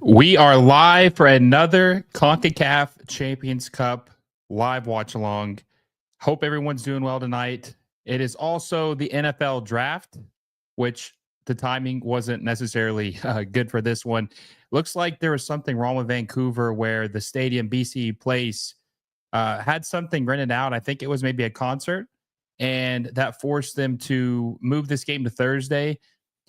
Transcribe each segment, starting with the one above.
We are live for another Concacaf Champions Cup live watch along. Hope everyone's doing well tonight. It is also the NFL draft, which the timing wasn't necessarily good for this one. Looks like there was something wrong with Vancouver where the stadium BC Place had something rented out. I think it was maybe a concert, and that forced them to move this game to Thursday.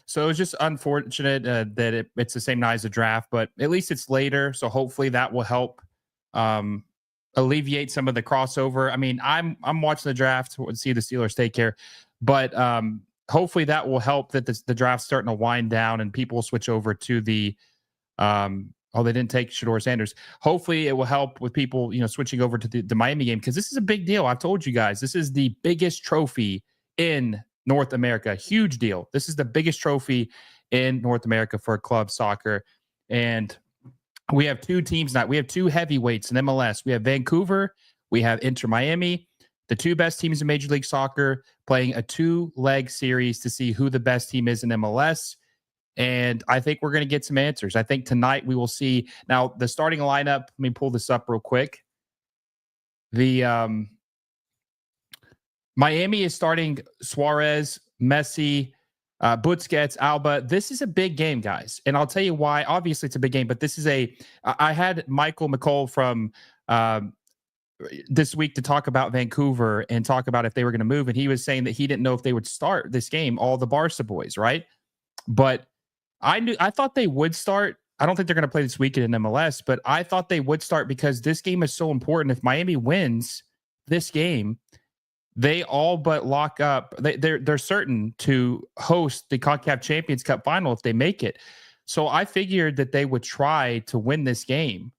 So it was just unfortunate that it's the same night as the draft, but at least it's later. So hopefully that will help alleviate some of the crossover. I mean, I'm watching the draft to see the Steelers take care, but hopefully that will help that the draft's starting to wind down and people will switch over to the they didn't take Shedeur Sanders. Hopefully it will help with people, switching over to the Miami game, because this is a big deal. I've told you guys, this is the biggest trophy in North America. Huge deal. This is the biggest trophy in North America for club soccer. And we have two teams now. We have two heavyweights in MLS. We have Vancouver. We have Inter Miami, the two best teams in Major League Soccer, playing a two-leg series to see who the best team is in MLS. And I think we're going to get some answers. I think tonight we will see. Now, the starting lineup, let me pull this up real quick. The Miami is starting Suarez, Messi, Busquets, Alba. This is a big game, guys. And I'll tell you why. Obviously, it's a big game, but this is I had Michael McCall from this week to talk about Vancouver and talk about if they were going to move. And he was saying that he didn't know if they would start this game, all the Barca boys, right? But I thought they would start. I don't think they're going to play this weekend in MLS, but I thought they would start because this game is so important. If Miami wins this game, they all but lock up. They're certain to host the Concacaf Champions Cup final if they make it. So I figured that they would try to win this game.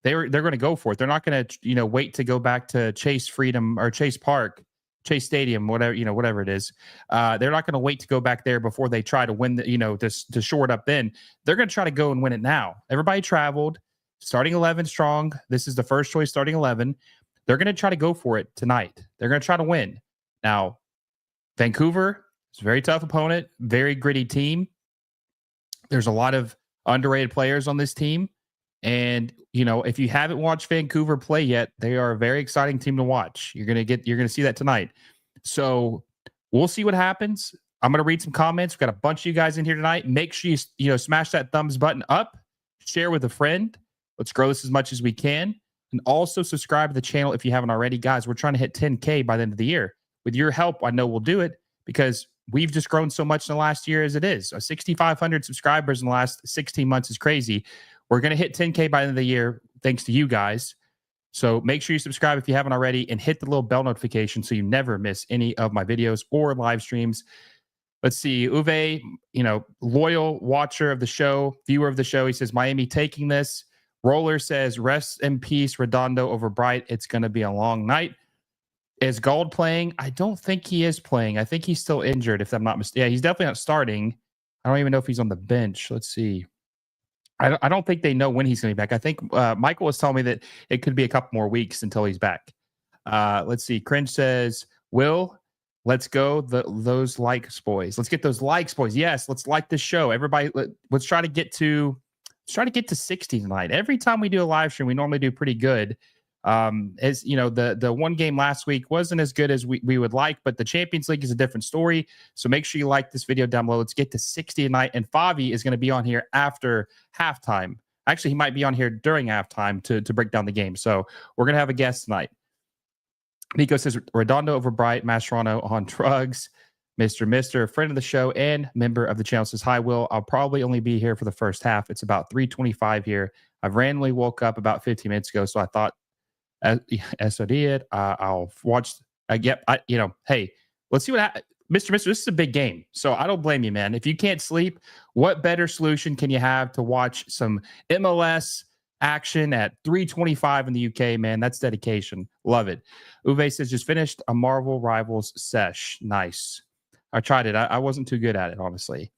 They're going to go for it. They're not going to wait to go back to Chase Stadium, whatever it is. They're not going to wait to go back there before they try to win to shore it up. Then they're going to try to go and win it now. Everybody traveled, starting 11 strong. This is the first choice starting 11. They're going to try to go for it tonight. They're going to try to win. Now, Vancouver is a very tough opponent, very gritty team. There's a lot of underrated players on this team. And, if you haven't watched Vancouver play yet, they are a very exciting team to watch. You're going to see that tonight. So we'll see what happens. I'm going to read some comments. We've got a bunch of you guys in here tonight. Make sure you smash that thumbs button up, share with a friend. Let's grow this as much as we can. And also subscribe to the channel if you haven't already. Guys, we're trying to hit 10K by the end of the year. With your help, I know we'll do it because we've just grown so much in the last year as it is. 6,500 subscribers in the last 16 months is crazy. We're going to hit 10K by the end of the year thanks to you guys. So make sure you subscribe if you haven't already and hit the little bell notification so you never miss any of my videos or live streams. Let's see. Uwe, loyal watcher of the show, viewer of the show. He says, Miami taking this. Roller says, rest in peace, Redondo over Bright. It's going to be a long night. Is Gold playing? I don't think he is playing. I think he's still injured, if I'm not mistaken. Yeah, he's definitely not starting. I don't even know if he's on the bench. Let's see. I don't think they know when he's going to be back. I think Michael was telling me that it could be a couple more weeks until he's back. Let's see. Cringe says, Will, let's go. Those likes, boys. Let's get those likes, boys. Yes, let's like this show. Everybody, let's try to get to 60 tonight. Every time we do a live stream, we normally do pretty good. As the one game last week wasn't as good as we would like, but the Champions League is a different story. So make sure you like this video down below. Let's get to 60 tonight. And Favi is going to be on here after halftime. Actually, he might be on here during halftime to break down the game. So we're going to have a guest tonight. Nico says, Redondo over Bright, Mascherano on drugs. Mr. friend of the show and member of the channel says, hi, Will. I'll probably only be here for the first half. It's about 3:25 here. I've randomly woke up about 15 minutes ago, so I thought, as I did, I'll watch. Hey, let's see what happens. Mr. This is a big game, so I don't blame you, man. If you can't sleep, what better solution can you have to watch some MLS action at 3:25 in the UK, man? That's dedication. Love it. Uwe says, just finished a Marvel Rivals sesh. Nice. I tried it. I wasn't too good at it, honestly.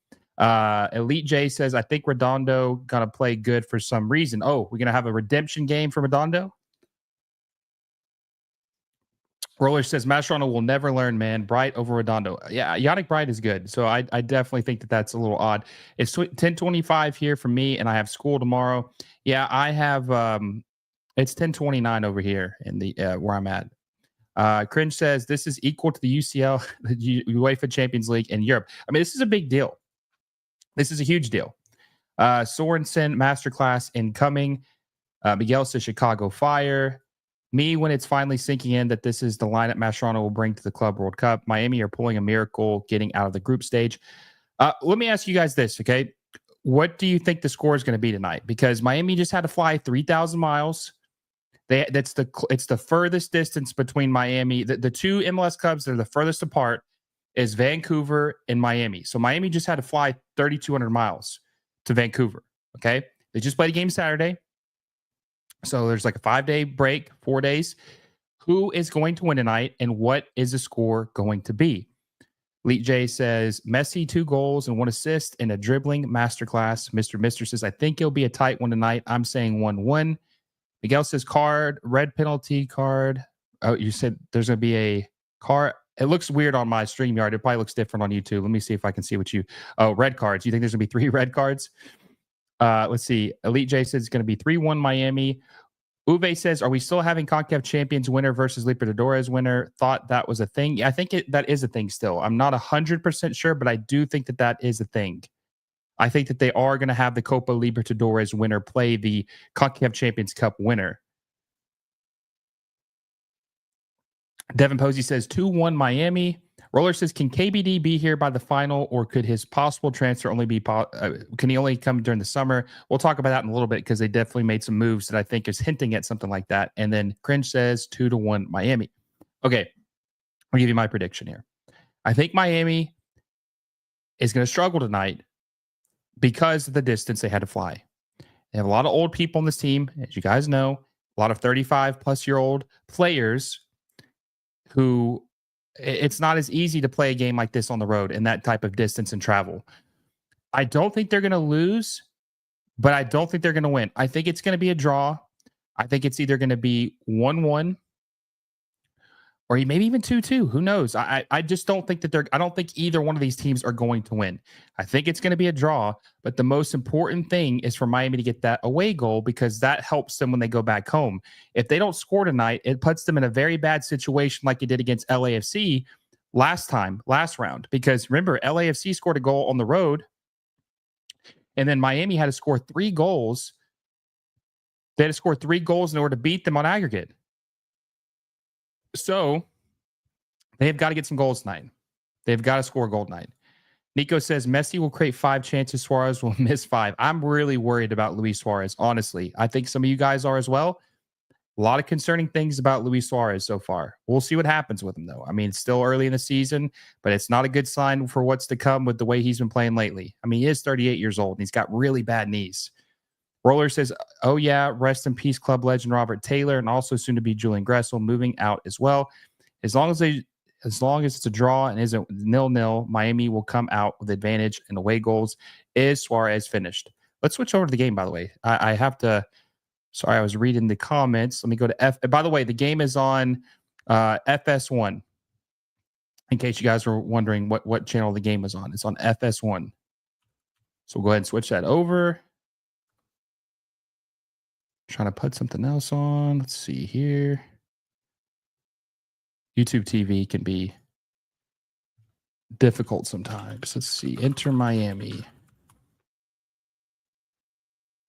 Elite J says, I think Redondo gonna play good for some reason. Oh, we're gonna have a redemption game for Redondo. Roller says, Mascherano will never learn, man. Bright over Redondo. Yeah, Yannick Bright is good. So I definitely think that's a little odd. It's 10:25 here for me, and I have school tomorrow. Yeah, I have it's 10:29 over here in the where I'm at. Cringe says, this is equal to the UCL, the UEFA Champions League in Europe. I mean, this is a big deal. This is a huge deal. Sorensen masterclass incoming. Miguel says Chicago Fire. Me, when it's finally sinking in that this is the lineup Mascherano will bring to the Club World Cup. Miami are pulling a miracle, getting out of the group stage. Let me ask you guys this, okay? What do you think the score is going to be tonight? Because Miami just had to fly 3,000 miles. It's the furthest distance between Miami. The two MLS clubs that are the furthest apart is Vancouver and Miami. So Miami just had to fly 3,200 miles to Vancouver, okay? They just played a game Saturday. So there's like a 5-day break, 4 days. Who is going to win tonight, and what is the score going to be? Elite J says, Messi 2 goals and 1 assist in a dribbling masterclass. Mr. says, I think it'll be a tight one tonight. I'm saying 1-1. Miguel says, red penalty card. Oh, you said there's going to be a card. It looks weird on my StreamYard. It probably looks different on YouTube. Let me see if I can see what you... Oh, red cards. You think there's going to be 3 red cards? Let's see. Elite J says it's going to be 3-1 Miami. Uwe says, are we still having Concacaf Champions winner versus Libertadores winner? Thought that was a thing. Yeah, I think that is a thing still. I'm not 100% sure, but I do think that is a thing. I think that they are going to have the Copa Libertadores winner play the Concacaf Champions Cup winner. Devin Posey says 2-1 Miami. Roller says, can KBD be here by the final, or could his possible transfer only be can he only come during the summer? We'll talk about that in a little bit because they definitely made some moves that I think is hinting at something like that. And then Cringe says 2-1 Miami. Okay, I'll give you my prediction here. I think Miami is going to struggle tonight because of the distance they had to fly. They have a lot of old people on this team, as you guys know, a lot of 35-plus-year-old players who... It's not as easy to play a game like this on the road in that type of distance and travel. I don't think they're going to lose, but I don't think they're going to win. I think it's going to be a draw. I think it's either going to be 1-1 or maybe even 2-2. Who knows? I just don't think that I don't think either one of these teams are going to win. I think it's going to be a draw, but the most important thing is for Miami to get that away goal because that helps them when they go back home. If they don't score tonight, it puts them in a very bad situation like it did against LAFC last round. Because remember, LAFC scored a goal on the road, and then Miami had to score 3 goals. They had to score 3 goals in order to beat them on aggregate. So they've got to get some goals tonight. They've got to score a goal tonight. Nico says Messi will create 5 chances. Suarez will miss 5. I'm really worried about Luis Suarez, honestly. I think some of you guys are as well. A lot of concerning things about Luis Suarez so far. We'll see what happens with him, though. I mean, it's still early in the season, but it's not a good sign for what's to come with the way he's been playing lately. I mean, he is 38 years old, and he's got really bad knees. Roller says, oh, yeah, rest in peace, club legend Robert Taylor, and also soon to be Julian Gressel moving out as well. As long as it's a draw and isn't 0-0, Miami will come out with advantage and away goals. Is Suarez finished? Let's switch over to the game, by the way. I have to. Sorry, I was reading the comments. Let me go to F. By the way, the game is on FS1. In case you guys were wondering what channel the game is on. It's on FS1. So we'll go ahead and switch that over. Trying to put something else on. Let's see here. YouTube TV can be difficult sometimes. Let's see. Inter Miami.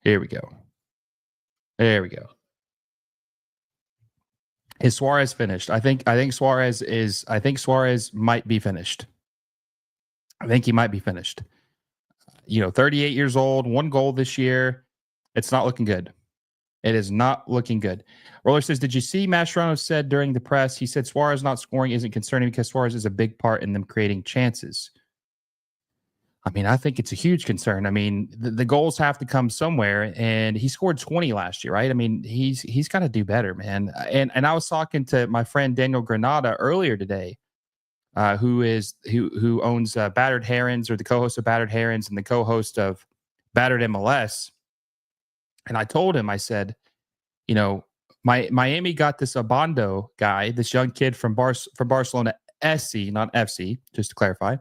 Here we go. There we go. Is Suarez finished? I think Suarez might be finished. I think he might be finished. 38 years old, 1 goal this year. It's not looking good. It is not looking good. Roller says, did you see Mascherano said during the press? He said Suarez not scoring isn't concerning because Suarez is a big part in them creating chances. I mean, I think it's a huge concern. I mean, the goals have to come somewhere, and he scored 20 last year, right? I mean, he's got to do better, man. And I was talking to my friend Daniel Granada earlier today, who owns Battered Herons, or the co-host of Battered Herons and the co-host of Battered MLS. And I told him, I said, Miami got this Abando guy, this young kid from Barcelona SC, not FC, just to clarify.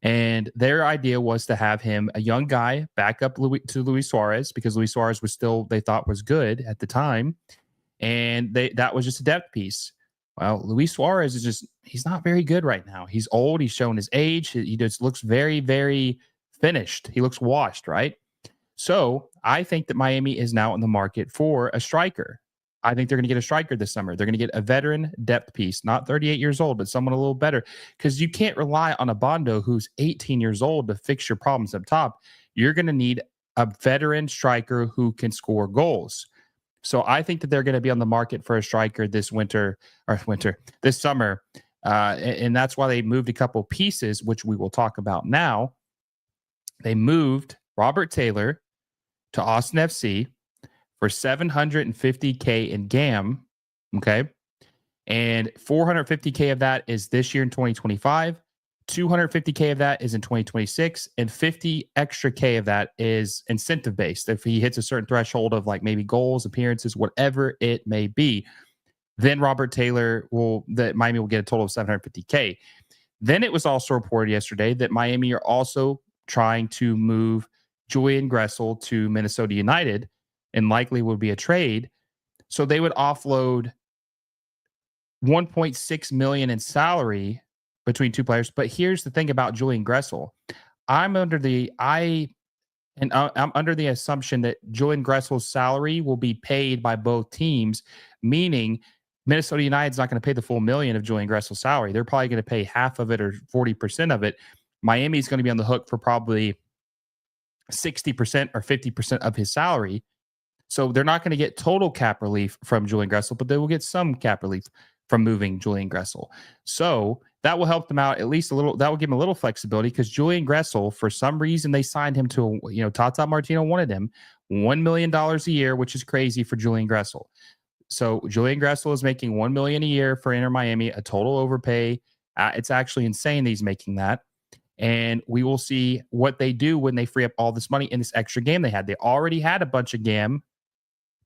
And their idea was to have him, a young guy, back up to Luis Suarez, because Luis Suarez was still, they thought, was good at the time. And that was just a depth piece. Well, Luis Suarez he's not very good right now. He's old. He's shown his age. He just looks very, very finished. He looks washed, right? So I think that Miami is now in the market for a striker. I think they're going to get a striker this summer. They're going to get a veteran depth piece, not 38 years old, but someone a little better, because you can't rely on a Bondo who's 18 years old to fix your problems up top. You're going to need a veteran striker who can score goals. So I think that they're going to be on the market for a striker this summer. And that's why they moved a couple pieces, which we will talk about now. They moved Robert Taylor to Austin FC for $750K in GAM, okay? And $450K of that is this year in 2025. $250K of that is in 2026, and 50 extra K of that is incentive based. If he hits a certain threshold of like maybe goals, appearances, whatever it may be, then Robert Taylor Miami will get a total of $750K. Then it was also reported yesterday that Miami are also trying to move Julian Gressel to Minnesota United, and likely would be a trade. So they would offload $1.6 million in salary between two players. But here's the thing about Julian Gressel. I'm under the assumption that Julian Gressel's salary will be paid by both teams, meaning Minnesota United's not going to pay the full $1 million of Julian Gressel's salary. They're probably going to pay half of it or 40% of it. Miami's going to be on the hook for probably 60% or 50% of his salary. So they're not going to get total cap relief from Julian Gressel, but they will get some cap relief from moving Julian Gressel. So that will help them out at least a little. That will give them a little flexibility, because Julian Gressel, for some reason, they signed him to, Tata Martino wanted him $1 million a year, which is crazy for Julian Gressel. So Julian Gressel is making $1 million a year for Inter Miami, a total overpay. It's actually insane that he's making that. And we will see what they do when they free up all this money in this extra game they had. They already had a bunch of GAM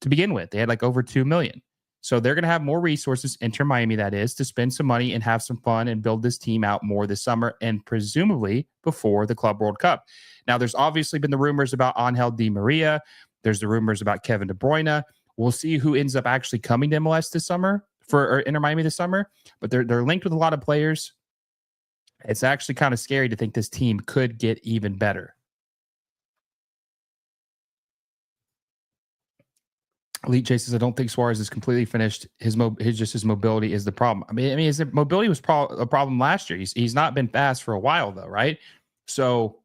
to begin with. They had like over $2 million. So they're going to have more resources, Inter Miami, that is, to spend some money and have some fun and build this team out more this summer and presumably before the Club World Cup. Now, there's obviously been the rumors about Angel Di Maria. There's the rumors about Kevin De Bruyne. We'll see who ends up actually coming to MLS this summer or Inter Miami this summer. But they're linked with a lot of players. It's actually kind of scary to think this team could get even better. Elite J says, I don't think Suarez is completely finished. His mobility is the problem. I mean, his mobility was a problem last year. He's not been fast for a while though, right? So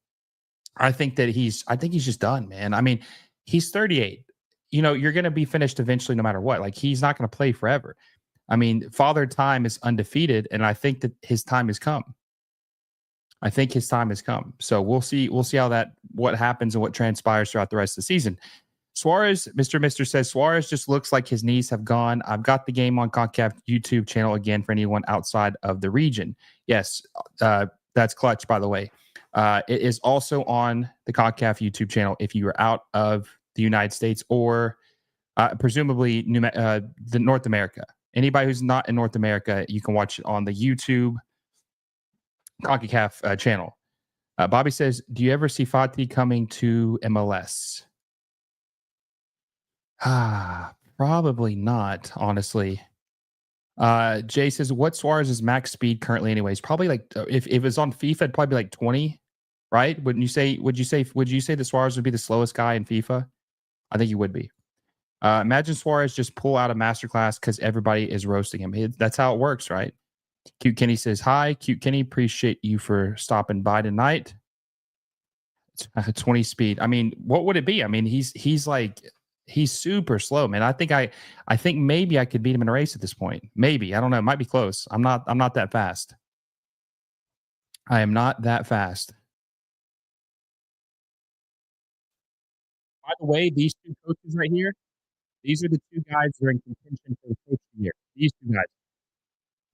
I think he's just done, man. I mean, he's 38. You're going to be finished eventually, no matter what. Like, he's not going to play forever. I mean, Father Time is undefeated, and I think that his time has come. So we'll see what happens and what transpires throughout the rest of the season. Suarez, Mr. says, Suarez just looks like his knees have gone. I've got the game on Concacaf YouTube channel again for anyone outside of the region. Yes, that's clutch, by the way. It is also on the Concacaf YouTube channel if you are out of the United States or presumably the North America. Anybody who's not in North America, you can watch it on the YouTube Concacaf channel. Bobby says, do you ever see Fati coming to MLS? Probably not, honestly. Jay says, what's Suarez's max speed currently anyways? Probably like, if it's on FIFA, it'd probably be like 20, right? Would you say that Suarez would be the slowest guy in FIFA? I think he would be. Imagine Suarez just pull out a masterclass because everybody is roasting him. That's how it works, right? Cute Kenny says, hi, Cute Kenny, appreciate you for stopping by tonight. 20 speed. I mean, what would it be? I mean, he's super slow, man. I think maybe I could beat him in a race at this point. Maybe. I don't know. It might be close. I'm not that fast. I am not that fast. By the way, these two coaches right here, these are the two guys that are in contention for the coach of the year. These two guys.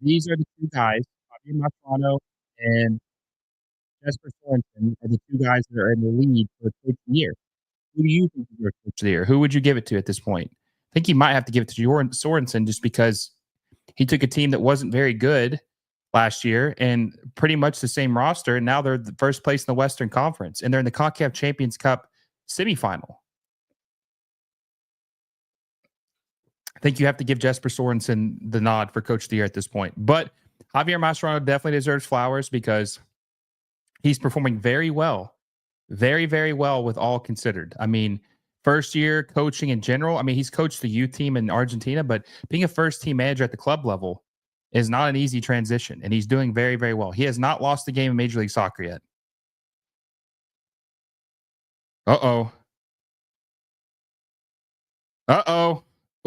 These are the two guys, Favi Mascherano and Jesper Sorensen, are the two guys that are in the lead for the coach of the year. Who do you think is your coach of the year? Who would you give it to at this point? I think you might have to give it to Sorensen just because he took a team that wasn't very good last year and pretty much the same roster, and now they're the first place in the Western Conference, and they're in the Concacaf Champions Cup semifinal. I think you have to give Jesper Sorensen the nod for coach of the year at this point. But Javier Mascherano definitely deserves flowers because he's performing very well. Very, very well with all considered. I mean, first year coaching in general. I mean, he's coached the youth team in Argentina, but being a first team manager at the club level is not an easy transition. And he's doing very, very well. He has not lost a game in Major League Soccer yet. Uh-oh.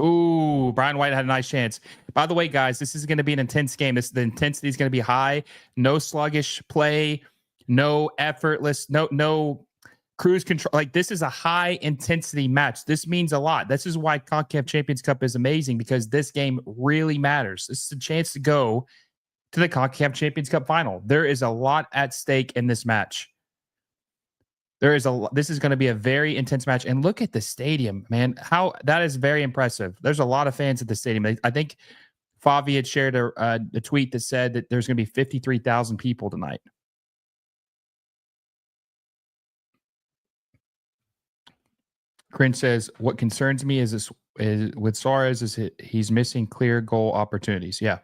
Ooh, Brian White had a nice chance. By the way, guys, this is going to be an intense game. The intensity is going to be high. No sluggish play. No effortless. No cruise control. Like, this is a high intensity match. This means a lot. This is why Concacaf Champions Cup is amazing, because this game really matters. This is a chance to go to the Concacaf Champions Cup final. There is a lot at stake in this match. This is going to be a very intense match. And look at the stadium, man. How that is very impressive. There's a lot of fans at the stadium. I think Favi had shared a tweet that said that there's going to be 53,000 people tonight. Cringe says, what concerns me is with Suarez is he's missing clear goal opportunities. Yeah.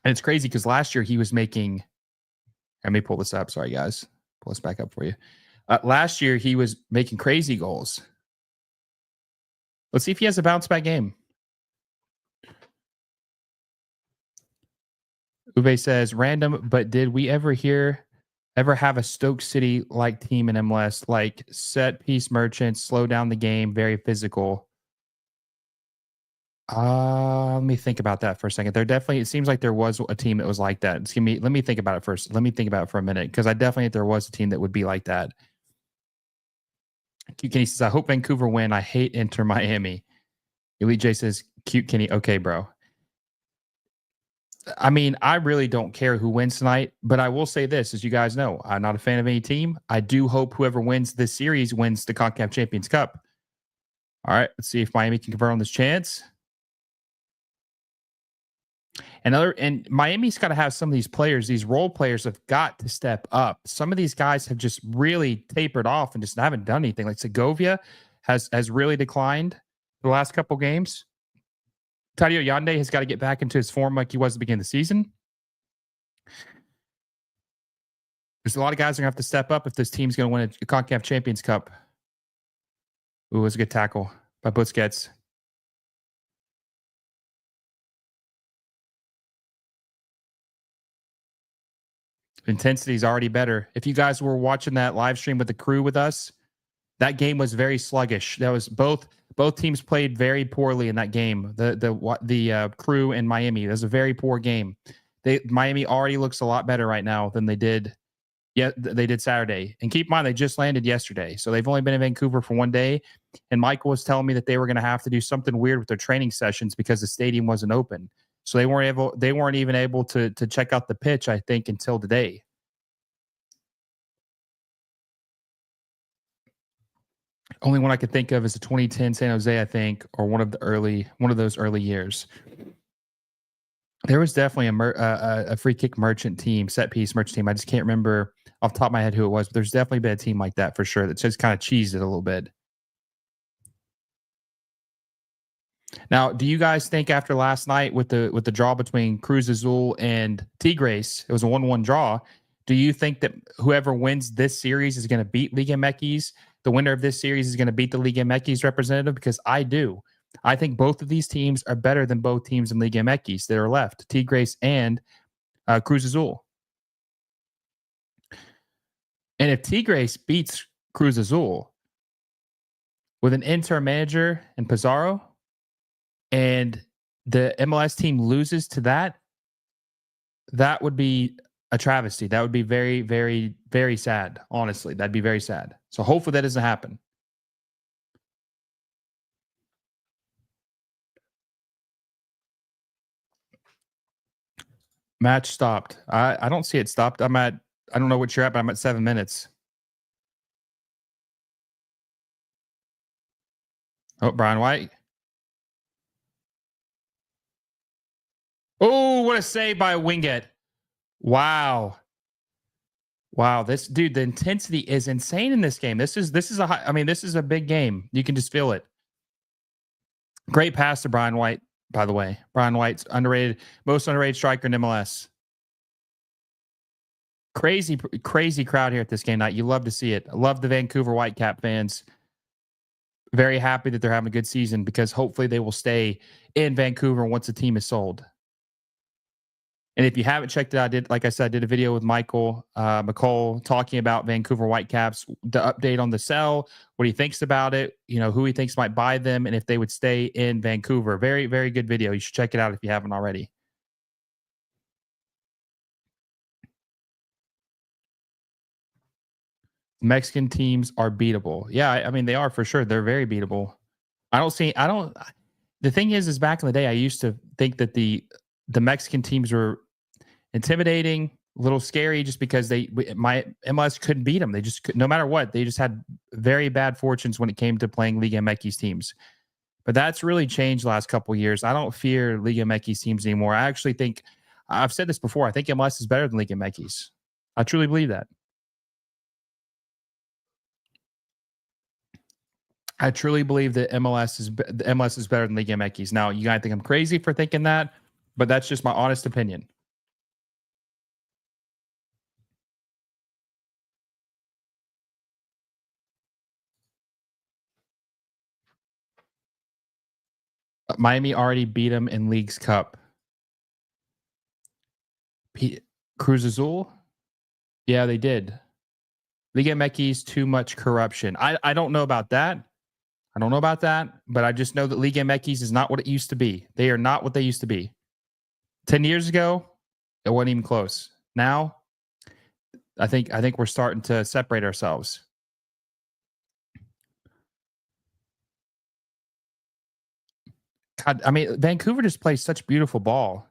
And it's crazy because last year he was making, let me pull this up. Sorry, guys. Pull this back up for you. Last year, he was making crazy goals. Let's see if he has a bounce back game. Uwe says, random, but did we ever have a Stoke City like team in MLS, like set piece merchants, slow down the game, very physical? Let me think about that for a second. It seems like there was a team that was like that. Let me think about it first. Let me think about it for a minute, because I definitely think there was a team that would be like that. Cute Kenny says, I hope Vancouver win. I hate Inter Miami. Elite J says, cute Kenny. Okay, bro. I mean, I really don't care who wins tonight, but I will say this, as you guys know, I'm not a fan of any team. I do hope whoever wins this series wins the Concacaf Champions Cup. All right, let's see if Miami can convert on this chance. And Miami's got to have some of these players, these role players have got to step up. Some of these guys have just really tapered off and just haven't done anything. Like Segovia has really declined the last couple games. Tadio Yande has got to get back into his form like he was at the beginning of the season. There's a lot of guys that are going to have to step up if this team's going to win a Concacaf Champions Cup. Ooh, it was a good tackle by Busquets. Intensity is already better. If you guys were watching that live stream with the crew with us, that game was very sluggish. That was both teams played very poorly in that game. The crew in Miami. It was a very poor game. Miami already looks a lot better right now than they did. Yeah, they did Saturday. And keep in mind, they just landed yesterday, so they've only been in Vancouver for one day. And Michael was telling me that they were going to have to do something weird with their training sessions because the stadium wasn't open. So they weren't even able to check out the pitch, I think, until today. Only one I could think of is the 2010 San Jose, I think, or one of those early years. There was definitely a free kick merchant team, set piece merchant team. I just can't remember off the top of my head who it was, but there's definitely been a team like that for sure that just kind of cheesed it a little bit. Now, do you guys think after last night with the draw between Cruz Azul and Tigres, it was a 1-1 draw? Do you think that whoever wins this series is going to beat Liga MX? The winner of this series is going to beat the Liga MX representative? Because I do. I think both of these teams are better than both teams in Liga MX that are left, Tigres and Cruz Azul. And if Tigres beats Cruz Azul with an interim manager and Pizarro, and the MLS team loses to that, that would be a travesty. That would be very, very, very sad. Honestly, that'd be very sad. So hopefully that doesn't happen. Match stopped. I don't see it stopped. I don't know what you're at, but I'm at 7 minutes. Oh, Brian White. Oh, what a save by Wingate. Wow. Wow, this dude, the intensity is insane in this game. This is a high, I mean, this is a big game. You can just feel it. Great pass to Brian White, by the way. Brian White's most underrated striker in MLS. Crazy crowd here at this game night. You love to see it. I love the Vancouver Whitecap fans. Very happy that they're having a good season because hopefully they will stay in Vancouver once the team is sold. And if you haven't checked it out, like I said, I did a video with Michael McCall talking about Vancouver Whitecaps, the update on the sell, what he thinks about it, who he thinks might buy them, and if they would stay in Vancouver. Very, very good video. You should check it out if you haven't already. Mexican teams are beatable. Yeah, I mean, they are for sure. They're very beatable. The thing is back in the day, I used to think that the Mexican teams were intimidating, a little scary, just because my MLS couldn't beat them. They just no matter what, they just had very bad fortunes when it came to playing Liga MX teams. But that's really changed the last couple of years. I don't fear Liga MX teams anymore. I actually think I've said this before. I think MLS is better than Liga MX. I truly believe that. I truly believe that MLS is better than Liga MX. Now, you guys think I'm crazy for thinking that, but that's just my honest opinion. Miami already beat them in League's Cup. Cruz Azul? Yeah, they did. Liga MX, too much corruption. I don't know about that. But I just know that Liga MX is not what it used to be. They are not what they used to be. 10 years ago, it wasn't even close. Now, I think we're starting to separate ourselves. God, I mean, Vancouver just plays such beautiful ball.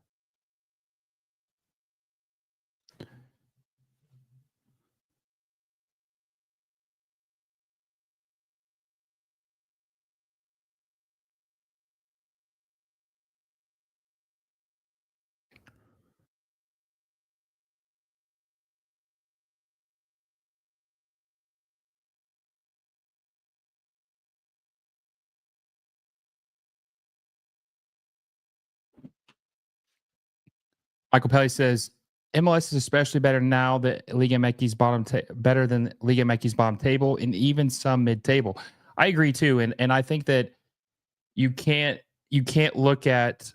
Michael Pelly says MLS is especially better now that Liga MX better than Liga MX bottom table and even some mid table. I agree too, and I think that you can't you can't look at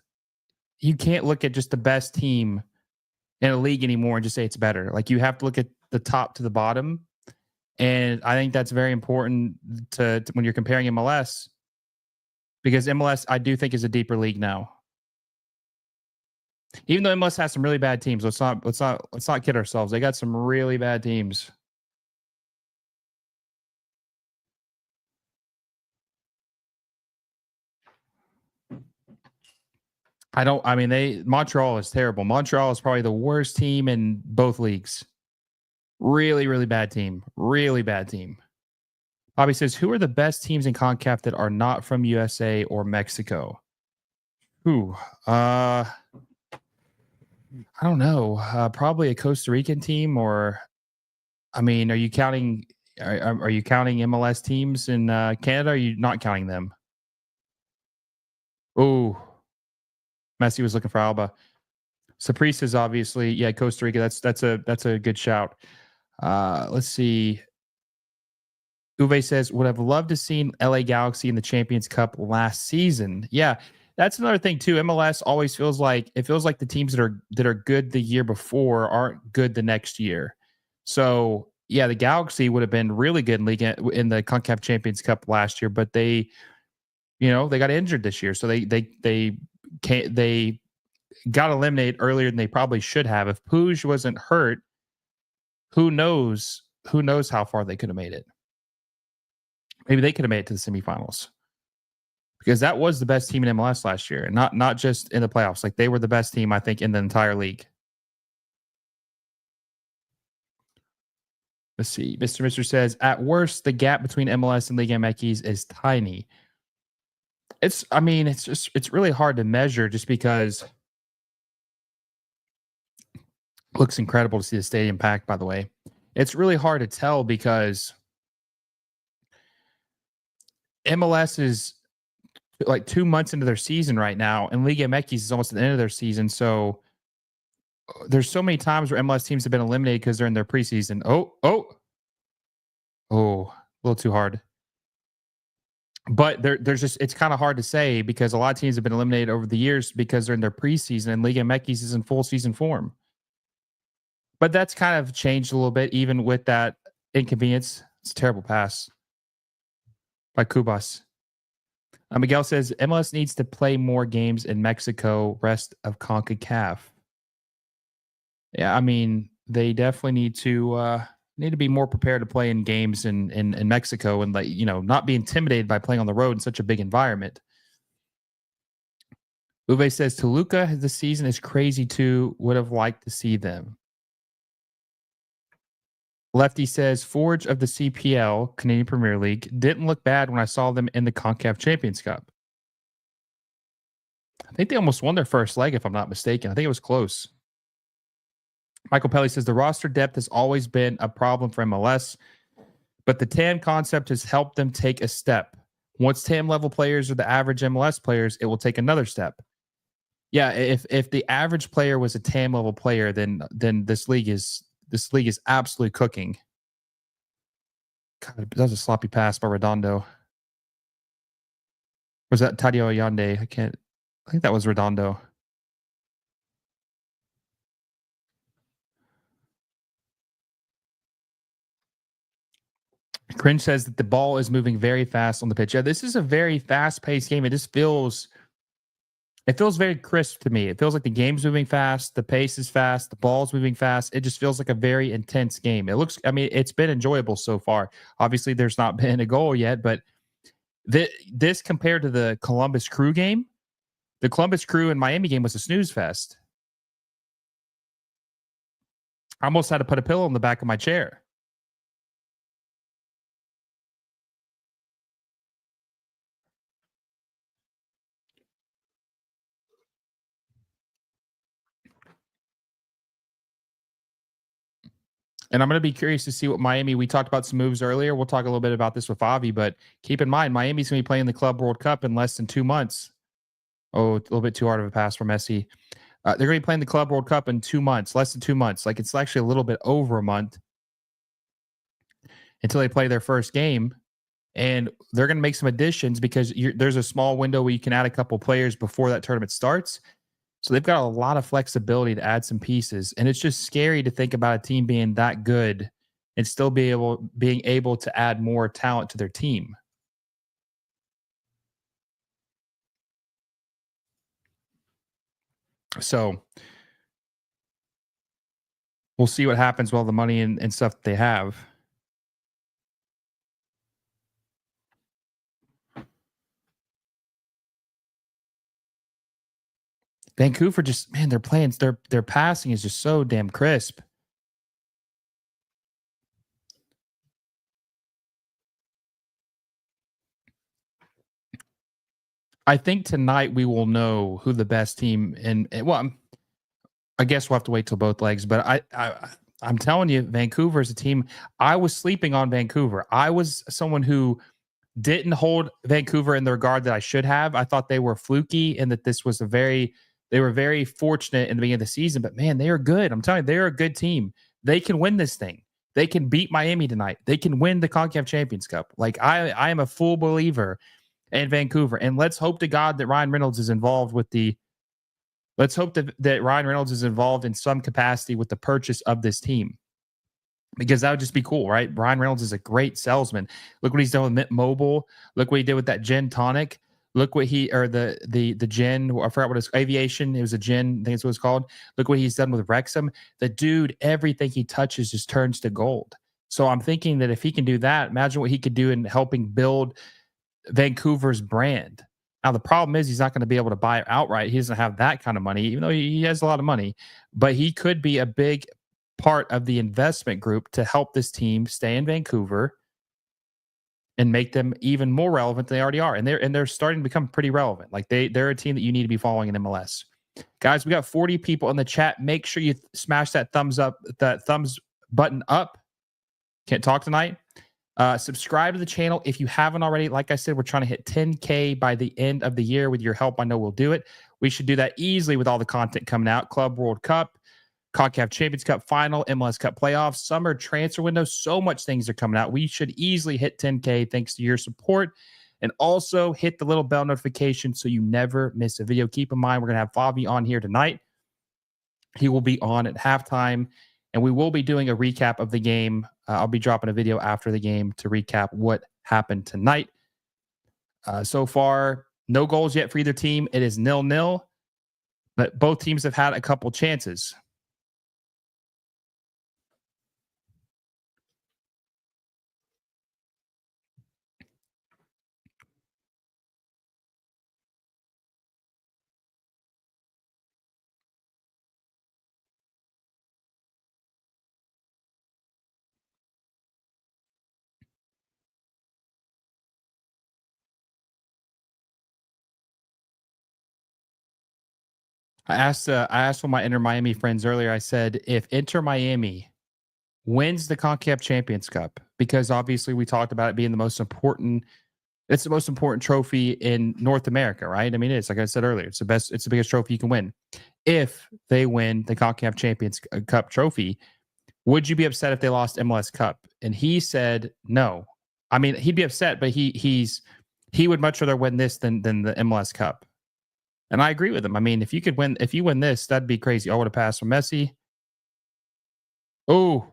you can't look at just the best team in a league anymore and just say it's better. Like you have to look at the top to the bottom, and I think that's very important to when you're comparing MLS because MLS I do think is a deeper league now. Even though MLS has some really bad teams, let's not kid ourselves. They got some really bad teams. Montreal is terrible. Montreal is probably the worst team in both leagues. Really, really bad team. Really bad team. Bobby says, who are the best teams in CONCACAF that are not from USA or Mexico? Who? I don't know. Probably a Costa Rican team, or are you counting? Are you counting MLS teams in Canada? Or are you not counting them? Oh, Messi was looking for Alba. Saprissa is obviously Costa Rica. That's a good shout. Let's see. Uwe says, would have loved to seen LA Galaxy in the Champions Cup last season. Yeah, that's another thing too. MLS always feels like the teams that are good the year before aren't good the next year. So yeah, the Galaxy would have been really good in the Concacaf Champions Cup last year, but they got injured this year, so they got eliminated earlier than they probably should have. If Puig wasn't hurt, who knows how far they could have made it. Maybe they could have made it to the semifinals because that was the best team in MLS last year, and not just in the playoffs. Like they were the best team, I think, in the entire league. Let's see. Mr. Mister says, at worst, the gap between MLS and Liga MX is tiny. It's really hard to measure just because it looks incredible to see the stadium packed, by the way. It's really hard to tell because MLS is like 2 months into their season right now, and Liga MX is almost at the end of their season. So there's so many times where MLS teams have been eliminated because they're in their preseason. Oh, a little too hard. But there's just it's kind of hard to say because a lot of teams have been eliminated over the years because they're in their preseason, and Liga MX is in full season form. But that's kind of changed a little bit, even with that inconvenience. It's a terrible pass by Cubas. Miguel says MLS needs to play more games in Mexico, rest of CONCACAF. Yeah, they definitely need to be more prepared to play in games in Mexico and not be intimidated by playing on the road in such a big environment. Uwe says Toluca this season is crazy too. Would have liked to see them. Lefty says Forge of the CPL, Canadian Premier League, didn't look bad when I saw them in the Concacaf Champions Cup. I think they almost won their first leg, if I'm not mistaken. I think it was close. Michael Pelly says the roster depth has always been a problem for MLS, but the TAM concept has helped them take a step. Once TAM level players are the average MLS players, it will take another step. Yeah, if the average player was a TAM level player, then this league is absolutely cooking. God, that was a sloppy pass by Redondo. Was that Tadio Ayande? I think that was Redondo. Cringe says that the ball is moving very fast on the pitch. Yeah, this is a very fast-paced game. It feels very crisp to me. It feels like the game's moving fast, the pace is fast, the ball's moving fast. It just feels like a very intense game. It's been enjoyable so far. Obviously, there's not been a goal yet, but this compared to the Columbus Crew game, the Columbus Crew and Miami game was a snooze fest. I almost had to put a pillow in the back of my chair. And I'm going to be curious to see what Miami, we talked about some moves earlier. We'll talk a little bit about this with Favi, but keep in mind, Miami's going to be playing the Club World Cup in less than 2 months. Oh, a little bit too hard of a pass for Messi. They're going to be playing the Club World Cup in 2 months, less than 2 months. Like, it's actually a little bit over a month until they play their first game. And they're going to make some additions because there's a small window where you can add a couple players before that tournament starts. So they've got a lot of flexibility to add some pieces. And it's just scary to think about a team being that good and still being able to add more talent to their team. So we'll see what happens with all the money and stuff that they have. Vancouver just, man, their passing is just so damn crisp. I think tonight we will know who the best team well, I guess we'll have to wait till both legs, but I'm telling you, Vancouver is a team. I was sleeping on Vancouver. I was someone who didn't hold Vancouver in the regard that I should have. I thought they were fluky and that this was they were very fortunate in the beginning of the season, but man, they are good. I'm telling you, they're a good team. They can win this thing. They can beat Miami tonight. They can win the Concacaf Champions Cup. Like, I am a full believer in Vancouver. And let's hope to God that Ryan Reynolds is involved with let's hope that Ryan Reynolds is involved in some capacity with the purchase of this team, because that would just be cool, right? Ryan Reynolds is a great salesman. Look what he's done with Mint Mobile. Look what he did with that gin tonic. Look what the gin, I forgot what it's, aviation. It was a gin, I think it's what it's called. Look what he's done with Wrexham. The dude, everything he touches just turns to gold. So I'm thinking that if he can do that, imagine what he could do in helping build Vancouver's brand. Now, the problem is he's not going to be able to buy it outright. He doesn't have that kind of money, even though he has a lot of money. But he could be a big part of the investment group to help this team stay in Vancouver and make them even more relevant than they already are. And they're starting to become pretty relevant. Like, they're a team that you need to be following in MLS. Guys, we got 40 people in the chat. Make sure you smash that thumbs button up. Can't talk tonight. Subscribe to the channel if you haven't already. Like I said, we're trying to hit 10K by the end of the year. With your help, I know we'll do it. We should do that easily with all the content coming out. Club World Cup, Concacaf Champions Cup final, MLS Cup playoffs, summer transfer window. So much things are coming out. We should easily hit 10K thanks to your support. And also hit the little bell notification so you never miss a video. Keep in mind, we're going to have Favi on here tonight. He will be on at halftime, and we will be doing a recap of the game. I'll be dropping a video after the game to recap what happened tonight. So far, no goals yet for either team. It is 0-0, but both teams have had a couple chances. I asked one of my Inter Miami friends earlier. I said, if Inter Miami wins the Concacaf Champions Cup, because obviously we talked about it being it's the most important trophy in North America, right? I mean, it's like I said earlier, it's the biggest trophy you can win. If they win the Concacaf Champions Cup trophy, would you be upset if they lost MLS Cup? And he said no. I mean, he'd be upset, but he would much rather win this than the MLS Cup. And I agree with him. I mean, if you win this, that'd be crazy. I would have passed from Messi. Oh,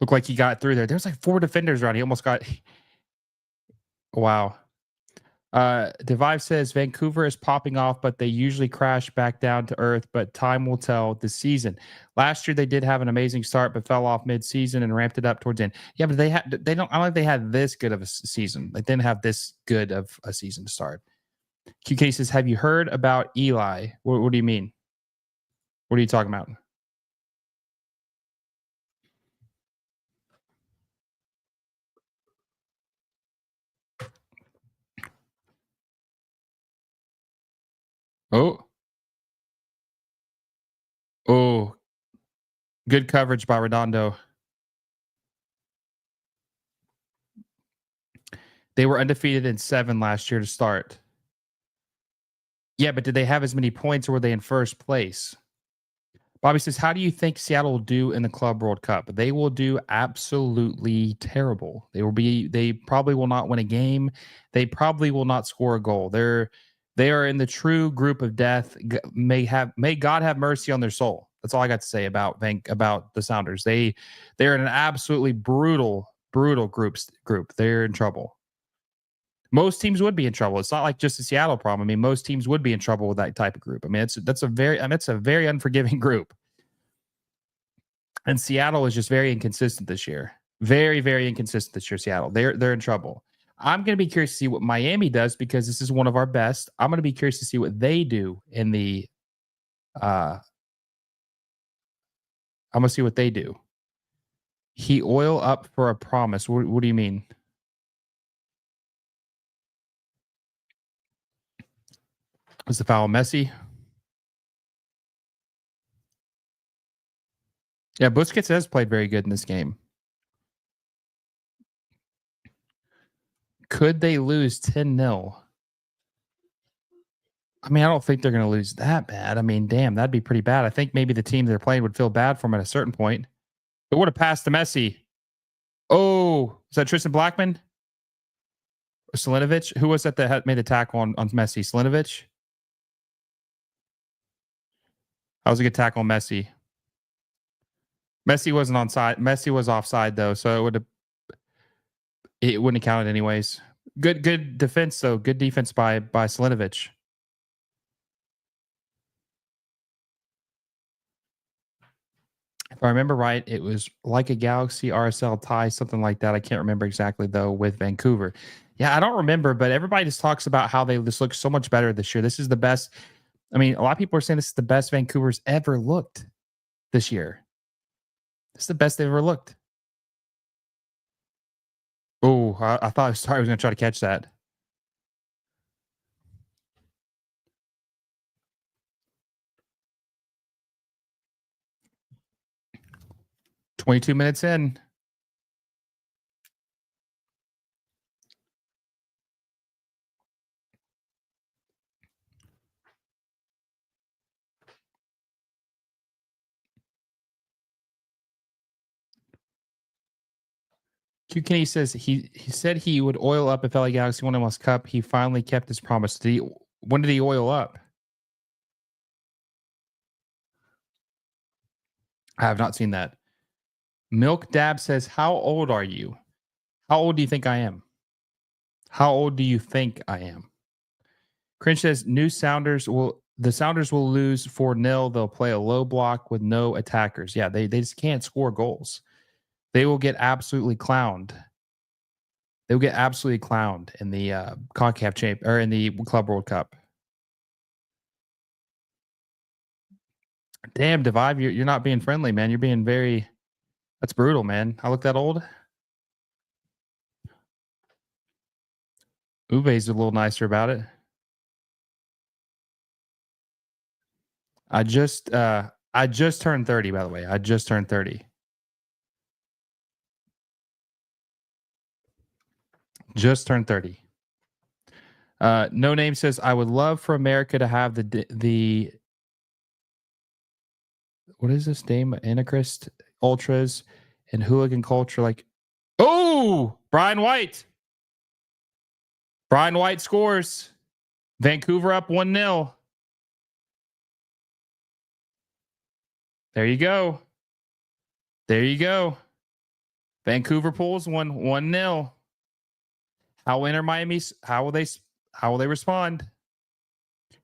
looked like he got through there. There's like 4 defenders around. He almost got. Wow. Devive says Vancouver is popping off, but they usually crash back down to earth. But time will tell this season. Last year they did have an amazing start, but fell off mid-season and ramped it up towards the end. Yeah, but they don't. I don't think they had this good of a season. They didn't have this good of a season to start. QK says, have you heard about Eli? What do you mean? What are you talking about? Oh, oh, good coverage by Redondo. They were undefeated in 7 last year to start. Yeah, but did they have as many points or were they in first place? Bobby says, how do you think Seattle will do in the Club World Cup? They will do absolutely terrible. They probably will not win a game. They probably will not score a goal. They are in the true group of death. May God have mercy on their soul. That's all I got to say about the Sounders. They're in an absolutely brutal group. They're in trouble. Most teams would be in trouble. It's not like just a Seattle problem. I mean, most teams would be in trouble with that type of group. I mean, it's a very unforgiving group. And Seattle is just very inconsistent this year. Very, very inconsistent this year. Seattle. They're in trouble. I'm going to be curious to see what Miami does because this is one of our best. I'm going to be curious to see what they do in the. I'm going to see what they do. He oil up for a promise. What do you mean? Was the foul Messi? Yeah, Busquets has played very good in this game. Could they lose 10-0? I mean, I don't think they're going to lose that bad. I mean, damn, that'd be pretty bad. I think maybe the team they're playing would feel bad for them at a certain point. It would have passed to Messi. Oh, was that Tristan Blackman? Or Selinovic? Who was that made the tackle on Messi? Selinovic? That was a good tackle on Messi. Messi wasn't onside. Messi was offside though, so it wouldn't have counted anyways. Good defense though. Good defense by Selinovic. If I remember right, it was like a Galaxy RSL tie, something like that. I can't remember exactly though with Vancouver. Yeah, I don't remember, but everybody just talks about how they just look so much better this year. This is the best. I mean, a lot of people are saying this is the best Vancouver's ever looked this year. It's the best they've ever looked. Oh, I thought I was going to try to catch that. "22 minutes in." Q Kenny says he said he would oil up if LA Galaxy won the MLS Cup. He finally kept his promise. When did he oil up? I have not seen that. Milk Dab says, "How old are you? How old do you think I am? How old do you think I am?" Cringe says, the Sounders will lose 4-0. They'll play a low block with no attackers. Yeah, they just can't score goals. They will get absolutely clowned. They'll get absolutely clowned in the Concacaf Champ or in the Club World Cup. Damn, Divive, you're not being friendly, man. You're being very. That's brutal, man. I look that old. Uwe's a little nicer about it. I just turned 30, by the way. I just turned 30. Just turned 30. No Name says, I would love for America to have the what is this name? Anarchist ultras and hooligan culture. Like, oh, Brian White. Brian White scores. Vancouver up 1-0. There you go. There you go. Vancouver pulls 1-0. How will Inter Miami? How will they respond?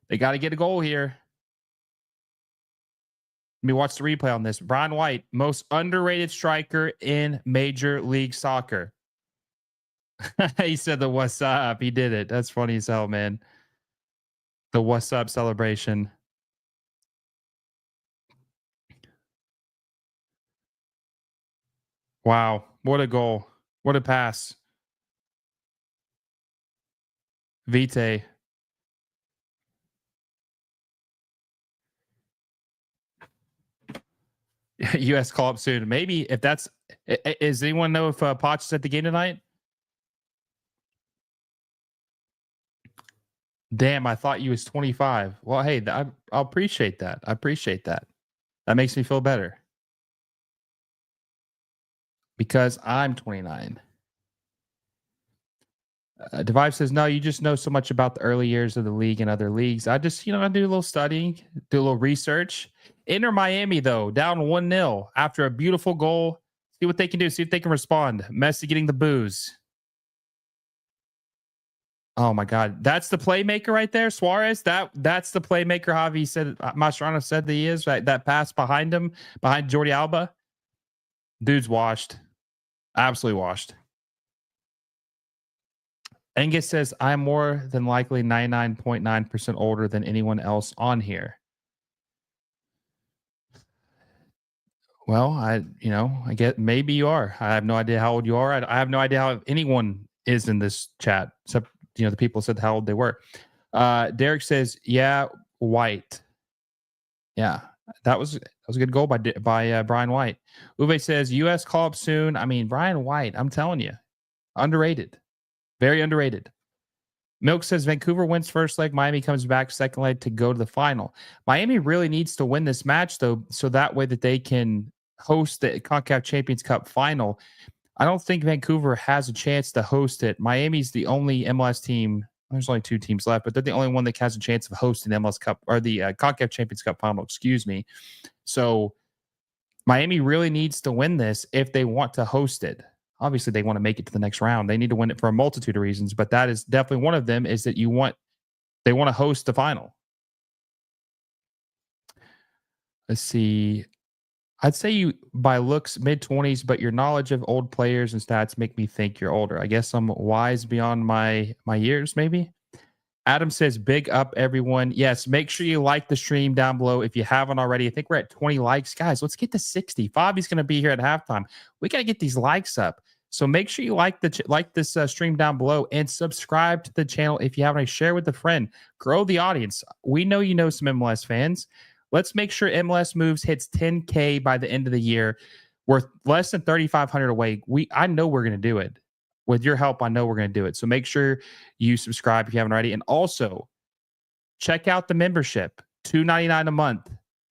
They got to get a goal here. Let me watch the replay on this. Brian White, most underrated striker in Major League Soccer. He said the "what's up." He did it. That's funny as hell, man. The "what's up" celebration. Wow, what a goal! What a pass, Vite. U.S. call up soon. Maybe if that's. Does anyone know if Poch is at the game tonight? Damn, I thought you was 25. Well, hey, I'll appreciate that. I appreciate that. That makes me feel better because I'm 29. Devive says, no, you just know so much about the early years of the league and other leagues. I just, I do a little studying, do a little research. Inter Miami, though, down 1-0 after a beautiful goal. See what they can do. See if they can respond. Messi getting the booze. Oh my God, that's the playmaker right there, Suarez. That's the playmaker. Javi said, Mascherano said that he is. Right, that pass behind him, behind Jordi Alba. Dude's washed, absolutely washed. Angus says, I'm more than likely 99.9% older than anyone else on here. Well, I get maybe you are. I have no idea how old you are. I have no idea how anyone is in this chat, except, the people said how old they were. Derek says, yeah, White. Yeah, that was a good goal by Brian White. Uwe says, US call up soon. I mean, Brian White, I'm telling you, underrated. Very underrated. Milk says Vancouver wins first leg. Miami comes back second leg to go to the final. Miami really needs to win this match, though, so that way that they can host the Concacaf Champions Cup final. I don't think Vancouver has a chance to host it. Miami's the only MLS team. There's only two teams left, but they're the only one that has a chance of hosting the MLS Cup or the Concacaf Champions Cup final. Excuse me. So Miami really needs to win this if they want to host it. Obviously, they want to make it to the next round. They need to win it for a multitude of reasons, but that is definitely one of them. Is that they want to host the final. Let's see. I'd say you by looks mid-20s, but your knowledge of old players and stats make me think you're older. I guess I'm wise beyond my years, maybe. Adam says, big up, everyone. Yes, make sure you like the stream down below if you haven't already. I think we're at 20 likes. Guys, let's get to 60. Favi's going to be here at halftime. We got to get these likes up. So make sure you like this stream down below and subscribe to the channel if you haven't already. Share with a friend. Grow the audience. We know you know some MLS fans. Let's make sure MLS Moves hits 10K by the end of the year. We're less than 3,500 away. I know we're going to do it. With your help, I know we're going to do it. So make sure you subscribe if you haven't already. And also, check out the membership. $2.99 a month.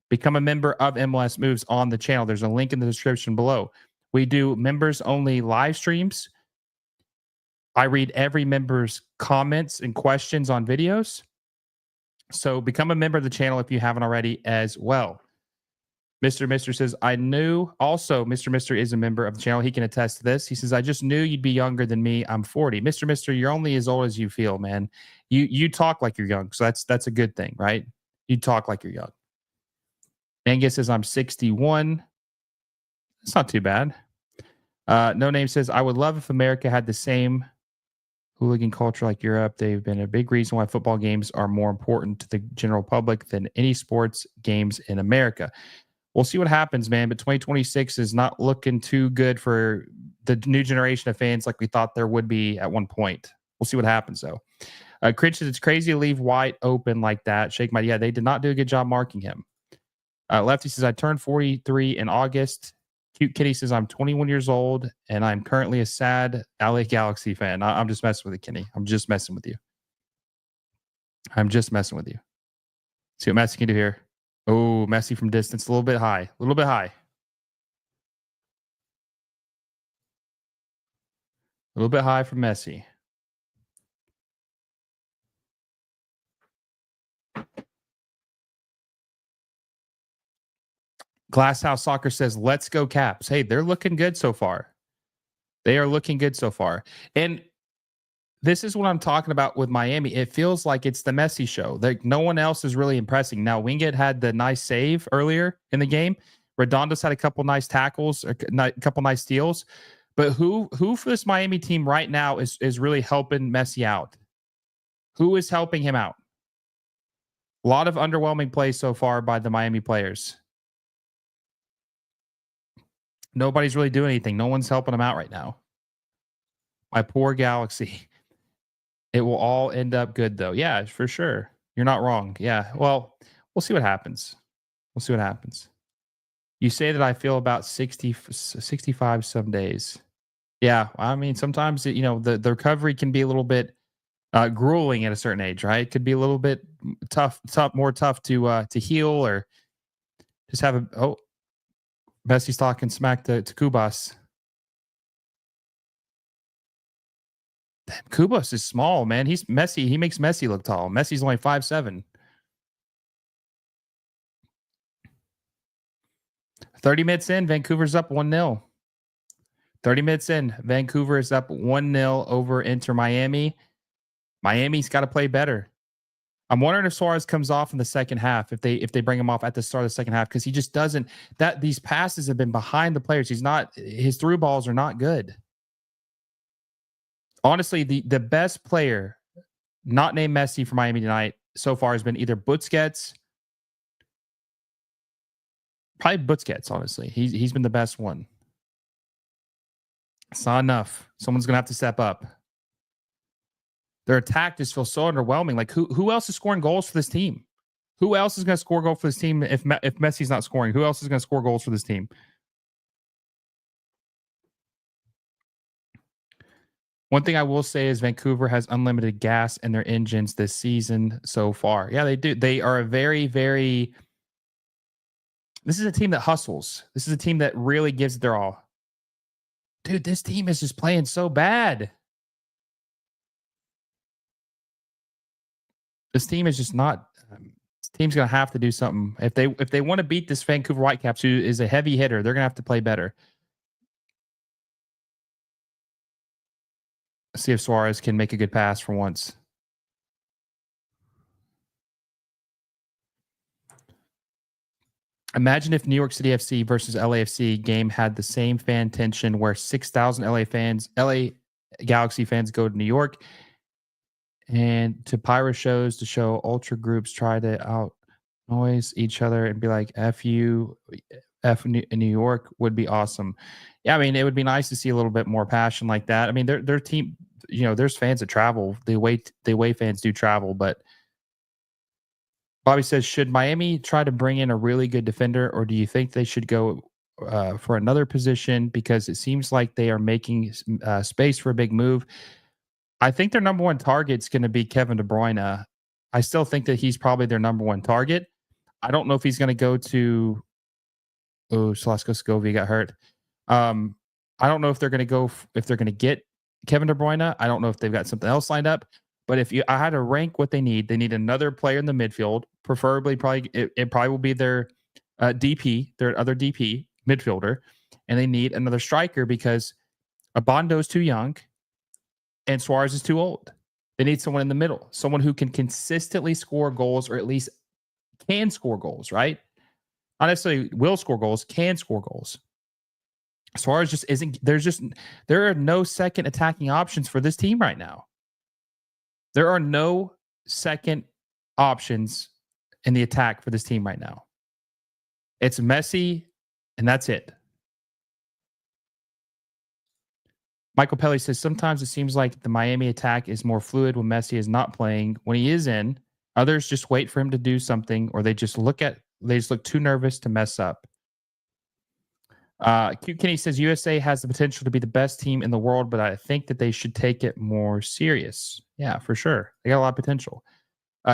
Become a member of MLS Moves on the channel. There's a link in the description below. We do members-only live streams. I read every member's comments and questions on videos. So become a member of the channel if you haven't already as well. Mr. says, I knew also Mr. is a member of the channel. He can attest to this. He says, I just knew you'd be younger than me. I'm 40. Mr. You're only as old as you feel, man. You talk like you're young. So that's a good thing, right? You talk like you're young. Angus says, I'm 61. It's not too bad. No Name says, I would love if America had the same hooligan culture like Europe. They've been a big reason why football games are more important to the general public than any sports games in America. We'll see what happens, man. But 2026 is not looking too good for the new generation of fans like we thought there would be at one point. We'll see what happens, though. Critch says, it's crazy to leave White open like that. Shake my, yeah, they did not do a good job marking him. Lefty says, I turned 43 in August. Cute Kitty says, I'm 21 years old, and I'm currently a sad LA Galaxy fan. I'm just messing with you, Kenny. I'm just messing with you. I'm just messing with you. See what Messi can do here. Oh, Messi from distance. A little bit high. A little bit high. A little bit high from Messi. Glasshouse Soccer says, let's go Caps. Hey, they're looking good so far. They are looking good so far. And this is what I'm talking about with Miami. It feels like it's the Messi show. Like no one else is really impressing. Now, Wingate had the nice save earlier in the game. Redondo's had a couple nice tackles, a couple nice steals. But who for this Miami team right now is really helping Messi out? Who is helping him out? A lot of underwhelming plays so far by the Miami players. Nobody's really doing anything. No one's helping him out right now. My poor Galaxy. It will all end up good, though. Yeah, for sure. You're not wrong. Yeah. Well, we'll see what happens. We'll see what happens. You say that I feel about 65 some days. Yeah. I mean, sometimes, the recovery can be a little bit grueling at a certain age, right? Could be a little bit more tough to heal, or just have Messi's talking smack to Kubas. Damn, Kubas is small, man. He's Messi. He makes Messi look tall. Messi's only 5'7". 30 minutes in, Vancouver's up 1-0. 30 minutes in, Vancouver is up 1-0 over Inter Miami. Miami's got to play better. I'm wondering if Suarez comes off in the second half, if they bring him off at the start of the second half, because he just doesn't. These passes have been behind the players. His through balls are not good. Honestly, the best player, not named Messi, for Miami tonight so far has been either Busquets. Probably Busquets, honestly. He's been the best one. It's not enough. Someone's gonna have to step up. Their attack just feels so underwhelming. Like who else is scoring goals for this team? Who else is going to score goals for this team if Messi's not scoring? Who else is going to score goals for this team? One thing I will say is Vancouver has unlimited gas in their engines this season so far. Yeah, they do. They are a very, very. This is a team that hustles. This is a team that really gives it their all. Dude, this team is just playing so bad. This team is just not. This team's going to have to do something if they want to beat this Vancouver Whitecaps, who is a heavy hitter. They're going to have to play better. Let's see if Suarez can make a good pass for once. Imagine if New York City FC versus LAFC game had the same fan tension, where 6,000 LA Galaxy fans go to New York and to pyro shows to show ultra groups try to out noise each other and be like, F you, F New York would be awesome. Yeah, I mean, it would be nice to see a little bit more passion like that. I mean, their team, there's fans that travel. The way fans do travel, but Bobby says, should Miami try to bring in a really good defender, or do you think they should go for another position, because it seems like they are making space for a big move? I think their number one target is going to be Kevin De Bruyne. I still think that he's probably their number one target. I don't know if he's going to go to. Oh, Slasko Scovia got hurt. I don't know if they're going to get Kevin De Bruyne. I don't know if they've got something else lined up. But I had to rank what they need another player in the midfield. Preferably, it probably will be their DP, their other DP midfielder, and they need another striker because Abondo's too young and Suarez is too old. They need someone in the middle, someone who can consistently score goals, or at least can score goals, right? Not necessarily will score goals, can score goals. Suarez just isn't. There are no second attacking options for this team right now. There are no second options in the attack for this team right now. It's Messi, and that's it. Michael Pelly says, sometimes it seems like the Miami attack is more fluid when Messi is not playing. When he is in, others just wait for him to do something, or they just look too nervous to mess up. Cute Kenny says, USA has the potential to be the best team in the world, but I think that they should take it more serious. Yeah, for sure. They got a lot of potential.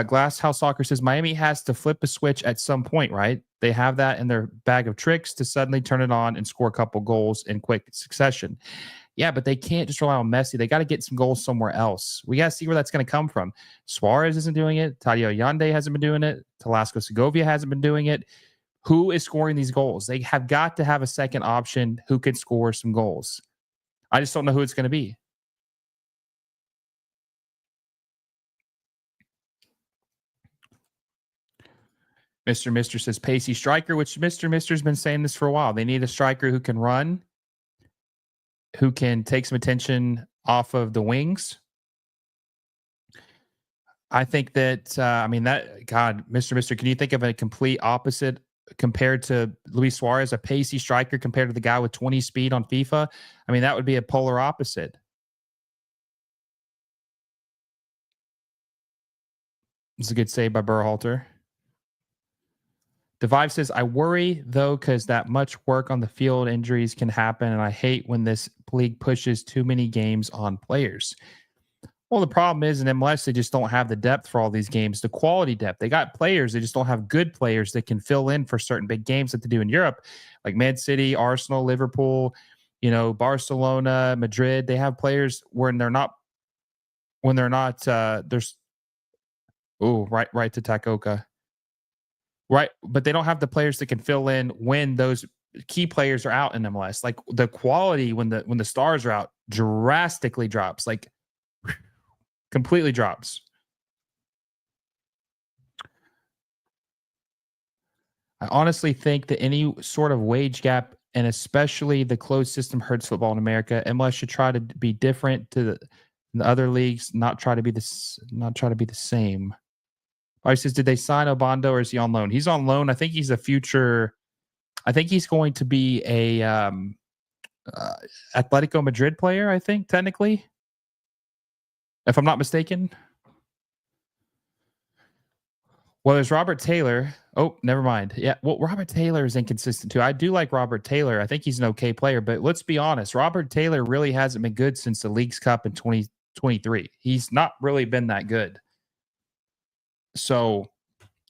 Glass House Soccer says, Miami has to flip a switch at some point, right? They have that in their bag of tricks to suddenly turn it on and score a couple goals in quick succession. Yeah, but they can't just rely on Messi. They got to get some goals somewhere else. We got to see where that's going to come from. Suarez isn't doing it. Tadeo Yande hasn't been doing it. Talasco Segovia hasn't been doing it. Who is scoring these goals? They have got to have a second option who can score some goals. I just don't know who it's going to be. Mr. Mister says pacey striker, which Mr. Mister's been saying this for a while. They need a striker who can run, who can take some attention off of the wings. I think that, Mr. Mister, can you think of a complete opposite compared to Luis Suarez, a pacey striker compared to the guy with 20 speed on FIFA? I mean, that would be a polar opposite. It's a good save by Berhalter. Devive says, I worry, though, because that much work on the field, injuries can happen, and I hate when this league pushes too many games on players. Well, the problem is in MLS, they just don't have the depth for all these games, the quality depth. They got players, they just don't have good players that can fill in for certain big games that they do in Europe, like Man City, Arsenal, Liverpool, Barcelona, Madrid. They have players there's right to Takoka. Right, but they don't have the players that can fill in when those key players are out in MLS. Like the quality when the stars are out drastically drops, like completely drops. I honestly think that any sort of wage gap and especially the closed system hurts football in America. MLS should try to be different to the other leagues, not try to be the same. He says, did they sign Obando or is he on loan? He's on loan. I think he's a future. I think he's going to be a Atletico Madrid player. I think technically, if I'm not mistaken. Well, there's Robert Taylor. Oh, never mind. Yeah, well, Robert Taylor is inconsistent too. I do like Robert Taylor. I think he's an okay player, but let's be honest. Robert Taylor really hasn't been good since the Leagues Cup in 2023. He's not really been that good. So,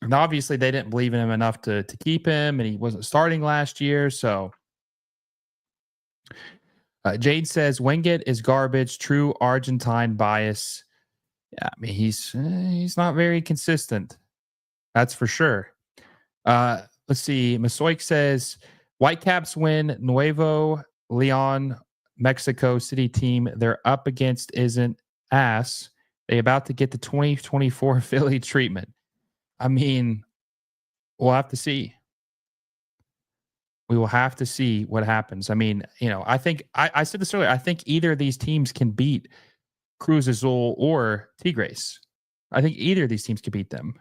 and obviously they didn't believe in him enough to keep him, and he wasn't starting last year. So, Jade says Wingate is garbage. True Argentine bias. Yeah, I mean he's not very consistent. That's for sure. Let's see. Masoik says Whitecaps win Nuevo Leon, Mexico City team they're up against isn't ass. They about to get the 2024 Philly treatment. I mean, we'll have to see. We will have to see what happens. I mean, I think I said this earlier. I think either of these teams can beat Cruz Azul or Tigres. I think either of these teams can beat them.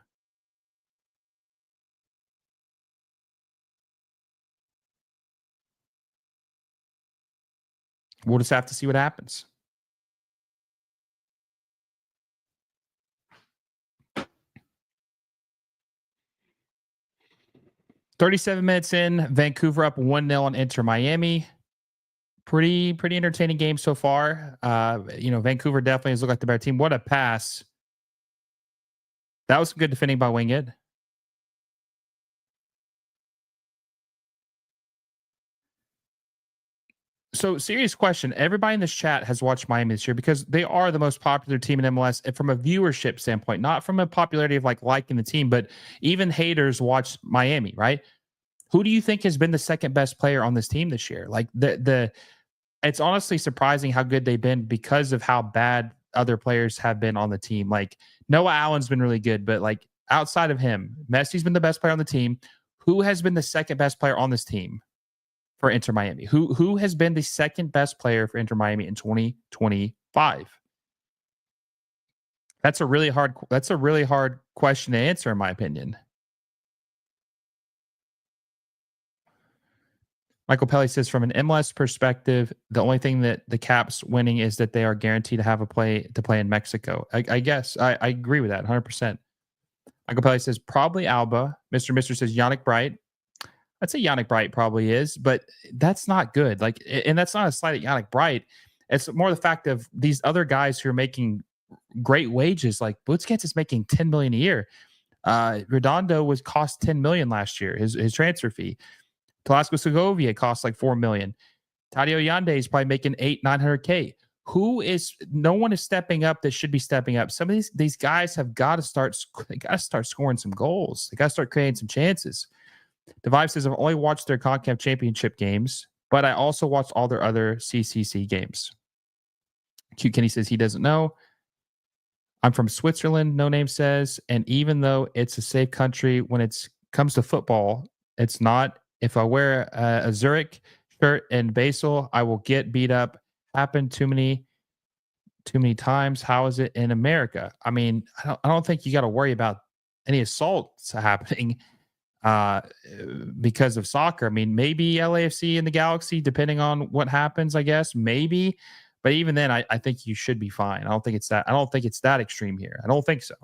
We'll just have to see what happens. "37 minutes in, Vancouver up 1-0 on Inter Miami. Pretty entertaining game so far. Vancouver definitely has looked like the better team. What a pass. That was good defending by Wingate. So, serious question. Everybody in this chat has watched Miami this year because they are the most popular team in MLS and from a viewership standpoint, not from a popularity of liking the team, but even haters watch Miami, right? Who do you think has been the second best player on this team this year? Like it's honestly surprising how good they've been because of how bad other players have been on the team. Like Noah Allen's been really good, but like outside of him, Messi's been the best player on the team. Who has been the second best player on this team for Inter Miami? Who has been the second best player for Inter Miami in 2025? That's a really hard question to answer, in my opinion. Michael Pelly says, from an MLS perspective, the only thing that the Caps winning is that they are guaranteed to have a play in Mexico. I guess I agree with that 100%. Michael Pelly says, probably Alba. Mr. says, Yannick Bright. I'd say Yannick Bright probably is, but that's not good. And that's not a slight at Yannick Bright. It's more the fact of these other guys who are making great wages. Like Busquets is making $10 million a year. Redondo was cost $10 million last year, his transfer fee. Velasco Segovia costs like $4 million. Tadio Yande is probably making $800,000-900,000. No one is stepping up that should be stepping up. Some of these guys have got to start scoring some goals. They got to start creating some chances. Devive says, I've only watched their Concacaf Championship games, but I also watched all their other CCC games. Cute Kenny says he doesn't know. I'm from Switzerland, No Name says, and even though it's a safe country when it comes to football, it's not. If I wear a Zurich shirt and Basel, I will get beat up. Happened too many times. How is it in America? I mean, I don't think you got to worry about any assaults happening because of soccer. I mean, maybe LAFC and the Galaxy, depending on what happens, I guess, maybe. But even then, I think you should be fine. I don't think it's that extreme here. I don't think so.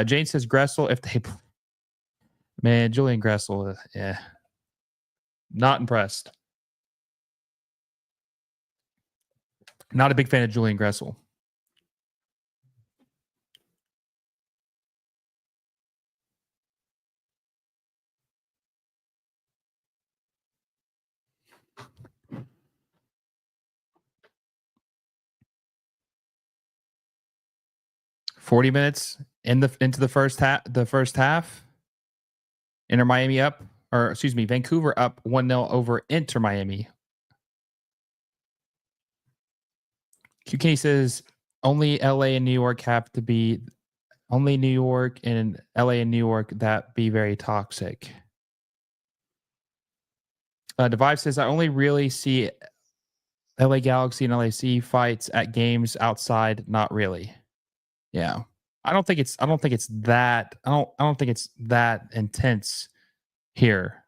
Jane says Gressel, if they man, Julian Gressel, yeah. Not impressed. Not a big fan of Julian Gressel. 40 minutes into the first half. The first half. Inter Miami up, or excuse me, Vancouver up 1-0 over Inter Miami. QK says only LA and New York have to be only New York and LA and New York that be very toxic. Devive says I only really see LA Galaxy and LAC fights at games outside. Not really. Yeah. I don't think it's that intense here.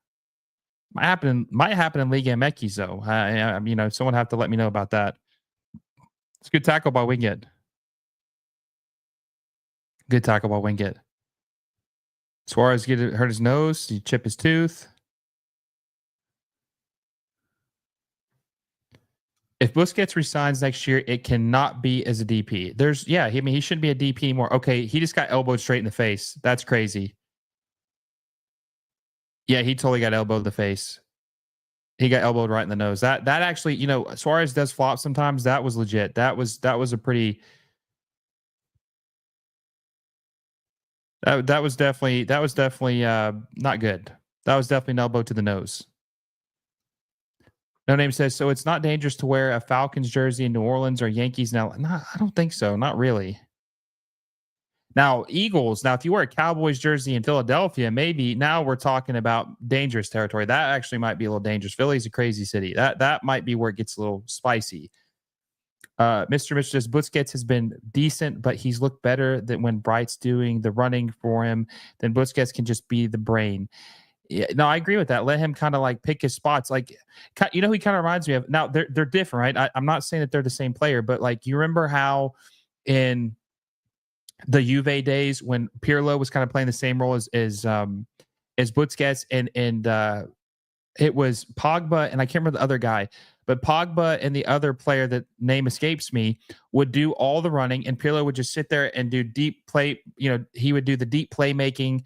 Might happen in Liga MX though. Someone have to let me know about that. It's a good tackle by Wingate. Good tackle by Wingate. Suarez hurt his nose. He chip his tooth. If Busquets resigns next year, it cannot be as a DP. He shouldn't be a DP anymore. Okay, he just got elbowed straight in the face. That's crazy. Yeah, he totally got elbowed in the face. He got elbowed right in the nose. That actually, Suarez does flop sometimes. That was legit. That was a pretty. That was definitely not good. That was definitely an elbow to the nose. No Name says, so it's not dangerous to wear a Falcons jersey in New Orleans or Yankees now. No, I don't think so. Not really. Now, Eagles. Now, if you wear a Cowboys jersey in Philadelphia, maybe now we're talking about dangerous territory. That actually might be a little dangerous. Philly's a crazy city. That might be where it gets a little spicy. Mr. Mitch says Busquets has been decent, but he's looked better than when Bright's doing the running for him. Then Busquets can just be the brain. Yeah, no, I agree with that. Let him kind of like pick his spots. Like, he kind of reminds me of. Now they're different, right? I'm not saying that they're the same player, but like you remember how in the Juve days when Pirlo was kind of playing the same role as Busquets and it was Pogba and I can't remember the other guy, but Pogba and the other player that name escapes me would do all the running and Pirlo would just sit there and do deep play. He would do the deep playmaking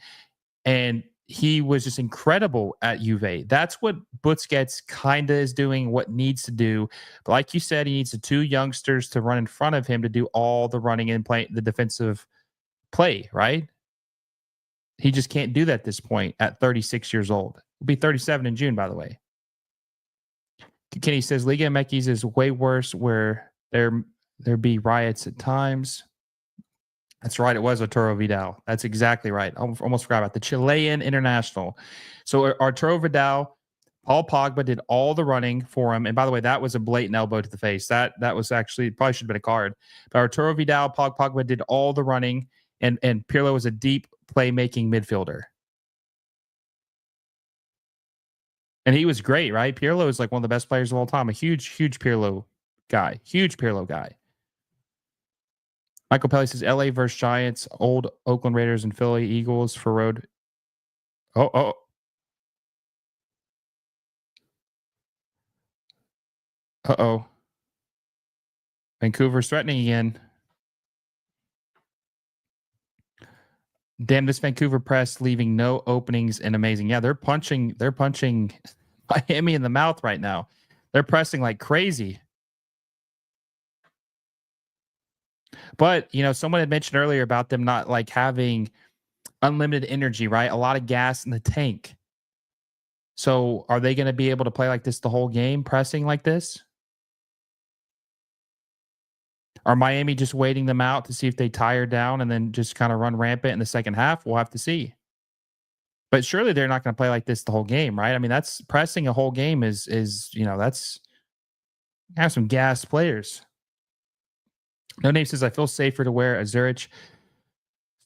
and he was just incredible at Juve. That's what Busquets kind of is doing, what needs to do. But like you said, he needs the two youngsters to run in front of him to do all the running and play the defensive play, right? He just can't do that at this point at 36 years old. He'll be 37 in June, by the way. Kenny says Liga MX is way worse where there be riots at times. That's right. It was Arturo Vidal. That's exactly right. I almost forgot about the Chilean international. So Arturo Vidal, Paul Pogba did all the running for him. And by the way, that was a blatant elbow to the face. That was actually probably should have been a card. But Arturo Vidal, Paul Pogba did all the running, and Pirlo was a deep playmaking midfielder. And he was great, right? Pirlo is like one of the best players of all time. A huge Pirlo guy. Huge Pirlo guy. Michael Pelly says LA versus Giants, old Oakland Raiders and Philly Eagles for road. Oh. Uh-oh. Vancouver's threatening again. Damn, this Vancouver press leaving no openings and amazing. Yeah, they're punching Miami in the mouth right now. They're pressing like crazy. But, someone had mentioned earlier about them not like having unlimited energy, right? A lot of gas in the tank. So are they going to be able to play like this the whole game, pressing like this? Are Miami just waiting them out to see if they tire down and then just kind of run rampant in the second half? We'll have to see. But surely they're not going to play like this the whole game, right? I mean, that's pressing a whole game is that's have some gas players. No Name says I feel safer to wear a Zurich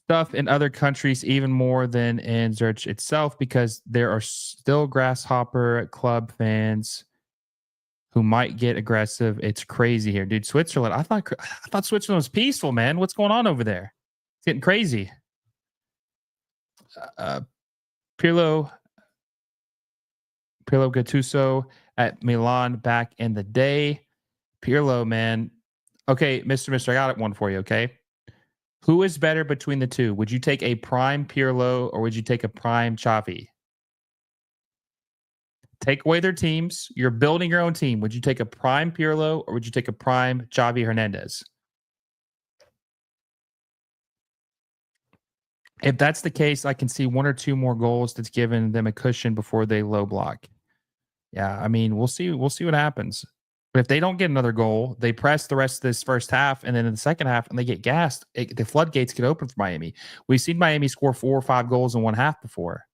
stuff in other countries even more than in Zurich itself because there are still grasshopper club fans who might get aggressive. It's crazy here, dude. Switzerland. I thought Switzerland was peaceful, man. What's going on over there? It's getting crazy. Pirlo Gattuso at Milan back in the day. Pirlo, man. Okay, Mr. I got one for you, okay? Who is better between the two? Would you take a prime Pirlo or would you take a prime Xavi? Take away their teams. You're building your own team. Would you take a prime Pirlo or would you take a prime Xavi Hernandez? If that's the case, I can see 1 or 2 more goals that's given them a cushion before they low block. Yeah, I mean, we'll see what happens. But if they don't get another goal, they press the rest of this first half, and then in the second half, and they get gassed, the floodgates get open for Miami. We've seen Miami score 4 or 5 goals in one half before.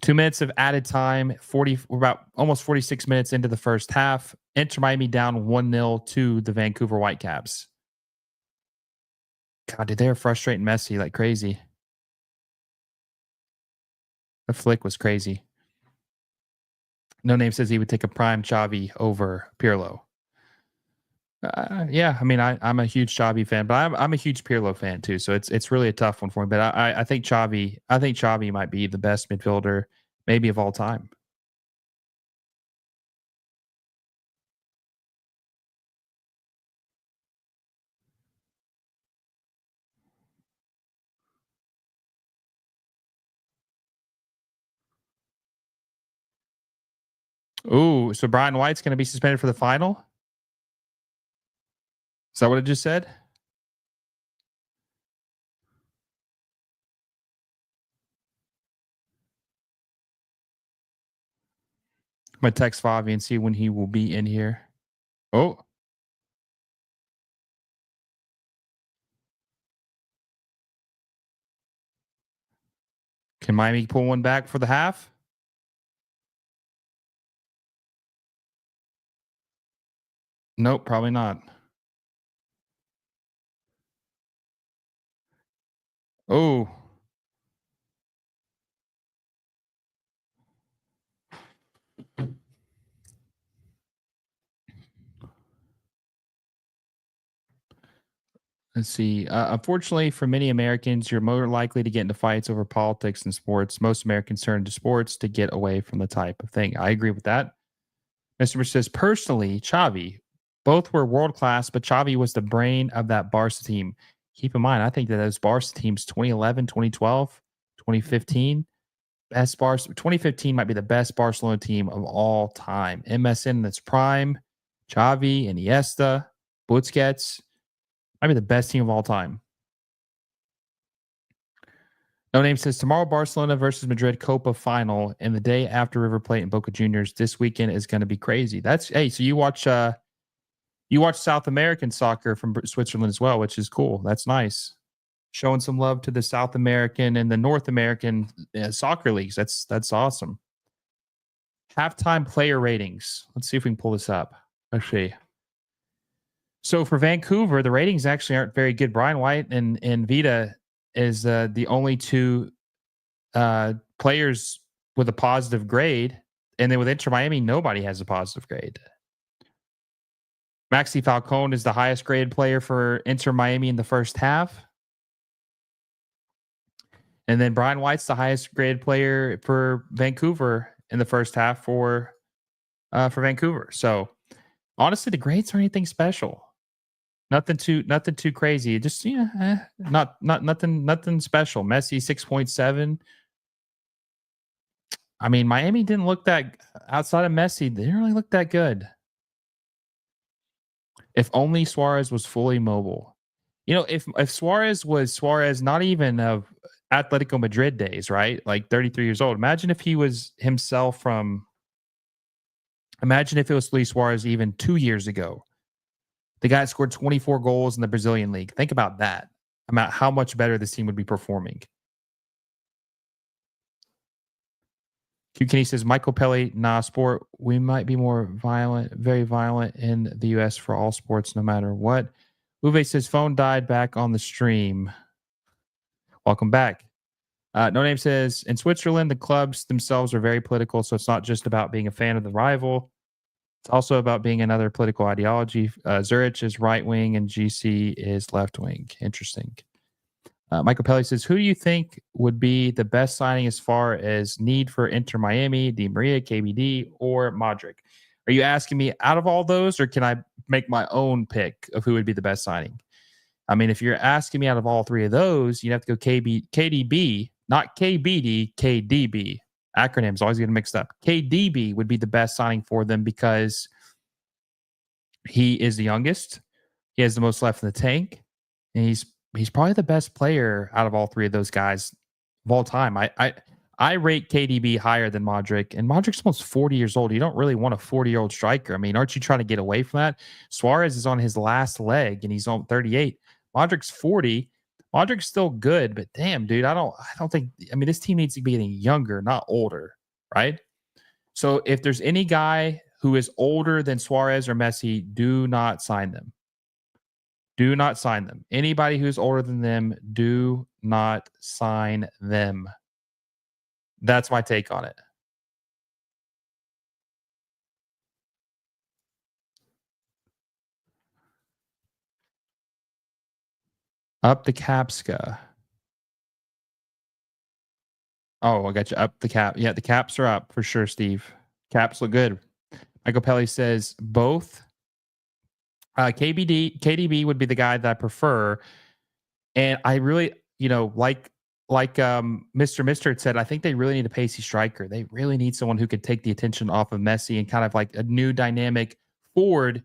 2 minutes of added time, 40, we're about almost 46 minutes into the first half. Inter Miami down 1-0 to the Vancouver Whitecaps. God, dude, they're frustrating Messi like crazy. The flick was crazy. No Name says he would take a prime Xavi over Pirlo. Yeah, I mean, I'm a huge Xavi fan, but I'm a huge Pirlo fan too. So it's really a tough one for me. But I think Xavi might be the best midfielder maybe of all time. Ooh, so Brian White's going to be suspended for the final? Is that what it just said? I'm gonna text Favi and see when he will be in here. Oh, can Miami pull one back for the half? Nope, probably not. Oh, let's see. Unfortunately, for many Americans, you're more likely to get into fights over politics and sports. Most Americans turn to sports to get away from the type of thing. I agree with that. Mr. Rich says, personally, Xavi, both were world class, but Xavi was the brain of that Barca team. Keep in mind, I think that those Barca teams 2011, 2012, 2015, best Barca, 2015 might be the best Barcelona team of all time. MSN in its prime, Xavi, Iniesta, Busquets, might be the best team of all time. No Name says tomorrow Barcelona versus Madrid Copa final, and the day after River Plate and Boca Juniors. This weekend is going to be crazy. That's hey, so you watch South American soccer from Switzerland as well, which is cool. That's nice. Showing some love to the South American and the North American soccer leagues. That's awesome. Halftime player ratings. Let's see if we can pull this up. Let's see. So for Vancouver, the ratings actually aren't very good. Brian White and Vita is the only two players with a positive grade. And then with Inter Miami, nobody has a positive grade. Maxi Falcone is the highest graded player for Inter Miami in the first half. And then Brian White's the highest graded player for Vancouver in the first half for Vancouver. So honestly, the grades aren't anything special. Nothing too crazy. Just nothing special. Messi 6.7. I mean, Miami didn't look that outside of Messi. They didn't really look that good. If only Suarez was fully mobile. You know, if Suarez was Suarez, not even of Atletico Madrid days, right? Like 33 years old. Imagine if he was himself from. Imagine if it was Luis Suarez even 2 years ago. The guy scored 24 goals in the Brazilian league. Think about that. About how much better this team would be performing. Q Kenny says, Michael Pelly, nah, sport. We might be more violent, very violent in the U.S. for all sports, no matter what. Uwe says, phone died back on the stream. Welcome back. No Name says, in Switzerland, the clubs themselves are very political, so it's not just about being a fan of the rival. It's also about being another political ideology. Zurich is right wing and GC is left wing. Interesting. Michael Pelly says, who do you think would be the best signing as far as need for Inter Miami, Di Maria, KBD, or Modric? Are you asking me out of all those, or can I make my own pick of who would be the best signing? I mean, if you're asking me out of all three of those, you'd have to go KDB, not KBD, KDB. Acronyms always get mixed up. KDB would be the best signing for them because he is the youngest. He has the most left in the tank. And he's he's probably the best player out of all three of those guys of all time. I rate KDB higher than Modric, and Modric's almost 40 years old. You don't really want a 40-year-old striker. I mean, aren't you trying to get away from that? Suarez is on his last leg, and he's on 38. Modric's 40. Modric's still good, but damn, dude, I don't think. I mean, this team needs to be getting younger, not older, right? So if there's any guy who is older than Suarez or Messi, do not sign them. Do not sign them. Anybody who's older than them, do not sign them. That's my take on it. Up the Capska. Oh, I got you. Up the cap. Yeah, the caps are up for sure, Steve. Caps look good. Michael Pelly says both. KDB would be the guy that I prefer. And I really, Mr. had said, I think they really need a pacey striker. They really need someone who could take the attention off of Messi and kind of like a new dynamic forward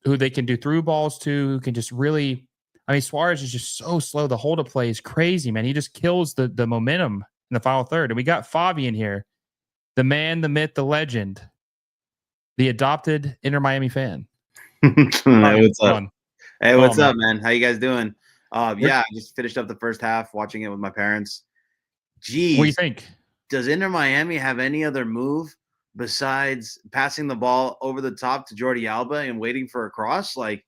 who they can do through balls to, who can just really. I mean, Suarez is just so slow. The hold up play is crazy, man. He just kills the momentum in the final third. And we got Favi in here, the man, the myth, the legend, the adopted Inter Miami fan. Hey, what's up? Hey, what's up, man? How you guys doing? Yeah, I just finished up the first half, watching it with my parents. Geez, what do you think? Does Inter Miami have any other move besides passing the ball over the top to Jordi Alba and waiting for a cross? Like,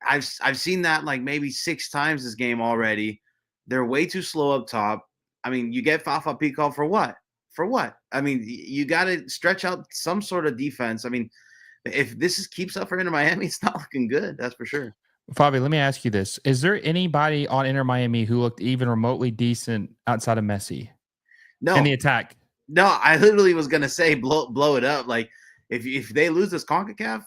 I've seen that like maybe 6 times this game already. They're way too slow up top. I mean, you get Fafa called for what? For what? I mean, you got to stretch out some sort of defense. I mean, if this keeps up for Inter Miami, it's not looking good. That's for sure. Fabi, let me ask you this. Is there anybody on Inter Miami who looked even remotely decent outside of Messi? No. In the attack? No, I literally was going to say blow it up. Like, if they lose this Concacaf,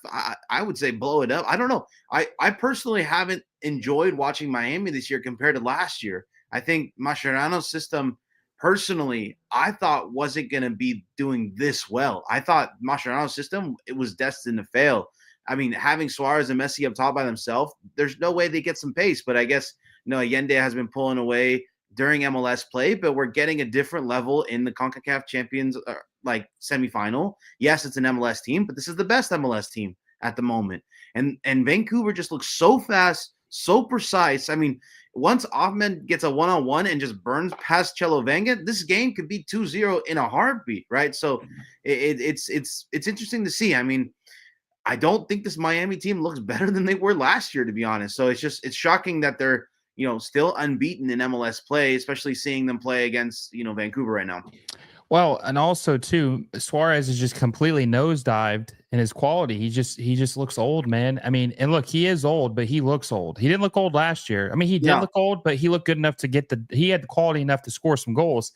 I would say blow it up. I don't know. I personally haven't enjoyed watching Miami this year compared to last year. I think Mascherano's system, personally, I thought wasn't going to be doing this well. I thought Mascherano's system, it was destined to fail. I mean, having Suarez and Messi up top by themselves, there's no way they get some pace. But I guess, Allende has been pulling away during MLS play, but we're getting a different level in the Concacaf Champions semifinal. Yes, it's an MLS team, but this is the best MLS team at the moment. And Vancouver just looks so fast, so precise. I mean, once Ahmed gets a one-on-one and just burns past Chelo Venga, this game could be 2-0 in a heartbeat, right? So it's interesting to see. I mean, I don't think this Miami team looks better than they were last year, to be honest. So it's shocking that they're still unbeaten in MLS play, especially seeing them play against Vancouver right now. Well, and also too, Suarez is just completely nosedived in his quality. He just looks old, man. I mean, and look, he is old, but he looks old. He didn't look old last year. I mean, he did look old, but he looked good enough to he had the quality enough to score some goals.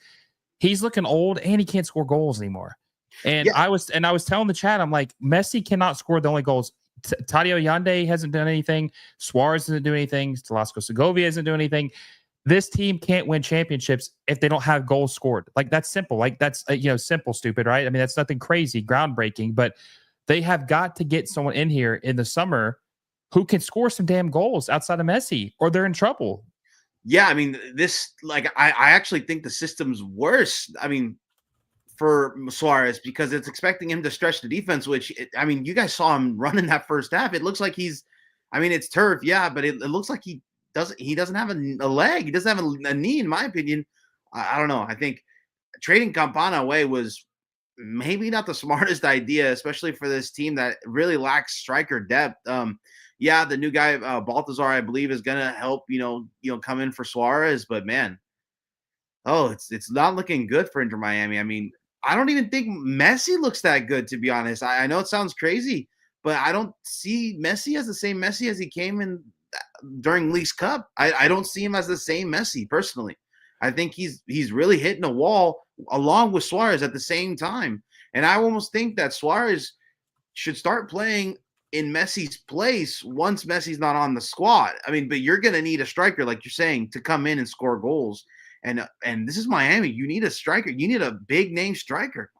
He's looking old and he can't score goals anymore. And I was telling the chat, I'm like, Messi cannot score the only goals. Tadio Yande hasn't done anything. Suarez doesn't do anything. Velasco Segovia doesn't do anything. This team can't win championships if they don't have goals scored. Like, that's simple. Like, that's simple, stupid, right? I mean, that's nothing crazy, groundbreaking, but they have got to get someone in here in the summer who can score some damn goals outside of Messi, or they're in trouble. Yeah, I mean, I actually think the system's worse. I mean, for Suarez, because it's expecting him to stretch the defense, which, you guys saw him running that first half. It looks like it's turf, yeah, but it looks like he doesn't have a leg. He doesn't have a knee, in my opinion. I don't know. I think trading Campana away was maybe not the smartest idea, especially for this team that really lacks striker depth. Yeah, the new guy, Baltazar, I believe, is going to help, come in for Suarez, but man, it's not looking good for Inter Miami. I mean, I don't even think Messi looks that good, to be honest. I know it sounds crazy, but I don't see Messi as the same Messi as he came in during League's Cup. I don't see him as the same Messi, personally. I think he's really hitting a wall along with Suarez at the same time. And I almost think that Suarez should start playing in Messi's place once Messi's not on the squad. I mean, but you're going to need a striker, like you're saying, to come in and score goals. And this is Miami. You need a striker. You need a big name striker.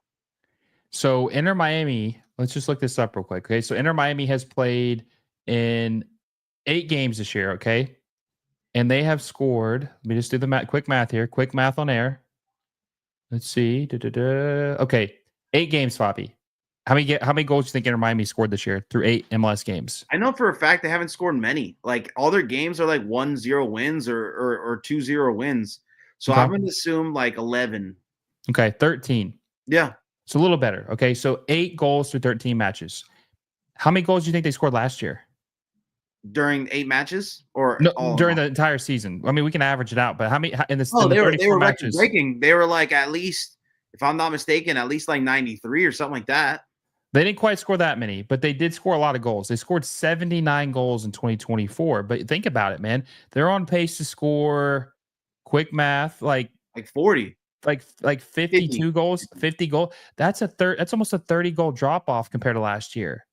So Inter Miami, let's just look this up real quick. Okay. So Inter Miami has played in 8 games this year. Okay. and they have scored. Let me just do the quick math here. Quick math on air. Let's see. Okay, 8 games, Favi. How many goals do you think Inter Miami scored this year through 8 MLS games? I know for a fact they haven't scored many. Like all their games are like 1-0 wins or 2-0 wins. So Okay. I'm going to assume like 11. Okay, 13. Yeah. It's a little better. Okay, so 8 goals through 13 matches. How many goals do you think they scored last year? During 8 matches or No, during the entire season. I mean, we can average it out, but how many in this? Oh, they were matches? record breaking. They were like at least, if I'm not mistaken, at least like 93 or something like that. They didn't quite score that many, but they did score a lot of goals. They scored 79 goals in 2024. But think about it, man. They're on pace to score, quick math, like 40. Like 52 50 goals, 50 goals. That's almost a 30 goal drop off compared to last year.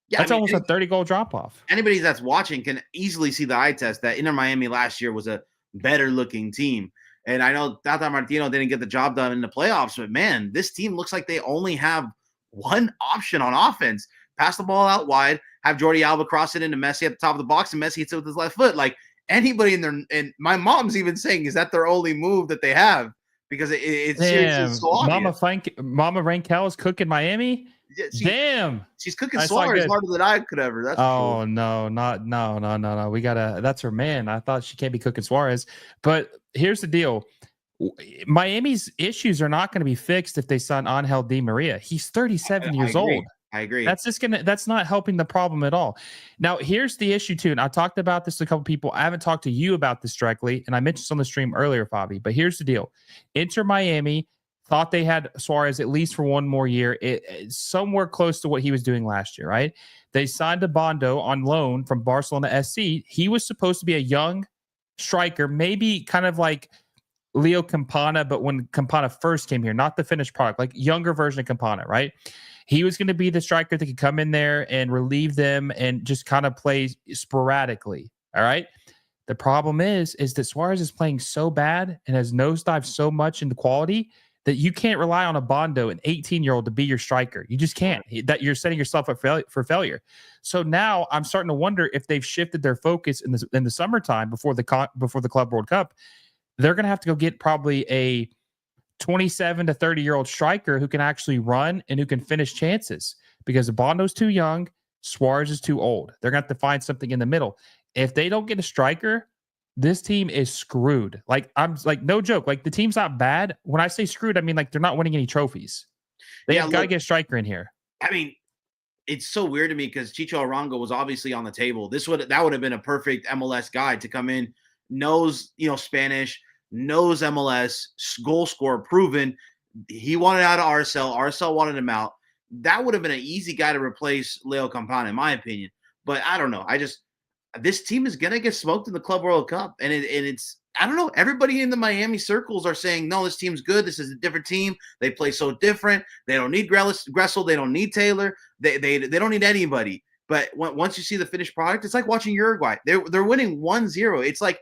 Yeah, that's almost a 30 goal drop off. Anybody that's watching can easily see the eye test that Inter Miami last year was a better looking team. And I know Tata Martino didn't get the job done in the playoffs, but man, this team looks like they only have one option on offense. Pass the ball out wide, have Jordi Alba cross it into Messi at the top of the box, and Messi hits it with his left foot. Like anybody in there, and my mom's even saying, is that their only move that they have? Because it's seriously so obvious. Mama Rankel is cooking Miami. Yeah, she's cooking Suarez harder than I could ever. That's no, no. We gotta. That's her man. I thought she can't be cooking Suarez. But here's the deal: Miami's issues are not going to be fixed if they sign Angel Di Maria. He's 37 years old. I agree. That's not helping the problem at all. Now, here's the issue too. And I talked about this to a couple people. I haven't talked to you about this directly, and I mentioned this on the stream earlier, Favi. But here's the deal: Inter Miami thought they had Suarez at least for one more year, somewhere close to what he was doing last year, right? They signed a Bondo on loan from Barcelona SC. He was supposed to be a young striker, maybe kind of like Leo Campana, but when Campana first came here, not the finished product, like younger version of Campana, right? He was going to be the striker that could come in there and relieve them and just kind of play sporadically, all right? The problem is that Suarez is playing so bad and has nosedived so much in the quality that you can't rely on a Bondo, an 18-year-old, to be your striker. You just can't. That you're setting yourself up for failure. So now I'm starting to wonder if they've shifted their focus in the summertime before the Club World Cup. They're going to have to go get probably a 27 to 30-year-old striker who can actually run and who can finish chances, because Bondo's too young, Suarez is too old. They're going to have to find something in the middle. If they don't get a striker, this team is screwed. Like, I'm like, no joke. Like, the team's not bad. When I say screwed, I mean like they're not winning any trophies. They got to get a striker in here. I mean, it's so weird to me because Chicho Arango was obviously on the table. That would have been a perfect MLS guy to come in, knows Spanish, knows MLS, goal scorer, proven. He wanted out of RSL. RSL wanted him out. That would have been an easy guy to replace Leo Campana, in my opinion. But I don't know. This team is gonna get smoked in the Club World Cup, and it's I don't know. Everybody in the Miami circles are saying, no, this team's good. This is a different team. They play so different. They don't need Gressel. They don't need Taylor. They don't need anybody. But once you see the finished product, it's like watching Uruguay. They're winning 1-0. It's like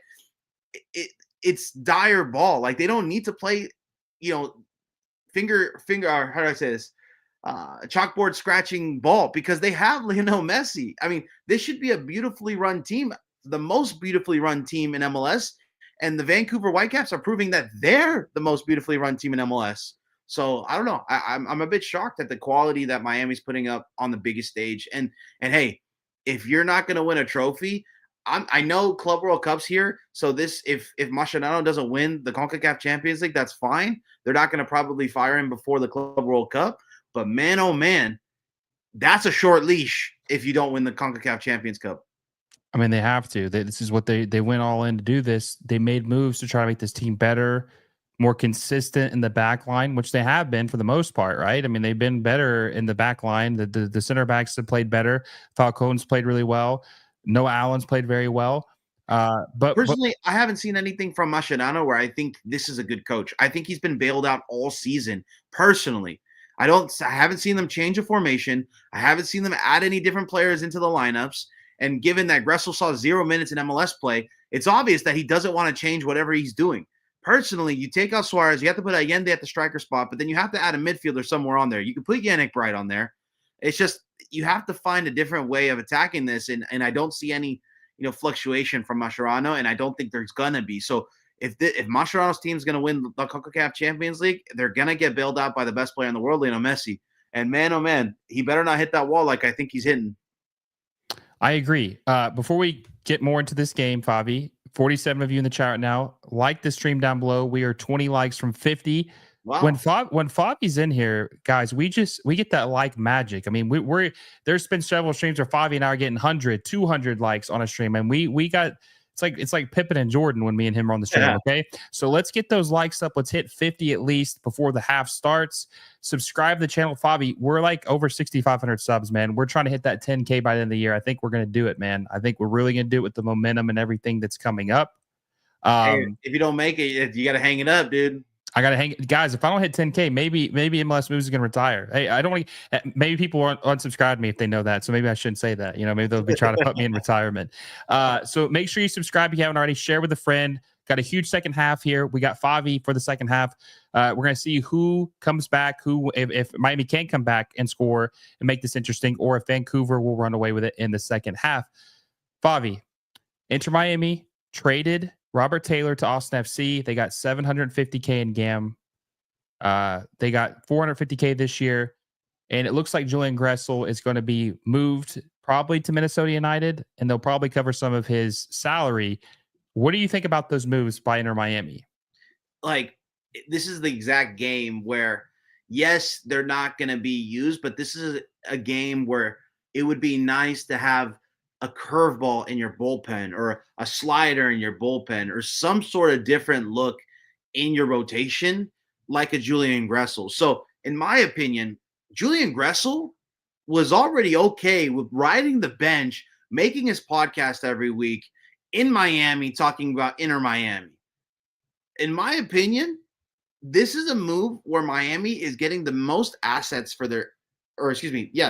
it's dire ball. Like, they don't need to play, finger. How do I say this? Chalkboard scratching ball, because they have Lionel Messi. I mean, this should be a beautifully run team, the most beautifully run team in MLS. And the Vancouver Whitecaps are proving that they're the most beautifully run team in MLS. So I don't know. I'm a bit shocked at the quality that Miami's putting up on the biggest stage. And hey, if you're not going to win a trophy, I know Club World Cup's here. So if Mascherano doesn't win the Concacaf Champions League, that's fine. They're not going to probably fire him before the Club World Cup. But man, oh man, that's a short leash if you don't win the CONCACAF Champions Cup. I mean, they have to. This is what they went all in to do this. They made moves to try to make this team better, more consistent in the back line, which they have been for the most part, right? I mean, they've been better in the back line. The center backs have played better. Falcone's played really well. Noah Allen's played very well. But personally, I haven't seen anything from Mascherano where I think this is a good coach. I think he's been bailed out all season, personally. I haven't seen them change a formation. I haven't seen them add any different players into the lineups. And given that Gressel saw 0 minutes in MLS play, it's obvious that he doesn't want to change whatever he's doing. Personally, you take out Suarez, you have to put Allende at the striker spot, but then you have to add a midfielder somewhere on there. You can put Yannick Bright on there. It's just you have to find a different way of attacking this, and I don't see any fluctuation from Mascherano, and I don't think there's gonna be. So if Mascherano's team is gonna win the Concacaf Champions League, they're gonna get bailed out by the best player in the world, Messi. And man, oh man, he better not hit that wall like I think he's hitting. I agree. Before we get more into this game, Favi, 47 of you in the chat right now, like the stream down below. We are 20 likes from 50. Wow. When Favi's in here, guys, we get that like magic. I mean, there's been several streams where Favi and I are getting 100, 200 likes on a stream, and we got it's like Pippen and Jordan when me and him are on the stream. Yeah. Okay, so let's get those likes up. Let's hit 50 at least before the half starts. Subscribe to the channel, Favi. We're like over 6,500 subs, man. We're trying to hit that 10K by the end of the year. I think we're gonna do it, man. I think we're really gonna do it with the momentum and everything that's coming up. Hey, if you don't make it, you got to hang it up, dude. I gotta hang, guys. If I don't hit 10K, maybe MLS Moves is gonna retire. Hey, I don't want. Maybe people won't unsubscribe me if they know that. So maybe I shouldn't say that. Maybe they'll be trying to put me in retirement. So make sure you subscribe if you haven't already. Share with a friend. Got a huge second half here. We got Favi for the second half. We're gonna see who comes back. Who, if Miami can come back and score and make this interesting, or if Vancouver will run away with it in the second half. Favi, Inter Miami traded Robert Taylor to Austin FC. They got $750K in GAM. They got $450K this year. And it looks like Julian Gressel is going to be moved probably to Minnesota United, and they'll probably cover some of his salary. What do you think about those moves by Inter Miami? Like, this is the exact game where, yes, they're not going to be used, but this is a game where it would be nice to have a curveball in your bullpen, or a slider in your bullpen, or some sort of different look in your rotation, like a Julian Gressel. So in my opinion, Julian Gressel was already okay with riding the bench, making his podcast every week in Miami, talking about Inter Miami. In my opinion, this is a move where Miami is getting the most assets for the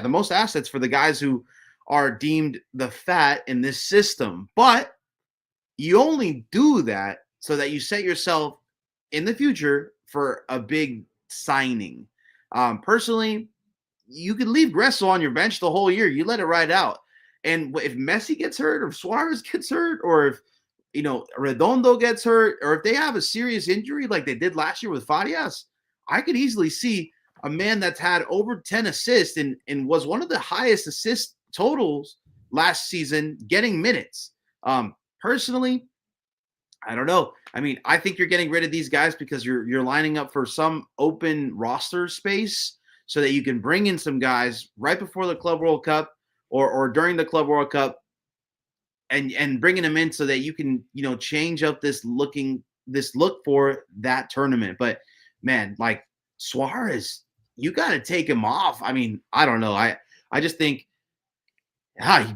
most assets for the guys who are deemed the fat in this system. But you only do that so that you set yourself in the future for a big signing. Personally, you could leave Gressel on your bench the whole year. You let it ride out. And if Messi gets hurt, or if Suarez gets hurt, or if Redondo gets hurt, or if they have a serious injury like they did last year with Farias, I could easily see a man that's had over 10 assists and was one of the highest assist totals last season getting minutes. Personally, I don't know. I mean, I think you're getting rid of these guys because you're lining up for some open roster space so that you can bring in some guys right before the Club World Cup or during the Club World Cup and bringing them in so that you can, change up this look for that tournament. But man, like Suarez, you got to take him off. I mean, I don't know. I just think,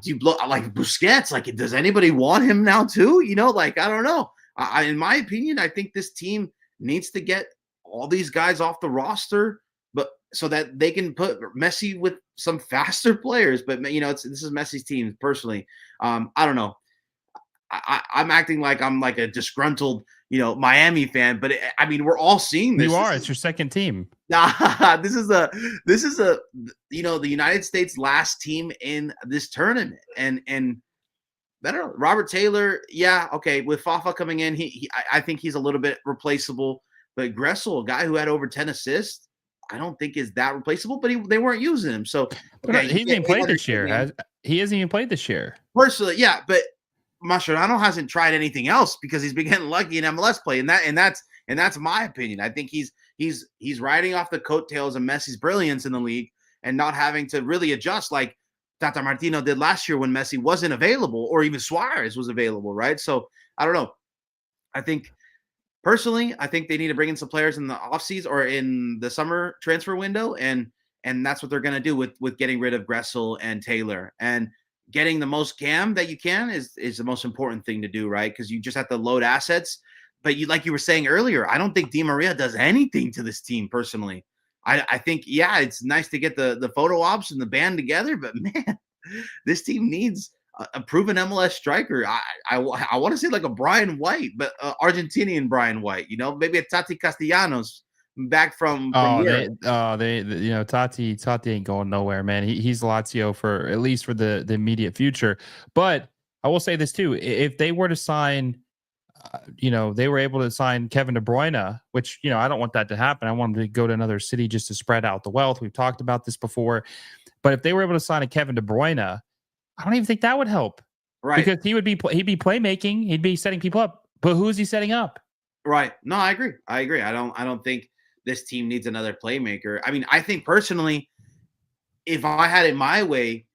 you blow like Busquets. Like, does anybody want him now too? I don't know. In my opinion, I think this team needs to get all these guys off the roster, but so that they can put Messi with some faster players. But this is Messi's team. Personally, I don't know. I'm acting like I'm like a disgruntled, Miami fan, but I mean, we're all seeing this. It's your second team. This is a the United States last team in this tournament, and I don't know, Robert Taylor. Yeah, okay, with Fafa coming in, I think he's a little bit replaceable. But Gressel, a guy who had over 10 assists, I don't think is that replaceable. But they weren't using him, so okay, he hasn't even played this year. He hasn't even played this year. Personally, yeah, but Mascherano hasn't tried anything else because he's been getting lucky in MLS play, and that's my opinion. I think he's riding off the coattails of Messi's brilliance in the league and not having to really adjust like Tata Martino did last year when Messi wasn't available, or even Suarez was available, right? So I don't know. I think personally, they need to bring in some players in the offseason or in the summer transfer window, and that's what they're going to do with getting rid of Gressel and Taylor. And getting the most GAM that you can is the most important thing to do, right? Because you just have to load assets. But like you were saying earlier, I don't think Di Maria does anything to this team personally. I think, yeah, it's nice to get the photo ops and the band together, but man, this team needs a proven MLS striker. I want to say like a Brian White, but Argentinian Brian White, maybe a Tati Castellanos back from Tati ain't going nowhere, man. He's Lazio for at least for the immediate future. But I will say this too: if they were to sign, they were able to sign Kevin De Bruyne, which I don't want that to happen. I want him to go to another city just to spread out the wealth. We've talked about this before, but if they were able to sign a Kevin De Bruyne, I don't even think that would help, Right. because he'd be playmaking, he'd be setting people up. But who is he setting up? Right. No, I agree. I don't think this team needs another playmaker. I mean, I think personally, if I had it my way,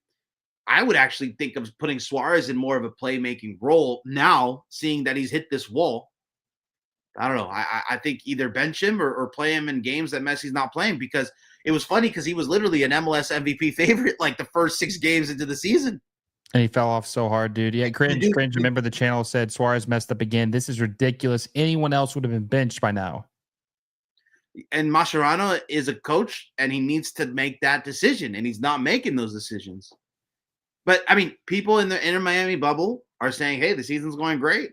I would actually think of putting Suarez in more of a playmaking role now, seeing that he's hit this wall. I don't know. I think either bench him or play him in games that Messi's not playing, because it was funny because he was literally an MLS MVP favorite like the first 6 games into the season. And he fell off so hard, dude. Yeah, cringe. Remember the channel said Suarez messed up again. This is ridiculous. Anyone else would have been benched by now. And Mascherano is a coach, and he needs to make that decision, and he's not making those decisions. But I mean, people in the Inter Miami bubble are saying, "Hey, the season's going great.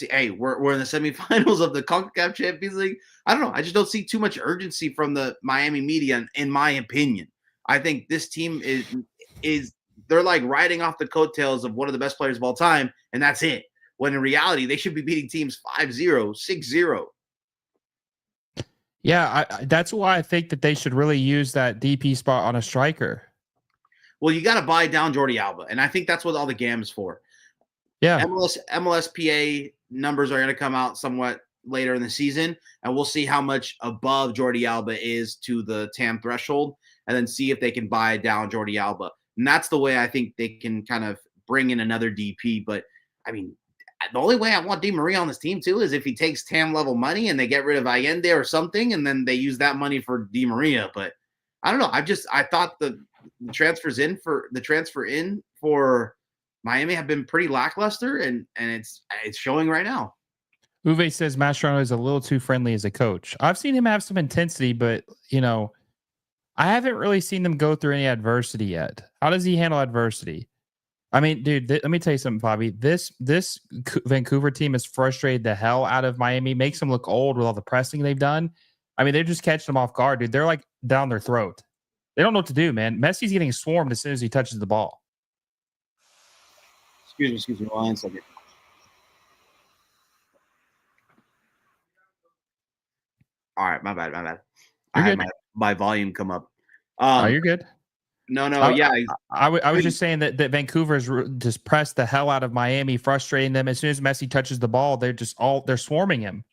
Hey, we're in the semifinals of the Concacaf Champions League." I don't know. I just don't see too much urgency from the Miami media, in my opinion. I think this team is they're like riding off the coattails of one of the best players of all time, and that's it. When in reality, they should be beating teams 5-0, 6-0. Yeah, that's why I think that they should really use that DP spot on a striker. Well, you got to buy down Jordi Alba, and I think that's what all the GAM is for. Yeah, MLSPA numbers are going to come out somewhat later in the season, and we'll see how much above Jordi Alba is to the TAM threshold, and then see if they can buy down Jordi Alba. And that's the way I think they can kind of bring in another DP. But I mean, the only way I want Di Maria on this team too is if he takes TAM level money and they get rid of Allende or something, and then they use that money for Di Maria. But I don't know. I thought the transfer in for Miami have been pretty lackluster, and it's showing right now. Uwe says Mascherano is a little too friendly as a coach. I've seen him have some intensity, but I haven't really seen them go through any adversity yet. How does he handle adversity? I mean, dude, let me tell you something, Favi. This Vancouver team has frustrated the hell out of Miami, makes them look old with all the pressing they've done. I mean, they're just catching them off guard, dude. They're like down their throat. They don't know what to do, man. Messi's getting swarmed as soon as he touches the ball. Excuse me 1 second. All right, my bad. I had my volume come up. You're good. No, yeah. I was just saying that Vancouver's just pressed the hell out of Miami, frustrating them. As soon as Messi touches the ball, they're swarming him.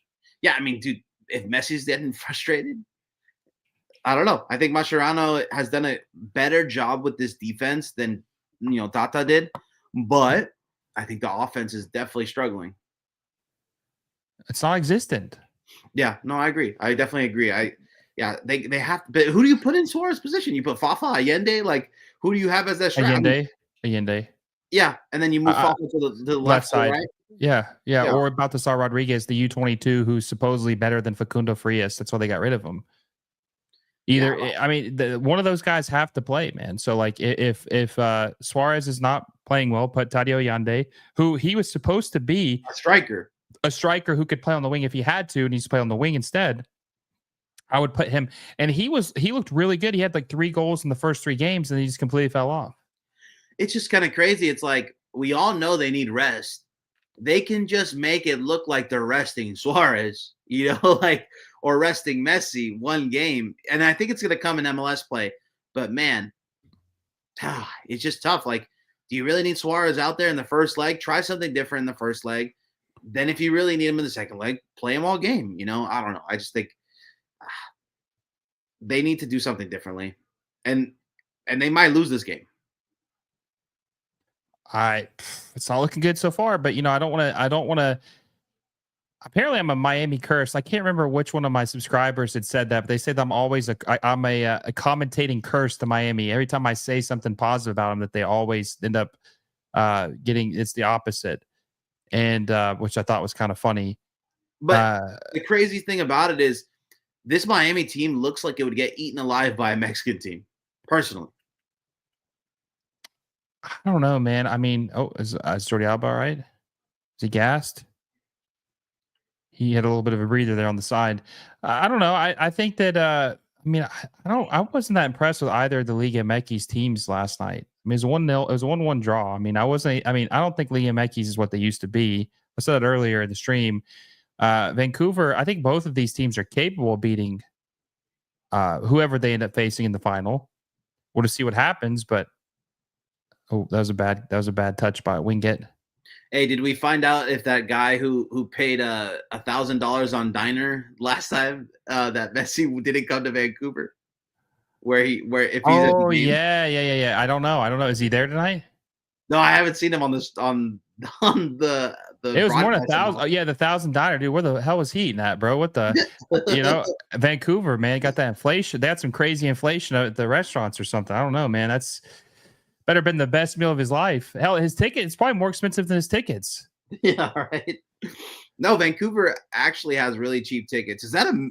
Yeah, I mean, dude, if Messi's getting frustrated, I don't know. I think Mascherano has done a better job with this defense than Tata did, but I think the offense is definitely struggling. It's non-existent. Yeah, no, I agree. I definitely agree. They have to, but who do you put in Suarez's position? You put Fafa, Allende, like who do you have as that Allende. Yeah, and then you move Fafa to the left side, right? Yeah. Or Baltasar Rodriguez, the U22, who's supposedly better than Facundo Frias. That's why they got rid of him. I mean, one of those guys have to play, man. So like, if Suarez is not playing well, put Tadio Allende, who he was supposed to be a striker who could play on the wing if he had to, and he's play on the wing instead. I would put him, and he looked really good. He had like 3 goals in the first 3 games, and he just completely fell off. It's just kind of crazy. It's like we all know they need rest. They can just make it look like they're resting Suarez, or resting Messi 1 game. And I think it's going to come in MLS play. But man, it's just tough. Like, do you really need Suarez out there in the first leg? Try something different in the first leg. Then if you really need him in the second leg, play him all game. I don't know. I just think they need to do something differently. And they might lose this game. It's not looking good so far, but I don't want to. Apparently, I'm a Miami curse. I can't remember which one of my subscribers had said that, but they said that I'm always a commentating curse to Miami. Every time I say something positive about them, that they always end up getting. It's the opposite, and which I thought was kind of funny. But the crazy thing about it is, this Miami team looks like it would get eaten alive by a Mexican team. Personally. I don't know, man. I mean, is Jordi Alba all right? Is he gassed? He had a little bit of a breather there on the side. I don't know. I think that I mean, I wasn't that impressed with either of the Liga MX teams last night. I mean, it was 1-0. It was a 1-1 draw. I mean, I don't think Liga MX is what they used to be. I said it earlier in the stream. Vancouver, I think both of these teams are capable of beating whoever they end up facing in the final. We'll just see what happens, but that was a bad touch by Wingate. Hey, did we find out if that guy who paid $1,000 on Diner last time that Messi didn't come to Vancouver? If he's at the game? Yeah. I don't know. Is he there tonight? No, I haven't seen him on the. It was more than 1,000. Oh, yeah, the $1,000 dude. Where the hell was he eating at, bro? What the Vancouver, man, got that inflation. They had some crazy inflation at the restaurants or something. I don't know, man. That's better been the best meal of his life. Hell, his ticket is probably more expensive than his tickets. Yeah, right. No, Vancouver actually has really cheap tickets. Is that a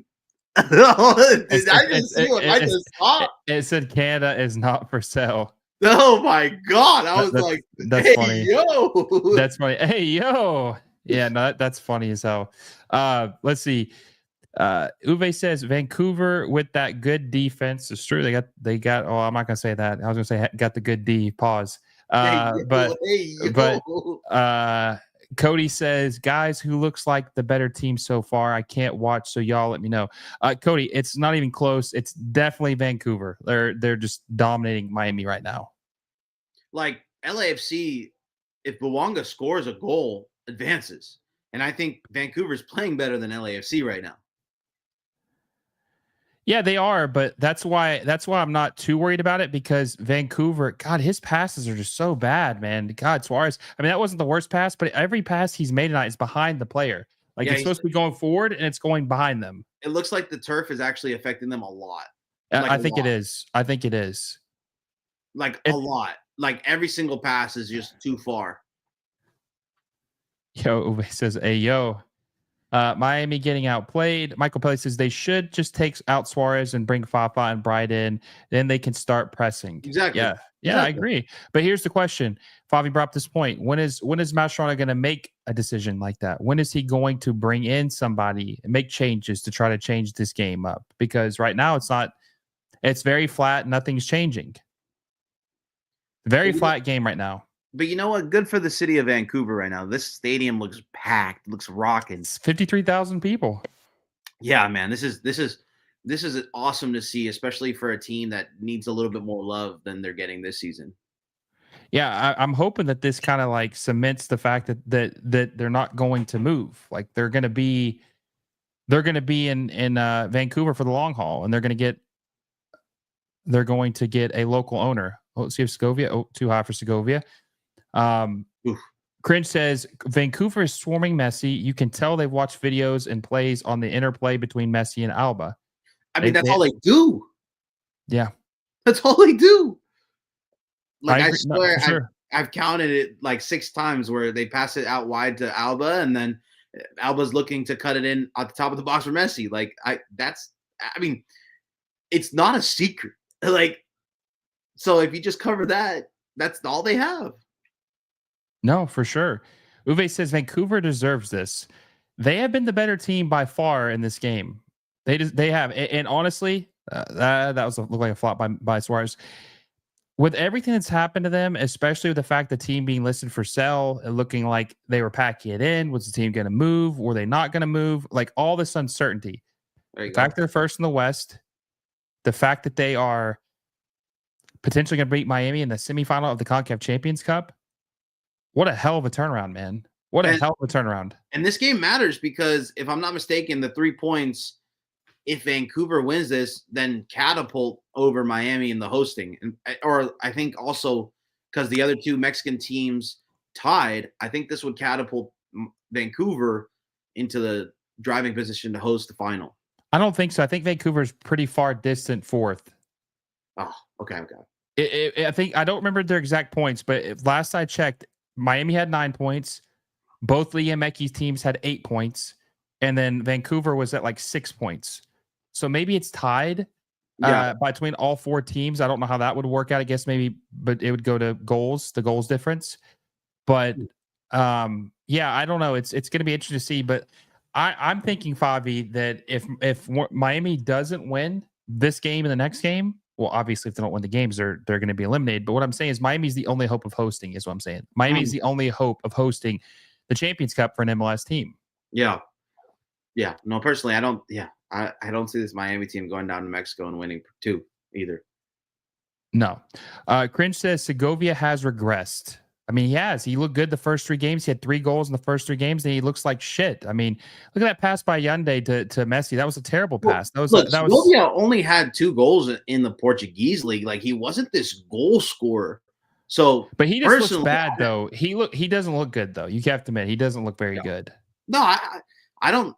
did I just see what I just saw? It said Canada is not for sale. Oh my god! I was like, "That's hey, funny, yo, that's funny." Hey, yo, yeah, no, that's funny as hell. Let's see. Uwe says Vancouver with that good defense. It's true. They got. Oh, I'm not gonna say that. I was gonna say got the good D. Pause. But Cody says, guys, who looks like the better team so far? I can't watch, so y'all let me know. Cody, it's not even close. It's definitely Vancouver. They're just dominating Miami right now. Like LAFC, if Bouanga scores a goal, advances, and I think Vancouver's playing better than LAFC right now. Yeah, they are, but that's why I'm not too worried about it, because Vancouver, God, his passes are just so bad, man. God, Suarez. I mean, that wasn't the worst pass, but every pass he's made tonight is behind the player. Like, it's supposed to be going forward, and it's going behind them. It looks like the turf is actually affecting them a lot. I think it is. Like a lot. Like every single pass is just too far. Yo, Uwe says, "Hey, yo." Miami getting outplayed. Michael Pelly says they should just take out Suarez and bring Fafa and Bright in. Then they can start pressing. Exactly. Yeah, exactly. I agree. But here's the question. Favi brought up this point. When is Mascherano going to make a decision like that? When is he going to bring in somebody and make changes to try to change this game up? Because right now it's very flat. Nothing's changing. Very flat game right now. But you know what? Good for the city of Vancouver right now. This stadium looks packed, looks rocking. It's 53,000 people. Yeah, man. This is awesome to see, especially for a team that needs a little bit more love than they're getting this season. Yeah, I'm hoping that this kind of like cements the fact that they're not going to move. Like they're going to be in Vancouver for the long haul, and they're going to get a local owner. Oh, let's see if Segovia. Oh, too high for Segovia. Cringe says Vancouver is swarming Messi. You can tell they've watched videos and plays on the interplay between Messi and Alba. I mean, that's all they do. Yeah, that's all they do. Like I swear, sure. I've counted it like 6 times where they pass it out wide to Alba, and then Alba's looking to cut it in at the top of the box for Messi. Like I mean, it's not a secret. Like, so if you just cover that, that's all they have. No, for sure. Uwe says Vancouver deserves this. They have been the better team by far in this game. They have, and honestly, that looked like a flop by Suarez. With everything that's happened to them, especially with the fact the team being listed for sale and looking like they were packing it in, was the team going to move? Were they not going to move? Like all this uncertainty. The fact they're first in the West, the fact that they are potentially going to beat Miami in the semifinal of the Concacaf Champions Cup. What a hell of a turnaround, man. What a hell of a turnaround. And this game matters because if I'm not mistaken, the 3 points, if Vancouver wins this, then catapult over Miami in the hosting. Or I think also because the other 2 Mexican teams tied, I think this would catapult Vancouver into the driving position to host the final. I don't think so. I think Vancouver's pretty far distant 4th. Oh, okay. I think I don't remember their exact points, but last I checked, Miami had 9 points. Both Liga MX teams had 8 points. And then Vancouver was at like 6 points. So maybe it's tied between all 4 teams. I don't know how that would work out. I guess maybe, but it would go to goals, the goals difference. But yeah, I don't know. It's going to be interesting to see. But I'm thinking, Favi, that if Miami doesn't win, this game and the next game, well, obviously, if they don't win the games, they're going to be eliminated. But what I'm saying is Miami's the only hope of hosting, is what I'm saying. Miami's the only hope of hosting the Champions Cup for an MLS team. Yeah. Yeah. No, personally, I don't. Yeah. I don't see this Miami team going down to Mexico and winning 2 either. No. Cringe says Segovia has regressed. I mean, he has. He looked good the first 3 games. He had 3 goals in the first 3 games, and he looks like shit. I mean, look at that pass by Hyundai to Messi. That was a terrible pass. Segovia only had 2 goals in the Portuguese league. Like, he wasn't this goal scorer. So, but he just looks bad though. He doesn't look good though. You have to admit, he doesn't look very good. No, I don't.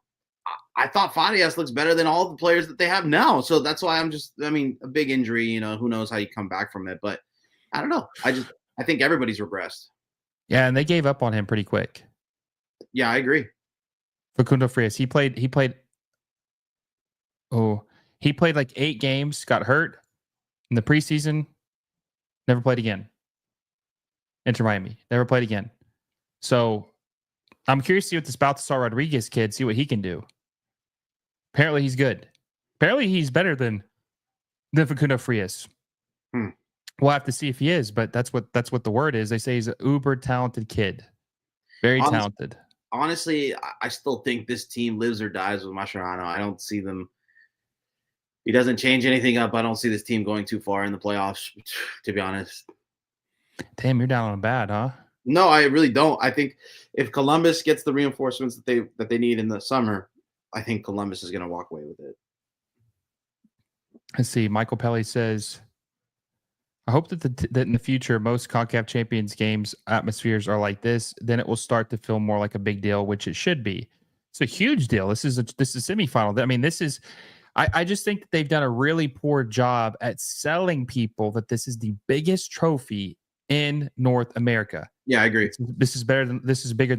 I thought Farias looks better than all the players that they have now. So that's why I mean, a big injury, who knows how you come back from it. But I don't know. I think everybody's regressed. Yeah, and they gave up on him pretty quick. Yeah, I agree. Facundo Frias, he played like 8 games, got hurt in the preseason, never played again. Inter Miami, never played again. So I'm curious to see what this Baltasar Rodriguez kid, see what he can do. Apparently he's good. Apparently he's better than Facundo Frias. We'll have to see if he is, but that's what the word is. They say he's an uber talented kid. Very talented. Honestly, I still think this team lives or dies with Mascherano. I don't see them. He doesn't change anything up. I don't see this team going too far in the playoffs, to be honest. Damn, you're down on bad, huh? No, I really don't. I think if Columbus gets the reinforcements that they need in the summer, I think Columbus is going to walk away with it. Let's see. Michael Pelly says, I hope that in the future, most Concacaf Champions games atmospheres are like this. Then it will start to feel more like a big deal, which it should be. It's a huge deal. This is semifinal. I mean, I just think that they've done a really poor job at selling people that this is the biggest trophy in North America. Yeah, I agree. This is bigger than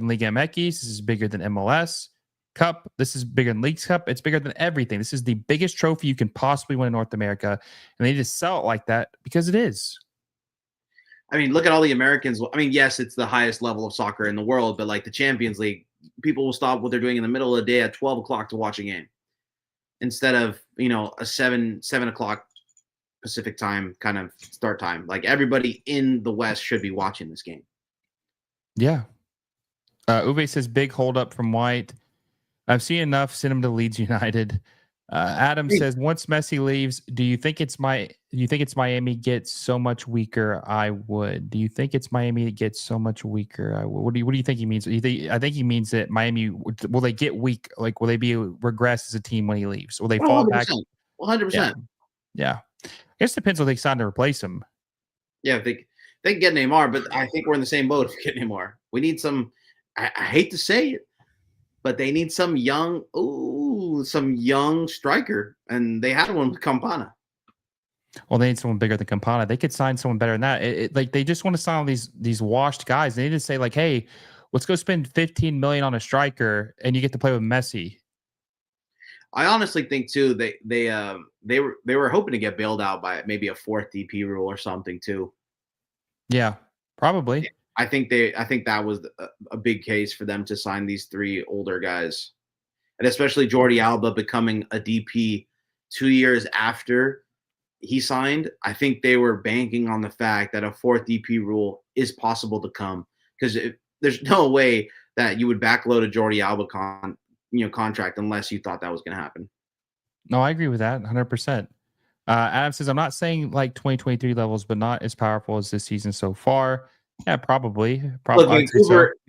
Liga MX. This is bigger than MLS Cup. This is bigger than Leagues Cup. It's bigger than everything. This is the biggest trophy you can possibly win in North America. And they just sell it like that because it is. I mean, look at all the Americans. I mean, yes, it's the highest level of soccer in the world, but like the Champions League, people will stop what they're doing in the middle of the day at 12 o'clock to watch a game instead of, a 7 o'clock Pacific time kind of start time. Like, everybody in the West should be watching this game. Yeah. Uwe says big hold up from White. I've seen enough. Send him to Leeds United. Adam says, once Messi leaves, do you think it's Miami gets so much weaker? I would. Do you think it's Miami that gets so much weaker? I would. What do you think he means? I think he means that Miami will they get weak? Like, will they be regress as a team when he leaves? Will they fall back? 100%. Yeah. I guess it depends what they decide to replace him. Yeah, they can get Neymar, but I think we're in the same boat if we get Neymar. We need some. I hate to say it, but they need some young striker, and they had one with Campana. Well, they need someone bigger than Campana. They could sign someone better than that. Like, they just want to sign all these washed guys. They need to say, like, hey, let's go spend $15 million on a striker, and you get to play with Messi. I honestly think too they were hoping to get bailed out by maybe a 4th DP rule or something too. Yeah, probably. I think that was a big case for them to sign these 3 older guys, and especially Jordi Alba becoming a DP 2 years after he signed. I think they were banking on the fact that a 4th DP rule is possible to come, because there's no way that you would backload a Jordi Alba contract unless you thought that was going to happen. No, I agree with that 100%. Adam says, I'm not saying like 2023 levels, but not as powerful as this season so far. Yeah, probably. Look,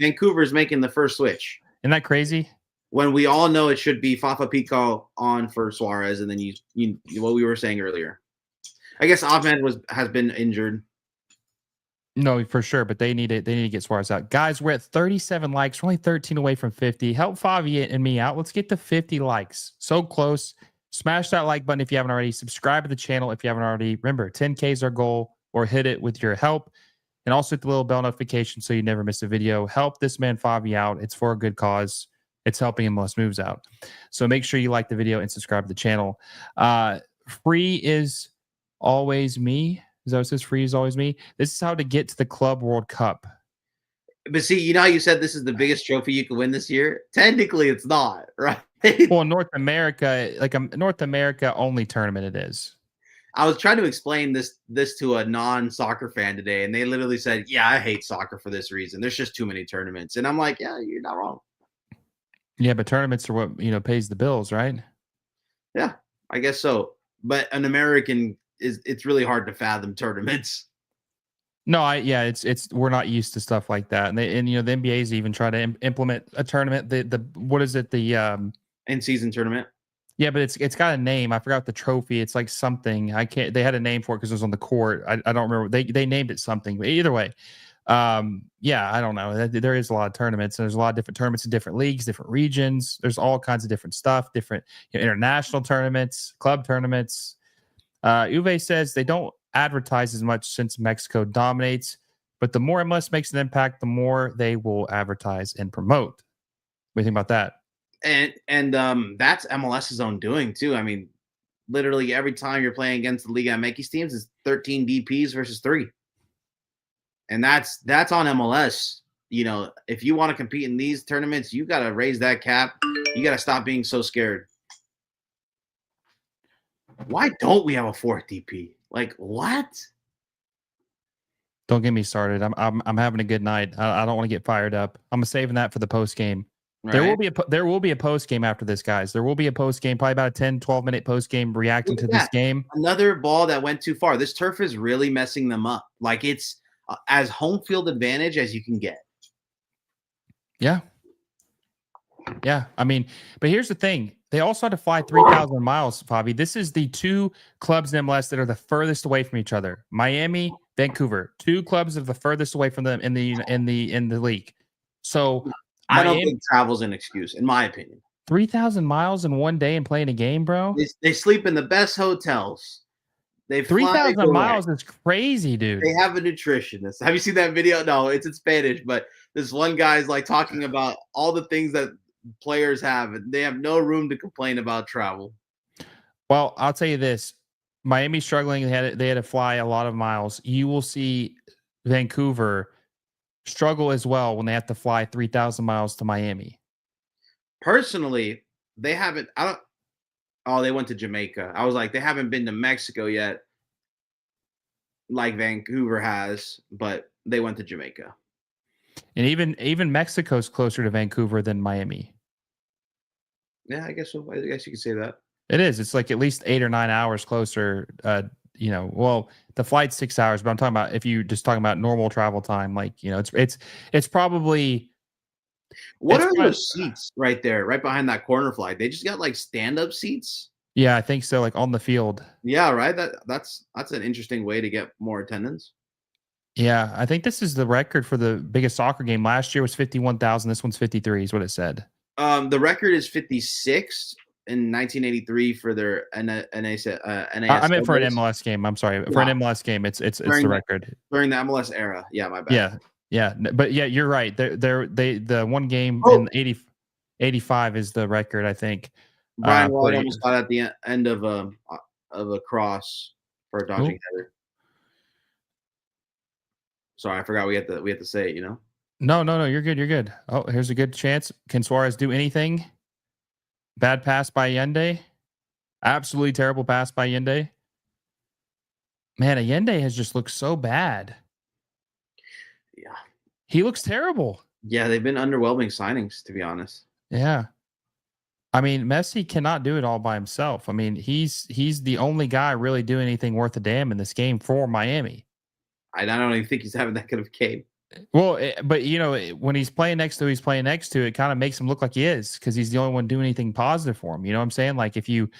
Vancouver's making the first switch. Isn't that crazy? When we all know it should be Fafa Pico on for Suarez, and then you what we were saying earlier. I guess Ahmed has been injured. No, for sure, but they need to get Suarez out. Guys, we're at 37 likes. We're only 13 away from 50. Help Favi and me out. Let's get to 50 likes. So close. Smash that like button if you haven't already. Subscribe to the channel if you haven't already. Remember, 10K is our goal, or hit it with your help. And also hit the little bell notification so you never miss a video. Help this man Favi out. It's for a good cause. It's helping him less moves out. So make sure you like the video and subscribe to the channel. Free is always me. Is that what it says? Free is always me. This is how to get to the Club World Cup. But see, how you said this is the biggest trophy you can win this year? Technically, it's not, right? Well, North America, like a North America only tournament, it is. I was trying to explain this to a non-soccer fan today, and they literally said, "Yeah, I hate soccer for this reason. There's just too many tournaments." And I'm like, "Yeah, you're not wrong." Yeah, but tournaments are what pays the bills, right? Yeah, I guess so. But an American it's really hard to fathom tournaments No, it's we're not used to stuff like that, and the NBA's even try to implement a tournament. The what is it? in season tournament. Yeah, but it's got a name. I forgot the trophy. It's like something. I can't. They had a name for it because it was on the court. I don't remember. They named it something. But either way, yeah, I don't know. There is a lot of tournaments. And there's a lot of different tournaments in different leagues, different regions. There's all kinds of different stuff. Different international tournaments, club tournaments. Uwe says they don't advertise as much since Mexico dominates, but the more MLS makes an impact, the more they will advertise and promote. What do you think about that? And that's MLS's own doing too. I mean, literally every time you're playing against the Liga MX teams, it's 13 DPs versus 3. And that's on MLS. If you want to compete in these tournaments, you got to raise that cap. You got to stop being so scared. Why don't we have a 4th DP? Like, what? Don't get me started. I'm having a good night. I don't want to get fired up. I'm saving that for the post game. Right? There will be a post game after this, guys. There will be a post game, probably about a 10-12 minute post game reacting to this game. Another ball that went too far. This turf is really messing them up. Like, it's as home field advantage as you can get. Yeah. Yeah. I mean, but here's the thing. They also had to fly 3,000 miles, Favi. This is the 2 clubs in MLS that are the furthest away from each other. Miami, Vancouver. 2 clubs that are the furthest away from them in the league. So I don't think travel's an excuse, in my opinion. 3,000 miles in one day and playing a game, bro. They sleep in the best hotels. 3,000 miles is crazy, dude. They have a nutritionist. Have you seen that video? No, it's in Spanish, but this one guy's like talking about all the things that players have, and they have no room to complain about travel. Well, I'll tell you this: Miami's struggling. They had to fly a lot of miles. You will see Vancouver struggle as well when they have to fly 3,000 miles to Miami. Personally, they haven't. I don't. Oh, they went to Jamaica. I was like, they haven't been to Mexico yet, like Vancouver has, but they went to Jamaica. And even Mexico's closer to Vancouver than Miami. Yeah, I guess so. I guess you could say that. It is. It's like at least 8 or 9 hours closer. Well, the flight's 6 hours, but I'm talking about if you just talking about normal travel time, like it's probably. What are those seats right there, right behind that corner flag? They just got like stand-up seats. Yeah, I think so. Like on the field. Yeah, right. That's an interesting way to get more attendance. Yeah, I think this is the record for the biggest soccer game. Last year was 51,000. This one's 53 is what it said. The record is 56 in 1983 for their NAS. I meant for an MLS game. I'm sorry. For an MLS game, it's the record. During the MLS era. Yeah, my bad. Yeah. But yeah, you're right. The one game in 85 is the record, I think. Brian White almost got at the end of a cross for a dodging header. Sorry, I forgot we had to say it, No, you're good. You're good. Oh, here's a good chance. Can Suarez do anything? Bad pass by Allende. Absolutely terrible pass by Allende. Man, Allende has just looked so bad. Yeah. He looks terrible. Yeah, they've been underwhelming signings, to be honest. Yeah. I mean, Messi cannot do it all by himself. I mean, he's the only guy really doing anything worth a damn in this game for Miami. I don't even think he's having that good of a game. Well, but when he's playing next to it kind of makes him look like he is because he's the only one doing anything positive for him. You know what I'm saying? Like if you,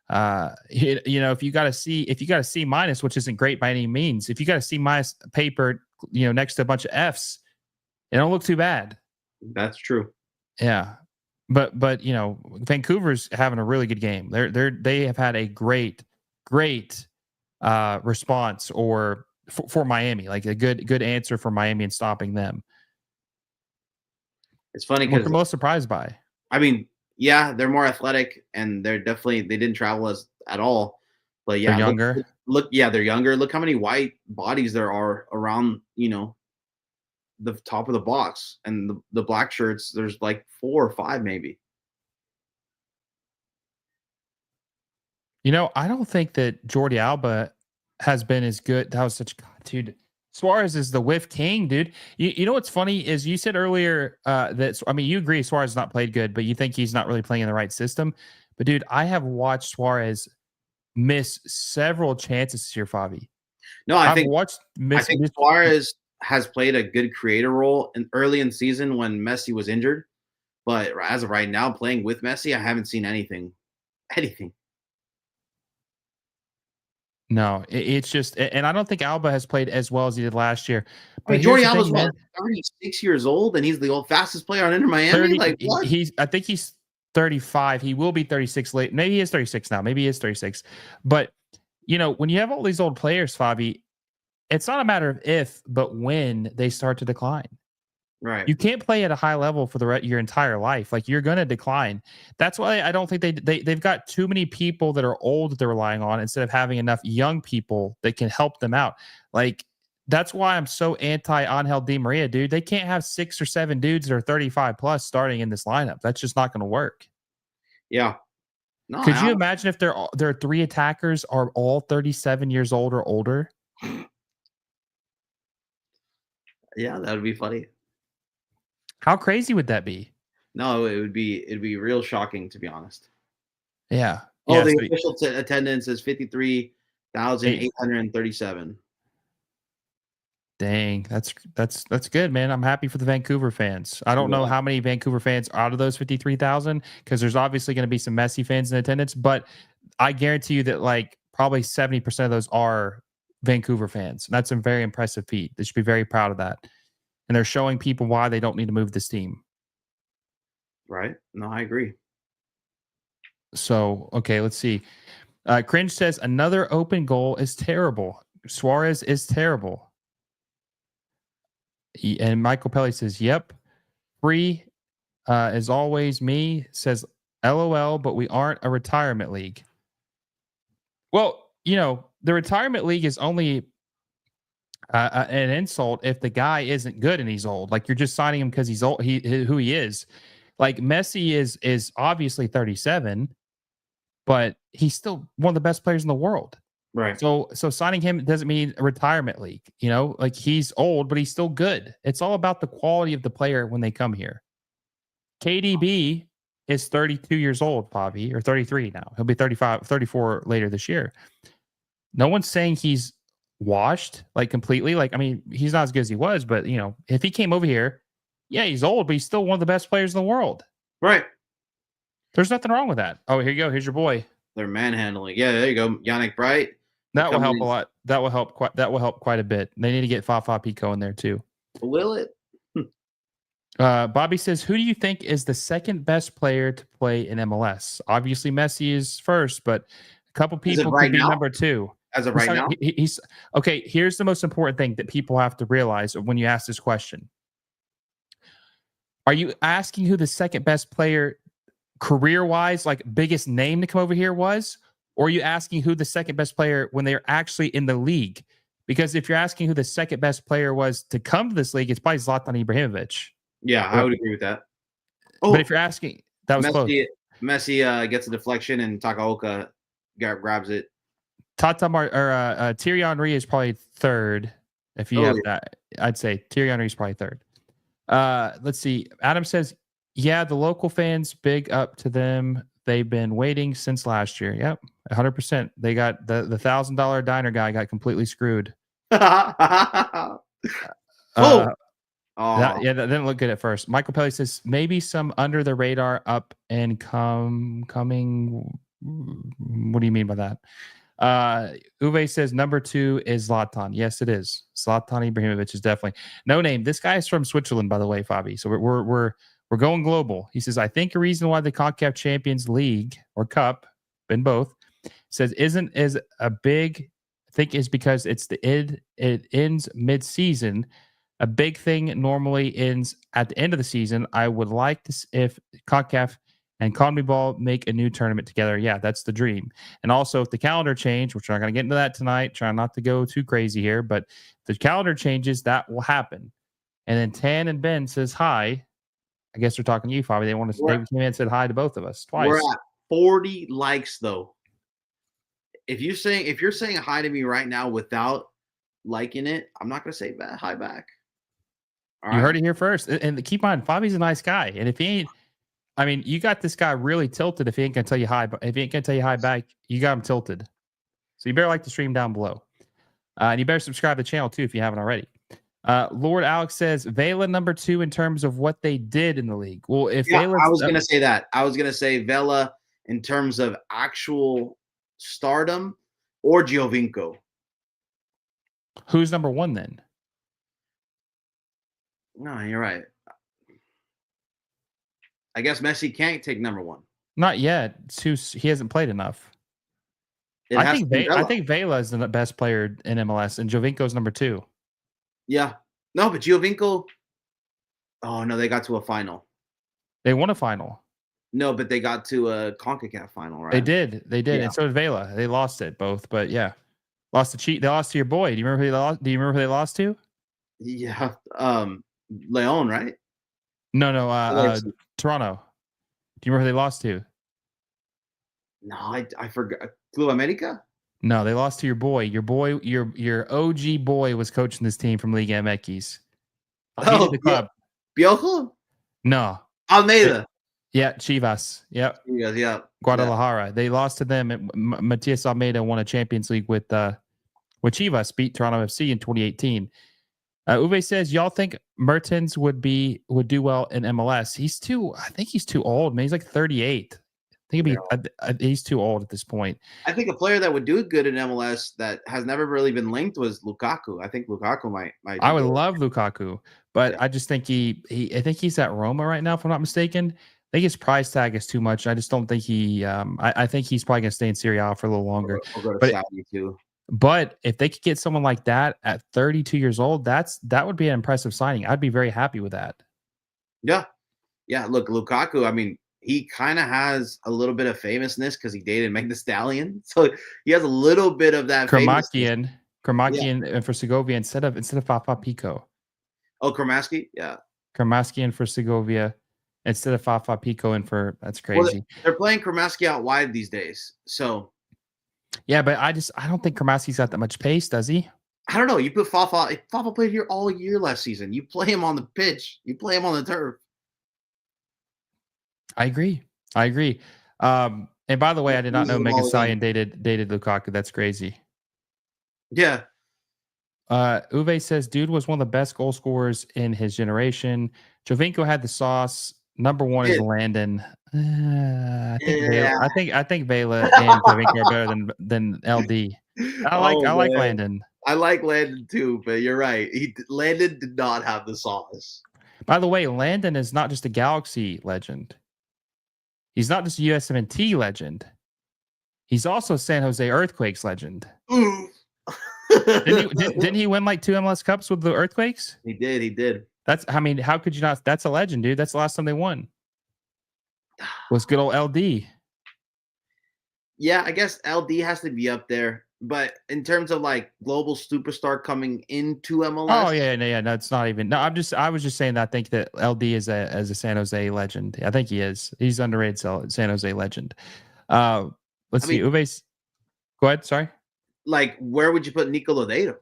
if you got a C minus, which isn't great by any means, if you got a C minus paper, next to a bunch of Fs, it don't look too bad. That's true. Yeah. But Vancouver's having a really good game. They have had a great response for Miami, like a good answer for Miami and stopping them. It's funny because what I'm most surprised by. I mean, yeah, they're more athletic and they didn't travel at all. But yeah, they're younger. They're younger. Look how many white bodies there are around, the top of the box, and the black shirts. There's like 4 or 5 maybe. I don't think that Jordi Alba has been as good. That was such God, dude. Suarez is the whiff king, dude. You know what's funny is you said earlier that you agree Suarez has not played good, but you think he's not really playing in the right system. But dude, I have watched Suarez miss several chances this year, Favi. No, I I've think watched I think Suarez has played a good creator role early in season when Messi was injured. But as of right now, playing with Messi, I haven't seen anything. Anything. No, it's just, and I don't think Alba has played as well as he did last year. I But mean, here's Jordi the Alba's thing, what, man. 36 years old, and he's the fastest player on Inter Miami. 30, Like what? I think he's 35. He will be 36 late. Maybe he is 36 now. Maybe he is 36. But when you have all these old players, Fabi, it's not a matter of if, but when they start to decline. Right. You can't play at a high level for your entire life. Like you're going to decline. That's why I don't think they've got too many people that are old that they're relying on instead of having enough young people that can help them out. Like that's why I'm so anti Angel Di Maria, dude. They can't have 6 or 7 dudes that are 35 plus starting in this lineup. That's just not going to work. Yeah. No. Could you imagine if their 3 attackers are all 37 years old or older? Yeah, that would be funny. How crazy would that be? No, it'd be real shocking, to be honest. Yeah. Oh, Yeah, the so official attendance is 53,837. Dang, that's good, man. I'm happy for the Vancouver fans. I don't know how many Vancouver fans are out of those 53,000 because there's obviously going to be some Messi fans in attendance, but I guarantee you that like probably 70% of those are Vancouver fans. And that's a very impressive feat. They should be very proud of that. And they're showing people why they don't need to move this team. Right? No, I agree. So, okay, let's see. Cringe says another open goal is terrible. Suarez is terrible. And Michael Pelly says, yep. Free as always, me says, LOL, but we aren't a retirement league. Well, the retirement league is only an insult if the guy isn't good and he's old. Like you're just signing him because he's old, who he is. Like Messi is obviously 37, but he's still one of the best players in the world. Right. So signing him doesn't mean a retirement league. Like he's old, but he's still good. It's all about the quality of the player when they come here. KDB is 32 years old, Favi, or 33 now. He'll be 35, 34 later this year. No one's saying he's washed like completely. Like, I mean, he's not as good as he was, but if he came over here, yeah, he's old, but he's still one of the best players in the world. Right. There's nothing wrong with that. Oh, here you go. Here's your boy. They're manhandling. Yeah, there you go. Yannick Bright. That will help a lot. That will help quite a bit. They need to get Fafa Pico in there too. Will it? Bobby says, who do you think is the second best player to play in MLS? Obviously, Messi is first, but a couple people could be number 2. As of right now? He's okay. Here's the most important thing that people have to realize when you ask this question. Are you asking who the second best player career-wise, like biggest name to come over here was? Or are you asking who the second best player when they're actually in the league? Because if you're asking who the second best player was to come to this league, it's probably Zlatan Ibrahimovic. Yeah, I would agree with that. Oh, but if you're asking, that was close. Messi gets a deflection and Takaoka grabs it. Thierry Henry is probably third. If you have that, I'd say Thierry Henry is probably third. Let's see. Adam says, yeah, the local fans, big up to them. They've been waiting since last year. Yep, 100%. They got the $1,000 diner guy got completely screwed. That didn't look good at first. Michael Pelly says maybe some under the radar up and coming. What do you mean by that? Uwe says number 2 is Zlatan. Yes, it is. Zlatan Ibrahimovic is definitely no name. This guy is from Switzerland, by the way, Favi. So we're going global. He says I think a reason why the Concacaf Champions League or Cup, been both, says isn't as a big. I think is because it ends mid-season. A big thing normally ends at the end of the season. I would like to if Concacaf and CONMEBOL make a new tournament together. Yeah, that's the dream. And also, if the calendar change, which we're not going to get into that tonight, trying not to go too crazy here, but if the calendar changes, that will happen. And then Tan and Ben says hi. I guess they're talking to you, Fabi. They came in and said hi to both of us twice. We're at 40 likes, though. if you're saying hi to me right now without liking it, I'm not gonna say hi back. You heard it here first. And keep in mind, Favi's a nice guy. And if he ain't, I mean, you got this guy really tilted if he ain't gonna tell you hi. But if he ain't gonna tell you hi back, you got him tilted. So you better like the stream down below. And you better subscribe to the channel too if you haven't already. Lord Alex says Vela number 2 in terms of what they did in the league. Well, if I was gonna say that. I was gonna say Vela in terms of actual stardom or Giovinco. Who's number 1 then? No, you're right. I guess Messi can't take number 1. Not yet. He hasn't played enough. I think Vela is the best player in MLS, and Giovinco's number 2. Yeah. No, but Giovinco. Oh no, they got to a final. They won a final. No, but they got to a Concacaf final, right? They did, yeah. And so did Vela. They lost it both, but yeah, lost to They lost to your boy. Do you remember who they lost? Do you remember who they lost to? Yeah, Leon, right? No, Toronto. Do you remember who they lost to? No, I forgot. Club America? No, they lost to your boy. Your OG boy was coaching this team from Liga MX. Oh, the club. Piojo? No. Almeida. Yeah, Chivas. Yep. Yeah. Guadalajara. Yeah. They lost to them. Matias Almeida won a Champions League with Chivas, beat Toronto FC in 2018. Uwe says, y'all think Mertens would do well in MLS? I think he's too old, man. He's like 38. He's too old at this point. I think a player that would do good in MLS that has never really been linked was Lukaku. I think Lukaku might. I would love Lukaku, but yeah. I just think I think he's at Roma right now, if I'm not mistaken. I think his price tag is too much. I just don't think he. I think he's probably gonna stay in Serie A for a little longer. I'll go to Saudi too. But if they could get someone like that at 32 years old, that would be an impressive signing. I'd be very happy with that. Yeah. Look, Lukaku. I mean, he kind of has a little bit of famousness because he dated Meg the Stallion, so he has a little bit of that. Kramakian for Segovia instead of Fafa Pico. Oh, Kramaski, yeah. Kramaskian for Segovia instead of Fafa Pico, and that's crazy. Well, they're playing Kramaski out wide these days, so. Yeah, but I don't think Kramaski's got that much pace, does he? I don't know. You put Fafa. Fafa played here all year last season. You play him on the pitch. You play him on the turf. I agree. And by the way, I did not know Megan Stallion dated Lukaku. That's crazy. Yeah. Uwe says, dude was one of the best goal scorers in his generation. Giovinco had the sauce. Number 1 is Landon. I think Vela and Giovinco are better than LD. I like Landon. I like Landon too, but you're right. Landon did not have the sauce. By the way, Landon is not just a Galaxy legend. He's not just a USMNT legend. He's also San Jose Earthquakes legend. Didn't he win like 2 MLS Cups with the Earthquakes? He did. How could you not? That's a legend, dude. That's the last time they won. Was good old LD. Yeah, I guess LD has to be up there. But in terms of like global superstar coming into MLS, oh yeah, no, it's not even. No, I was just saying that I think that LD is a San Jose legend. I think he is. He's underrated San Jose legend. Let's see. Uwe's. Go ahead. Sorry. Like, where would you put Nico Lodeiro?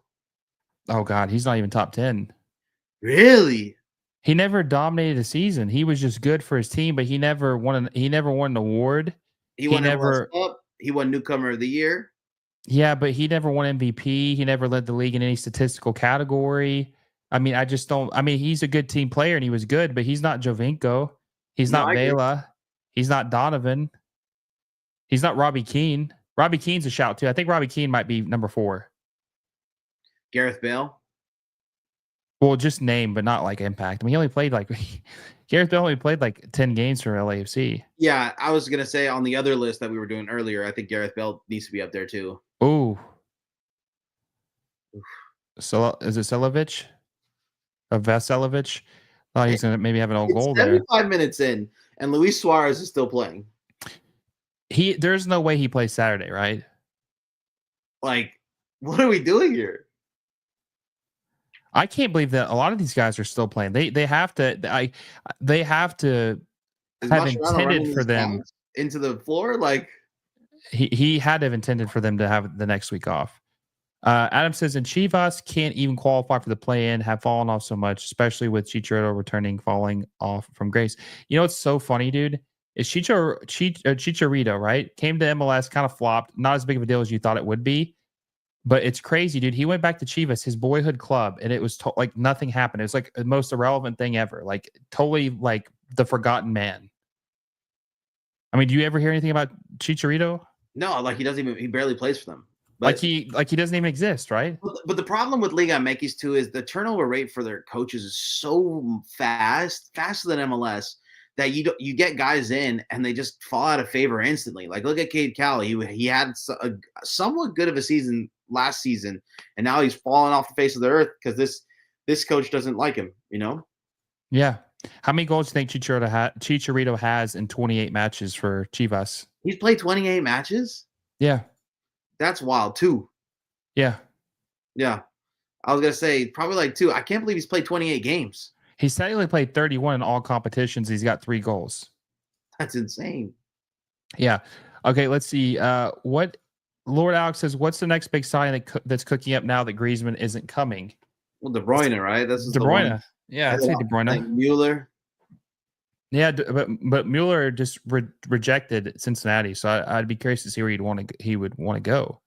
Oh God, he's not even top 10. Really? He never dominated a season. He was just good for his team, but he never won an award. He won Newcomer of the Year. Yeah, but he never won MVP. He never led the league in any statistical category. I mean, I just don't. I mean, he's a good team player and he was good, but he's not Giovinco. He's not Vela. He's not Donovan. He's not Robbie Keane. Robbie Keane's a shout too. I think Robbie Keane might be number 4. Gareth Bale. Well, just name, but not like impact. I mean, he only played Gareth Bale only played like 10 games for LAFC. Yeah, I was gonna say on the other list that we were doing earlier, I think Gareth Bale needs to be up there too. Ooh. So is it Selevic? Vaselovic? Oh, he's gonna maybe have an old goal there. 75 minutes in, and Luis Suarez is still playing. There's no way he plays Saturday, right? Like, what are we doing here? I can't believe that a lot of these guys are still playing. They have to have intended for them into the floor. Like, he had to have intended for them to have the next week off. Adam says, and Chivas can't even qualify for the play-in, have fallen off so much, especially with Chicharito returning, falling off from grace. You know what's so funny, dude? Is Chicharito, right? Came to MLS, kind of flopped. Not as big of a deal as you thought it would be. But it's crazy, dude. He went back to Chivas, his boyhood club, and it was like nothing happened. It was like the most irrelevant thing ever. Like totally like the forgotten man. I mean, do you ever hear anything about Chicharito? No, like he barely plays for them. But he doesn't even exist, right? But the problem with Liga MX too is the turnover rate for their coaches is so faster than MLS, that you get guys in and they just fall out of favor instantly. Like look at Cade Cowley. He had a somewhat good of a season last season, and now he's fallen off the face of the earth because this coach doesn't like him. You know? Yeah. How many goals do you think Chicharito has in 28 matches for Chivas? He's played 28 matches? Yeah. That's wild, too. Yeah. Yeah. I was going to say probably like 2. I can't believe he's played 28 games. He's technically played 31 in all competitions. He's got 3 goals. That's insane. Yeah. Okay, let's see. What Lord Alex says, what's the next big sign that's cooking up now that Griezmann isn't coming? Well, De Bruyne, right? That's De Bruyne. Yeah, I'd say De Bruyne. Like Mueller. Yeah, but Mueller just rejected Cincinnati, so I'd be curious to see where he would want to go.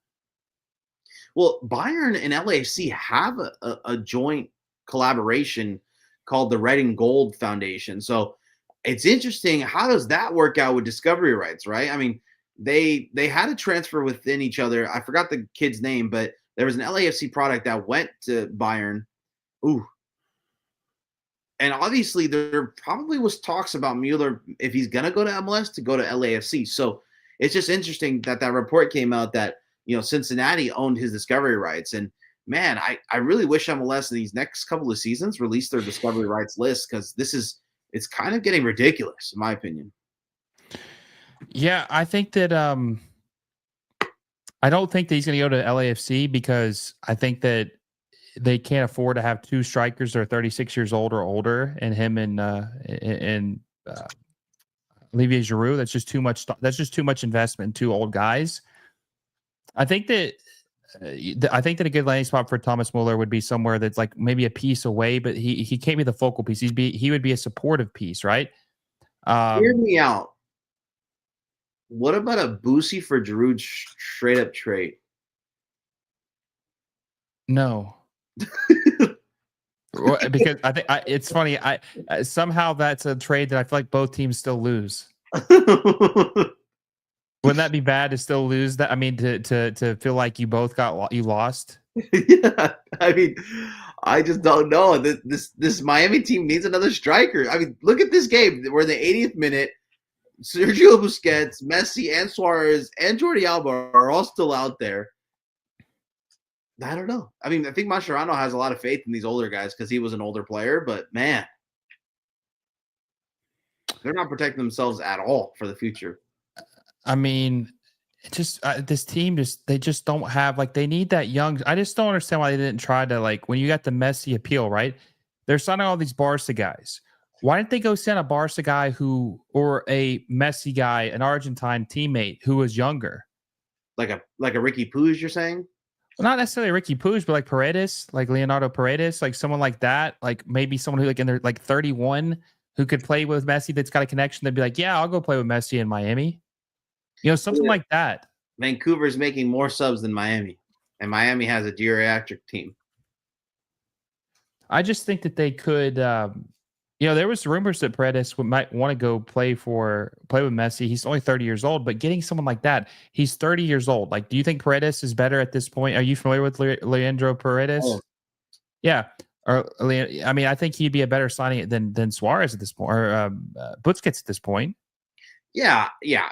Well, Bayern and LAFC have a joint collaboration called the Red and Gold Foundation. So it's interesting. How does that work out with discovery rights, right? I mean, they had a transfer within each other. I forgot the kid's name, but there was an LAFC product that went to Bayern. Ooh. And obviously, there probably was talks about Mueller, if he's going to go to MLS, to go to LAFC. So it's just interesting that report came out that, Cincinnati owned his discovery rights. And, man, I really wish MLS in these next couple of seasons released their discovery rights list, because it's kind of getting ridiculous, in my opinion. Yeah, I think that I don't think that he's going to go to LAFC, because I think that they can't afford to have 2 strikers that are 36 years old or older, and him and Olivier Giroud. That's just too much. That's just too much investment in 2 old guys. I think that a good landing spot for Thomas Mueller would be somewhere that's like maybe a piece away, but he can't be the focal piece. He would be a supportive piece, right? Hear me out. What about a Boosie for Giroud straight up trade? No. Because I think it's funny. Somehow that's a trade that I feel like both teams still lose. Wouldn't that be bad to still lose that? I mean, to feel like you both you lost. Yeah, I mean, I just don't know. This Miami team needs another striker. I mean, look at this game. We're in the 80th minute. Sergio Busquets, Messi, and Suarez, and Jordi Alba are all still out there. I don't know. I mean, I think Mascherano has a lot of faith in these older guys because he was an older player, but man, they're not protecting themselves at all for the future. I mean, this team they just don't have, like, they need that young. I just don't understand why they didn't try to, like, when you got the Messi appeal, right? They're signing all these Barca guys. Why didn't they go send a Barca guy or a Messi guy, an Argentine teammate who was younger? Like a Ricky Puig, you're saying? Well, not necessarily Ricky Puig, but like Paredes, like Leonardo Paredes, like someone like that, like maybe someone who, like, in their like 31, who could play with Messi, that's got a connection. They'd be like, yeah, I'll go play with Messi in Miami. Something like that. Vancouver's making more subs than Miami, and Miami has a geriatric team. I just think that they could. There was rumors that Paredes might want to go play with Messi. He's only 30 years old, but getting someone like that, he's 30 years old. Like, do you think Paredes is better at this point? Are you familiar with Leandro Paredes? Oh. Yeah. I mean, I think he'd be a better signing than Suarez at this point, or Busquets at this point. Yeah,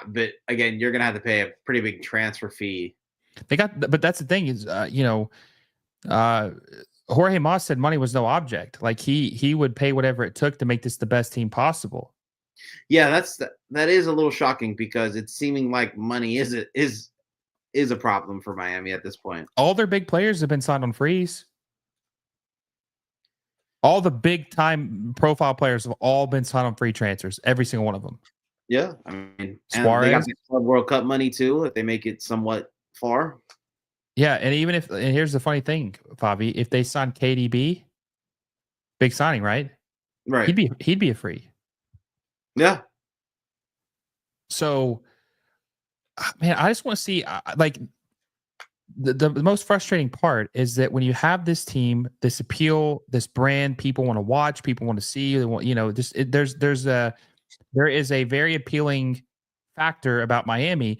but again, you're gonna have to pay a pretty big transfer fee. But that's the thing is, Jorge Mas said money was no object. Like, he would pay whatever it took to make this the best team possible. Yeah, that is a little shocking, because it's seeming like money is a problem for Miami at this point. All their big players have been signed on freeze. All the big time profile players have all been signed on free transfers. Every single one of them. Yeah, I mean, and they got Suarez. the Club World Cup money too, if they make it somewhat far. Yeah, and even if and here's the funny thing, Favi, if they sign KDB, big signing, right? Right. He'd be a free. Yeah. So, man, I just want to see like the most frustrating part is that when you have this team, this appeal, this brand, people want to watch, people want to see, they want, just there is a very appealing factor about Miami.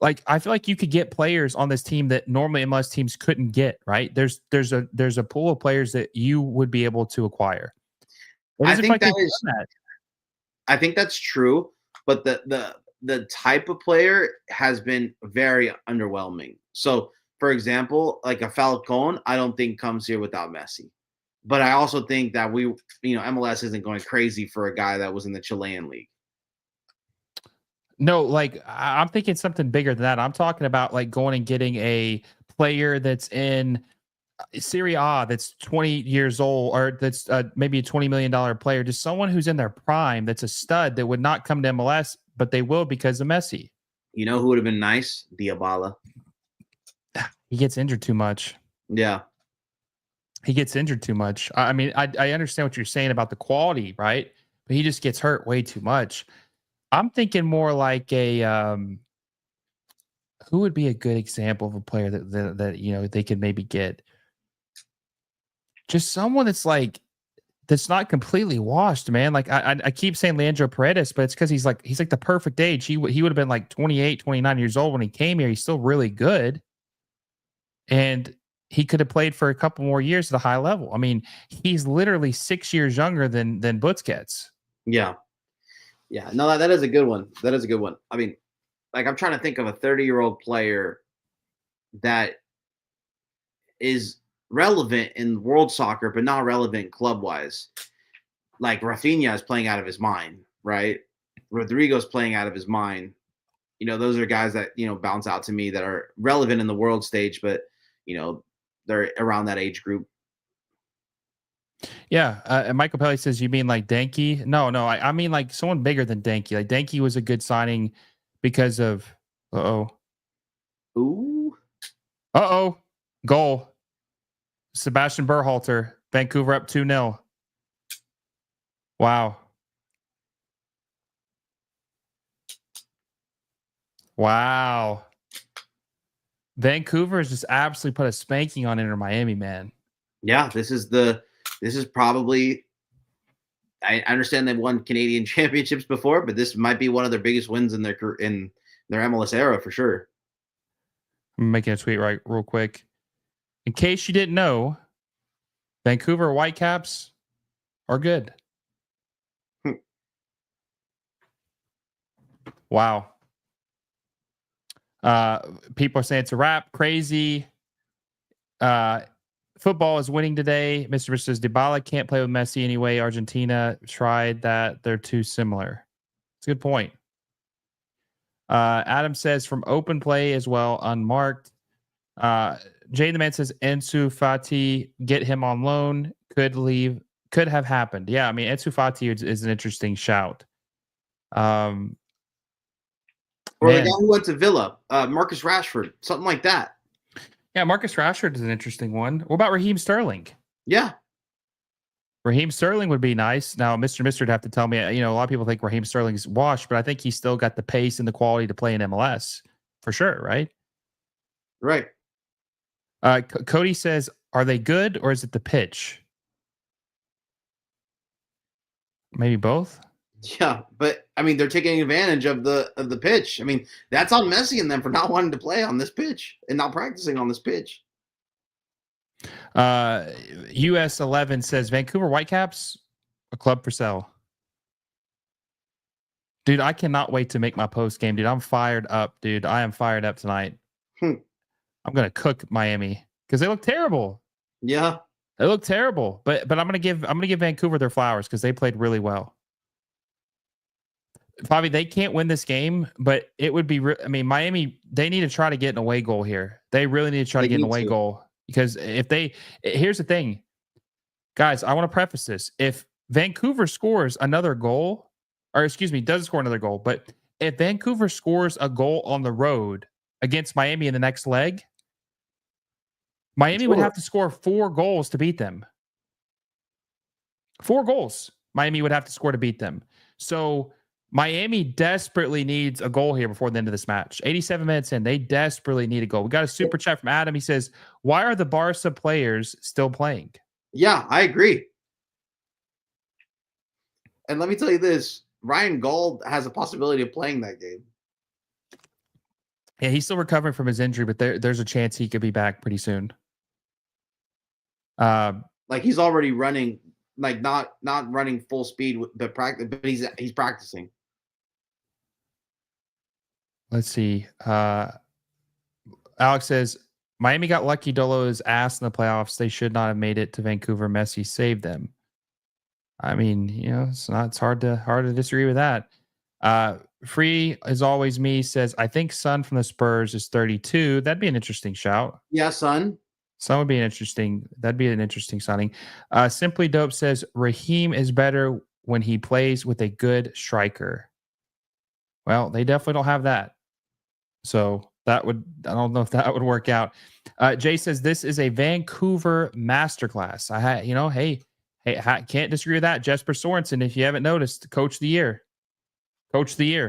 Like I feel like you could get players on this team that normally MLS teams couldn't get, right? There's a pool of players that you would be able to acquire. It I doesn't feel think like they've that is done that. I think that's true, but the type of player has been very underwhelming. So, for example, like a Falcone, I don't think comes here without Messi. But I also think that MLS isn't going crazy for a guy that was in the Chilean league. No, like I'm thinking something bigger than that. I'm talking about like going and getting a player that's in Serie A that's 20 years old, or that's maybe a $20 million player, just someone who's in their prime that's a stud that would not come to MLS, but they will because of Messi. You know who would have been nice? Diabala. He gets injured too much. Yeah. He gets injured too much. I mean, I understand what you're saying about the quality, right? But he just gets hurt way too much. I'm thinking more like a who would be a good example of a player that they could maybe get. Just someone that's not completely washed, man. Like I keep saying Leandro Paredes, but it's because he's like the perfect age. He would have been like 28, 29 years old when he came here. He's still really good. And he could have played for a couple more years at a high level. I mean, he's literally 6 years younger than Busquets. Yeah. Yeah. No, that is a good one. That is a good one. I mean, like I'm trying to think of a 30-year-old player that is relevant in world soccer, but not relevant club wise. Like Rafinha is playing out of his mind, right? Rodrigo's playing out of his mind. Those are guys that, bounce out to me that are relevant in the world stage, but, they're around that age group. Yeah. And Michael Pelly says, you mean like Danke? No, I mean like someone bigger than Danke. Like Danke was a good signing because of, Ooh. goal. Sebastian Berhalter, Vancouver up 2-0. Wow. Vancouver has just absolutely put a spanking on Inter Miami, man. Yeah, this is probably, I understand they've won Canadian championships before, but this might be one of their biggest wins in their MLS era for sure. I'm making a tweet real quick. In case you didn't know, Vancouver Whitecaps are good. Wow. People are saying it's a wrap. Crazy. Football is winning today. Mr. Rich says Dybala can't play with Messi anyway. Argentina tried that. They're too similar. It's a good point. Adam says from open play as well, unmarked. Jay the Man says Ansu Fati, get him on loan. Could have happened. Yeah, I mean Ansu Fati is an interesting shout. Or the guy who went to Villa, Marcus Rashford, something like that. Yeah, Marcus Rashford is an interesting one. What about Raheem Sterling? Yeah. Raheem Sterling would be nice. Now, Mr. would have to tell me, a lot of people think Raheem Sterling's washed, but I think he's still got the pace and the quality to play in MLS for sure, right? Right. Cody says, are they good or is it the pitch? Maybe both. Yeah, but I mean, they're taking advantage of the pitch. I mean, that's on Messi and them for not wanting to play on this pitch and not practicing on this pitch. US 11 says Vancouver Whitecaps, a club for sale. Dude, I cannot wait to make my post game, dude. I'm fired up, dude. I am fired up tonight. I'm gonna cook Miami because they look terrible. Yeah, they look terrible. But I'm gonna give Vancouver their flowers because they played really well. Favi, they can't win this game, but it would be. Miami, they need to try to get an away goal here. They really need to try to get an away goal because here's the thing, guys. I want to preface this: if Vancouver scores another goal, or excuse me, doesn't score another goal. But if Vancouver scores a goal on the road against Miami in the next leg, Miami would have to score 4 goals to beat them. 4 goals Miami would have to score to beat them. So Miami desperately needs a goal here before the end of this match. 87 minutes in, they desperately need a goal. We got a super chat from Adam. He says, why are the Barca players still playing? Yeah, I agree. And let me tell you this, Ryan Gauld has a possibility of playing that game. Yeah, he's still recovering from his injury, but there's a chance he could be back pretty soon. Like he's already running, like not running full speed, but he's practicing. Let's see. Alex says Miami got lucky. Dolo's ass in the playoffs. They should not have made it to Vancouver. Messi saved them. I mean, it's hard to disagree with that. Free as always me says, I think Son from the Spurs is 32. That'd be an interesting shout. Yeah, Son. That'd be an interesting signing. Simply Dope says Raheem is better when he plays with a good striker. Well, they definitely don't have that. So I don't know if that would work out. Jay says this is a Vancouver masterclass. Can't disagree with that. Jesper Sorensen, if you haven't noticed, coach of the year.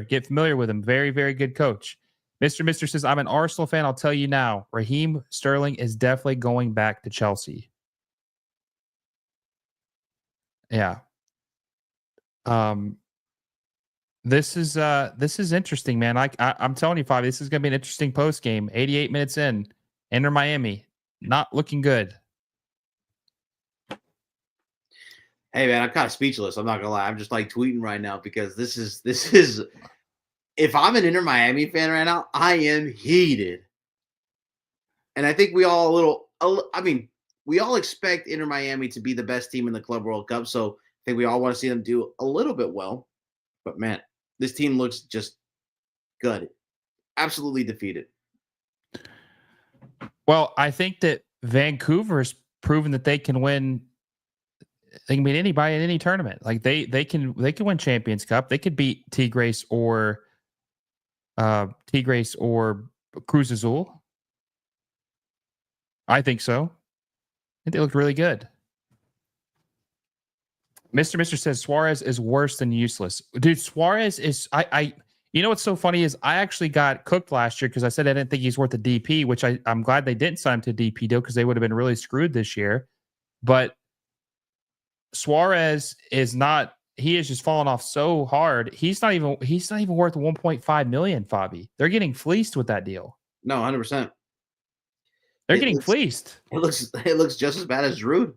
Get familiar with him. Very, very good coach. Mr. says, I'm an Arsenal fan. I'll tell you now, Raheem Sterling is definitely going back to Chelsea. Yeah. This is interesting, man. I'm telling you, Favi, this is going to be an interesting post game. 88 minutes in, Inter Miami, not looking good. Hey man, I'm kind of speechless. I'm not gonna lie. I'm just like tweeting right now because this is. If I'm an Inter Miami fan right now, I am heated, and I think we all we all expect Inter Miami to be the best team in the Club World Cup. So I think we all want to see them do a little bit well. But man, this team looks just good, absolutely defeated. Well, I think that Vancouver's proven that they can win. They can beat anybody in any tournament. Like they can win Champions Cup. They could beat Tigres or Cruz Azul. I think so. I think they look really good. Mr. says Suarez is worse than useless. Dude, Suarez is you know what's so funny is I actually got cooked last year because I said I didn't think he's worth a DP, which I'm glad they didn't sign him to a DP deal because they would have been really screwed this year. But Suarez is not. He is just falling off so hard. He's not even worth 1.5 million. Favi, they're getting fleeced with that deal. No, 100%. They're getting fleeced. It looks just as bad as Giroud.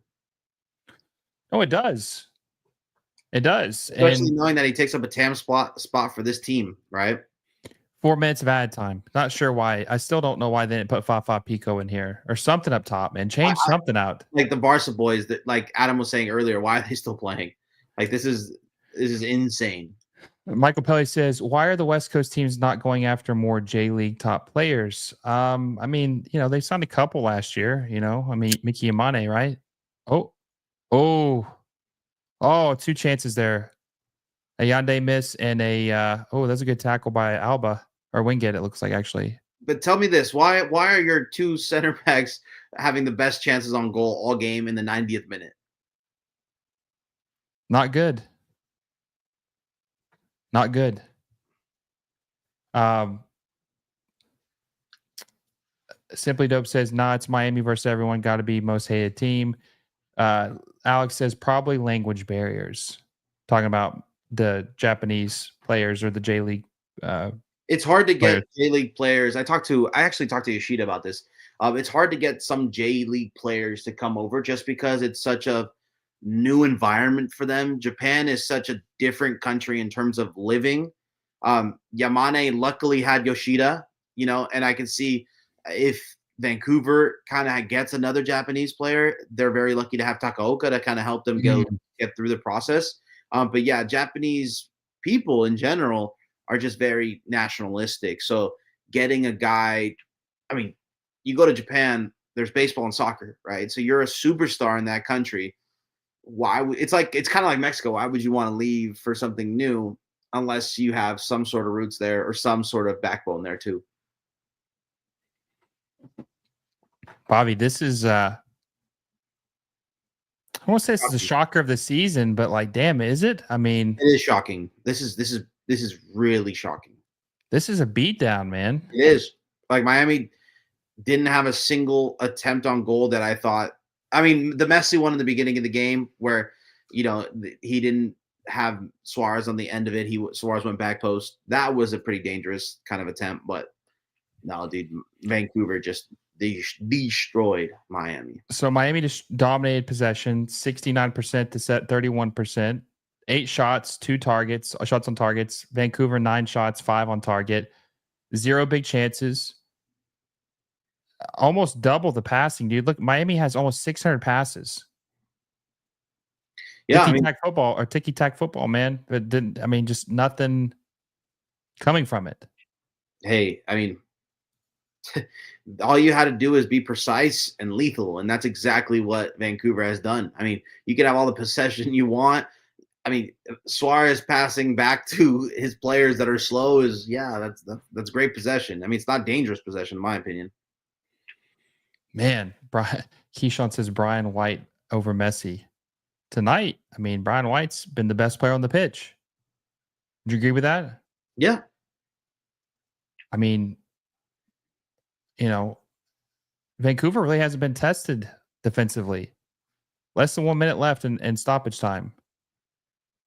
Oh, it does. It does, especially knowing that he takes up a TAM spot for this team, right? 4 minutes of ad time. Not sure why. I still don't know why they didn't put Fafa Pico in here or something up top, man. Change something out. Like the Barca boys that, like Adam was saying earlier, why are they still playing? Like this is insane. Michael Pelly says, why are the West Coast teams not going after more J League top players? I mean, they signed a couple last year, I mean, Mickey Amane, right? Oh, 2 chances there. A Yande miss and that's a good tackle by Alba or Wingate, it looks like actually. But tell me this, why are your 2 center backs having the best chances on goal all game in the 90th minute? Not good. Simply Dope says, nah, it's Miami versus everyone. Got to be most hated team. Alex says probably language barriers. Talking about the Japanese players or the J League. It's hard to get J League players. I actually talked to Yoshida about this. It's hard to get some J League players to come over just because it's such a new environment for them. Japan is such a different country in terms of living. Yamane luckily had Yoshida, and I can see if Vancouver kind of gets another Japanese player, they're very lucky to have Takaoka to kind of help them get through the process. But yeah, Japanese people in general are just very nationalistic. So getting a guy, I mean, you go to Japan, there's baseball and soccer, right? So you're a superstar in that country. It's kind of like Mexico. Why would you want to leave for something new? unless you have some sort of roots there or some sort of backbone there too. Bobby, this is I won't say this is a shocker of the season, but like, damn, is it? I mean, it is shocking. This is really shocking. This is a beatdown, man. It is. Like, Miami didn't have a single attempt on goal that I thought. I mean, the Messi one in the beginning of the game where, you know, he didn't have Suarez on the end of it. Suarez went back post. That was a pretty dangerous kind of attempt, but no, dude, Vancouver just destroyed Miami. So Miami just dominated possession, 69% to set 31%. 8 shots, 2 targets, shots on targets. Vancouver 9 shots, 5 on target. 0 big chances. Almost double the passing, dude. Look, Miami has almost 600 passes. Yeah, Ticky-tack football, man. But didn't, I mean, just nothing coming from it. Hey, I mean, all you had to do is be precise and lethal, and that's exactly what Vancouver has done. I mean, you can have all the possession you want. I mean, Suarez passing back to his players that are slow is, that's great possession. I mean, it's not dangerous possession, in my opinion. Man, Keyshawn says Brian White over Messi tonight. I mean, Brian White's been the best player on the pitch. Would you agree with that? Yeah. I mean, you know, Vancouver really hasn't been tested defensively. Less than 1 minute left in stoppage time.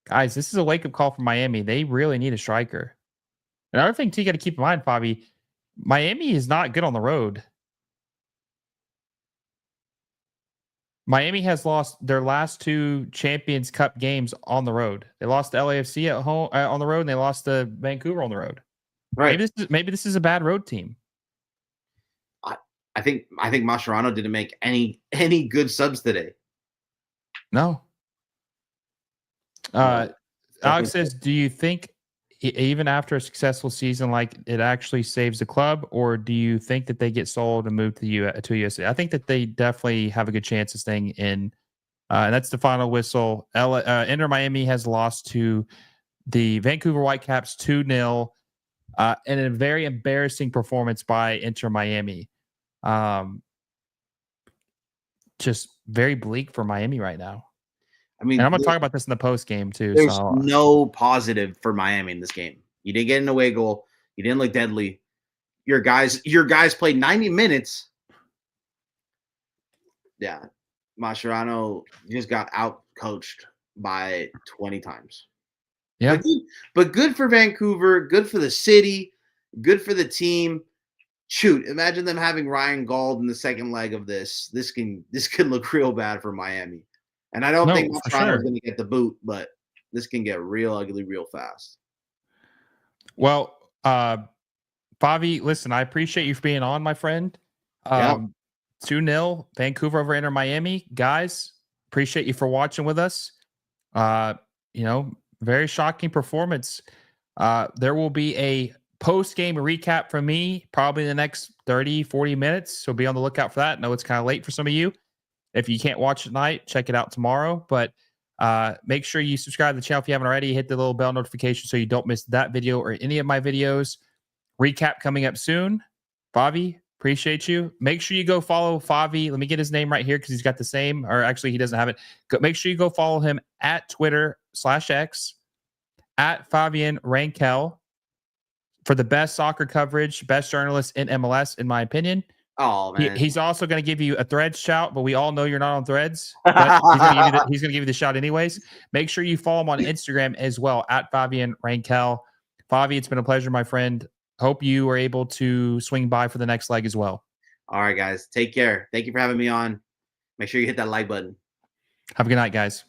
Guys, this is a wake-up call for Miami. They really need a striker. Another thing, too, you got to keep in mind, Favi, Miami is not good on the road. Miami has lost their last 2 Champions Cup games on the road. They lost to LAFC at home on the road, and they lost to Vancouver on the road. Right. Maybe this is a bad road team. I think Mascherano didn't make any good subs today. No. Alex says, do you think even after a successful season, like, it actually saves the club, or do you think that they get sold and move to USA? I think that they definitely have a good chance of staying in. And that's the final whistle. Inter Miami has lost to the Vancouver Whitecaps 2-0 in a very embarrassing performance by Inter Miami. Just very bleak for Miami right now. I mean, and I'm going to talk about this in the post game too. There's no positive for Miami in this game. You didn't get an away goal. You didn't look deadly. Your guys played 90 minutes. Yeah, Mascherano just got out coached by 20 times. Yeah, but good for Vancouver. Good for the city. Good for the team. Shoot, imagine them having Ryan Gauld in the second leg of this. This can look real bad for Miami. And I don't think Mascherano is going to get the boot, but this can get real ugly real fast. Well, Favi, listen, I appreciate you for being on, my friend. 2-0, Vancouver over Inter Miami. Guys, appreciate you for watching with us. Very shocking performance. There will be a post-game recap from me probably in the next 30, 40 minutes. So be on the lookout for that. I know it's kind of late for some of you. If you can't watch tonight, check it out tomorrow. But make sure you subscribe to the channel if you haven't already. Hit the little bell notification so you don't miss that video or any of my videos. Recap coming up soon. Favi, appreciate you. Make sure you go follow Favi. Let me get his name right here because he's got the same. Or actually, he doesn't have it. Make sure you go follow him at Twitter/X at Fabian Rankel for the best soccer coverage, best journalist in MLS, in my opinion. Oh, man. He's also going to give you a Threads shout, but we all know you're not on Threads. But he's going to give you the shout anyways. Make sure you follow him on Instagram as well, at Fabian Rankel. Favi, it's been a pleasure, my friend. Hope you were able to swing by for the next leg as well. All right, guys. Take care. Thank you for having me on. Make sure you hit that like button. Have a good night, guys.